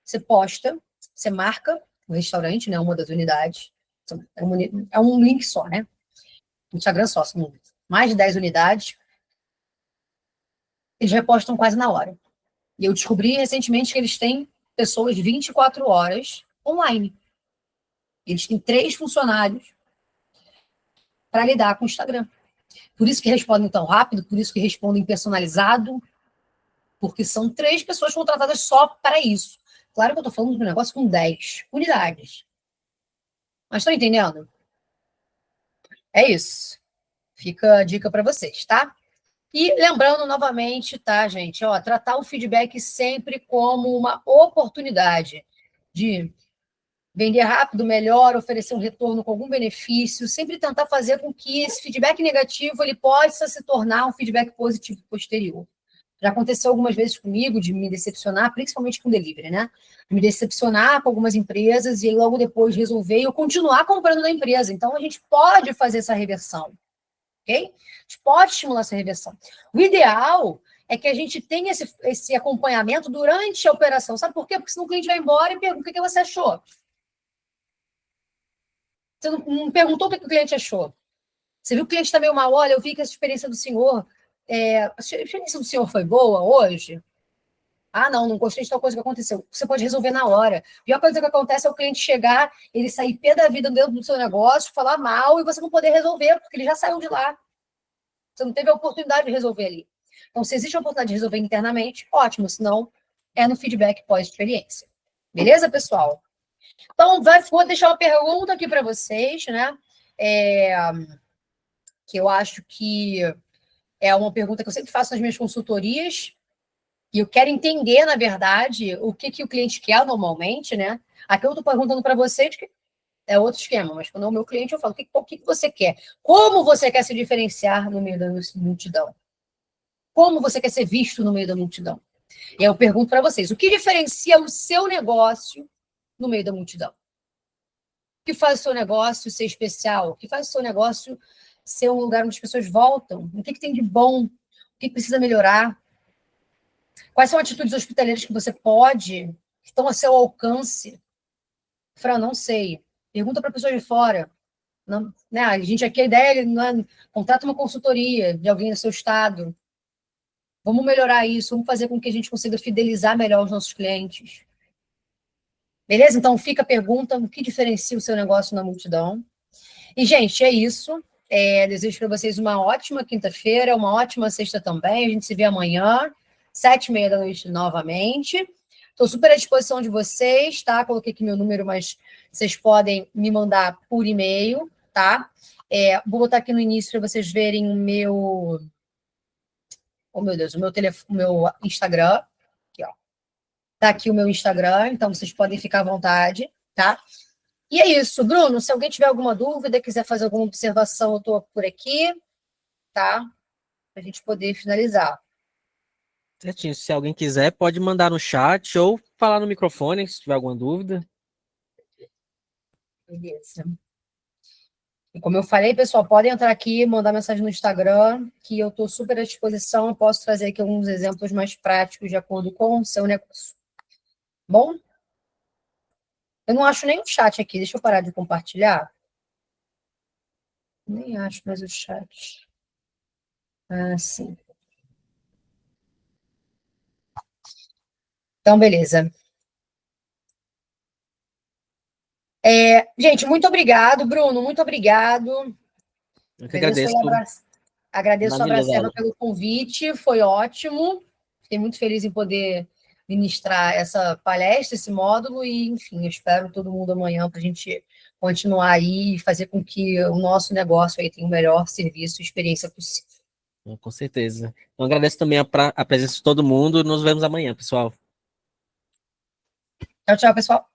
você posta, você marca o restaurante, né? Uma das unidades. É um link só, né? No Instagram só, são mais de 10 unidades. Eles repostam quase na hora. E eu descobri recentemente que eles têm pessoas 24 horas online. Eles têm 3 funcionários para lidar com o Instagram. Por isso que respondem tão rápido, por isso que respondem personalizado, porque são 3 pessoas contratadas só para isso. Claro que eu estou falando de um negócio com 10 unidades. Mas estão entendendo? É isso. Fica a dica para vocês, tá? E lembrando novamente, tá, gente? Ó, tratar o feedback sempre como uma oportunidade de vender rápido, melhor, oferecer um retorno com algum benefício, sempre tentar fazer com que esse feedback negativo ele possa se tornar um feedback positivo posterior. Já aconteceu algumas vezes comigo de me decepcionar, principalmente com delivery, né? Me decepcionar com algumas empresas e logo depois resolver eu continuar comprando da empresa. Então, a gente pode fazer essa reversão, ok? A gente pode estimular essa reversão. O ideal é que a gente tenha esse acompanhamento durante a operação. Sabe por quê? Porque senão o cliente vai embora e pergunta o que você achou. Você não perguntou o que o cliente achou. Você viu que o cliente está meio mal? Olha, eu vi que a experiência do senhor... a experiência do senhor foi boa hoje? Ah, não gostei de tal coisa que aconteceu. Você pode resolver na hora. A pior coisa que acontece é o cliente chegar, ele sair pé da vida dentro do seu negócio, falar mal e você não poder resolver, porque ele já saiu de lá. Você não teve a oportunidade de resolver ali. Então, se existe a oportunidade de resolver internamente, ótimo. Senão, é no feedback pós-experiência. Beleza, pessoal? Então, vou deixar uma pergunta aqui para vocês, né? Que eu acho que é uma pergunta que eu sempre faço nas minhas consultorias, e eu quero entender, na verdade, o que o cliente quer normalmente, né? Aqui eu estou perguntando para vocês, que é outro esquema, mas quando é o meu cliente, eu falo, o que você quer? Como você quer se diferenciar no meio da multidão? Como você quer ser visto no meio da multidão? E aí eu pergunto para vocês, o que diferencia o seu negócio no meio da multidão? O que faz o seu negócio ser especial? O que faz o seu negócio ser um lugar onde as pessoas voltam? O que tem de bom? O que precisa melhorar? Quais são atitudes hospitaleiras que você pode, que estão a seu alcance? Fran, não sei. Pergunta para a pessoa de fora. Não, né? A gente aqui, a ideia não é contrata uma consultoria de alguém do seu estado. Vamos melhorar isso, vamos fazer com que a gente consiga fidelizar melhor os nossos clientes. Beleza? Então fica a pergunta, o que diferencia o seu negócio na multidão? E, gente, é isso. Desejo para vocês uma ótima quinta-feira, uma ótima sexta também. A gente se vê amanhã, 7h30 novamente. Estou super à disposição de vocês, tá? Coloquei aqui meu número, mas vocês podem me mandar por e-mail, tá? Vou botar aqui no início para vocês verem o meu... Oh, meu Deus, o meu telefone, o meu Instagram. Aqui, ó. Tá aqui o meu Instagram, então vocês podem ficar à vontade, tá? E é isso, Bruno. Se alguém tiver alguma dúvida, quiser fazer alguma observação, eu estou por aqui, tá? Para a gente poder finalizar. Certinho. Se alguém quiser, pode mandar no chat ou falar no microfone, se tiver alguma dúvida. Beleza. E como eu falei, pessoal, podem entrar aqui, mandar mensagem no Instagram, que eu estou super à disposição. Eu posso trazer aqui alguns exemplos mais práticos de acordo com o seu negócio. Bom? Eu não acho nem o chat aqui. Deixa eu parar de compartilhar. Nem acho mais o chat. Ah, sim. Então, beleza. Gente, muito obrigado, Bruno. Muito obrigado. Eu que agradeço. Agradeço a Maravilhosa Abraceva aula. pelo convite. Foi ótimo. Fiquei muito feliz em poder ministrar essa palestra, esse módulo. E, enfim, eu espero todo mundo amanhã para a gente continuar aí e fazer com que o nosso negócio aí tenha o melhor serviço e experiência possível. Com certeza. Então, agradeço também a presença de todo mundo. Nos vemos amanhã, pessoal. Tchau, tchau, pessoal.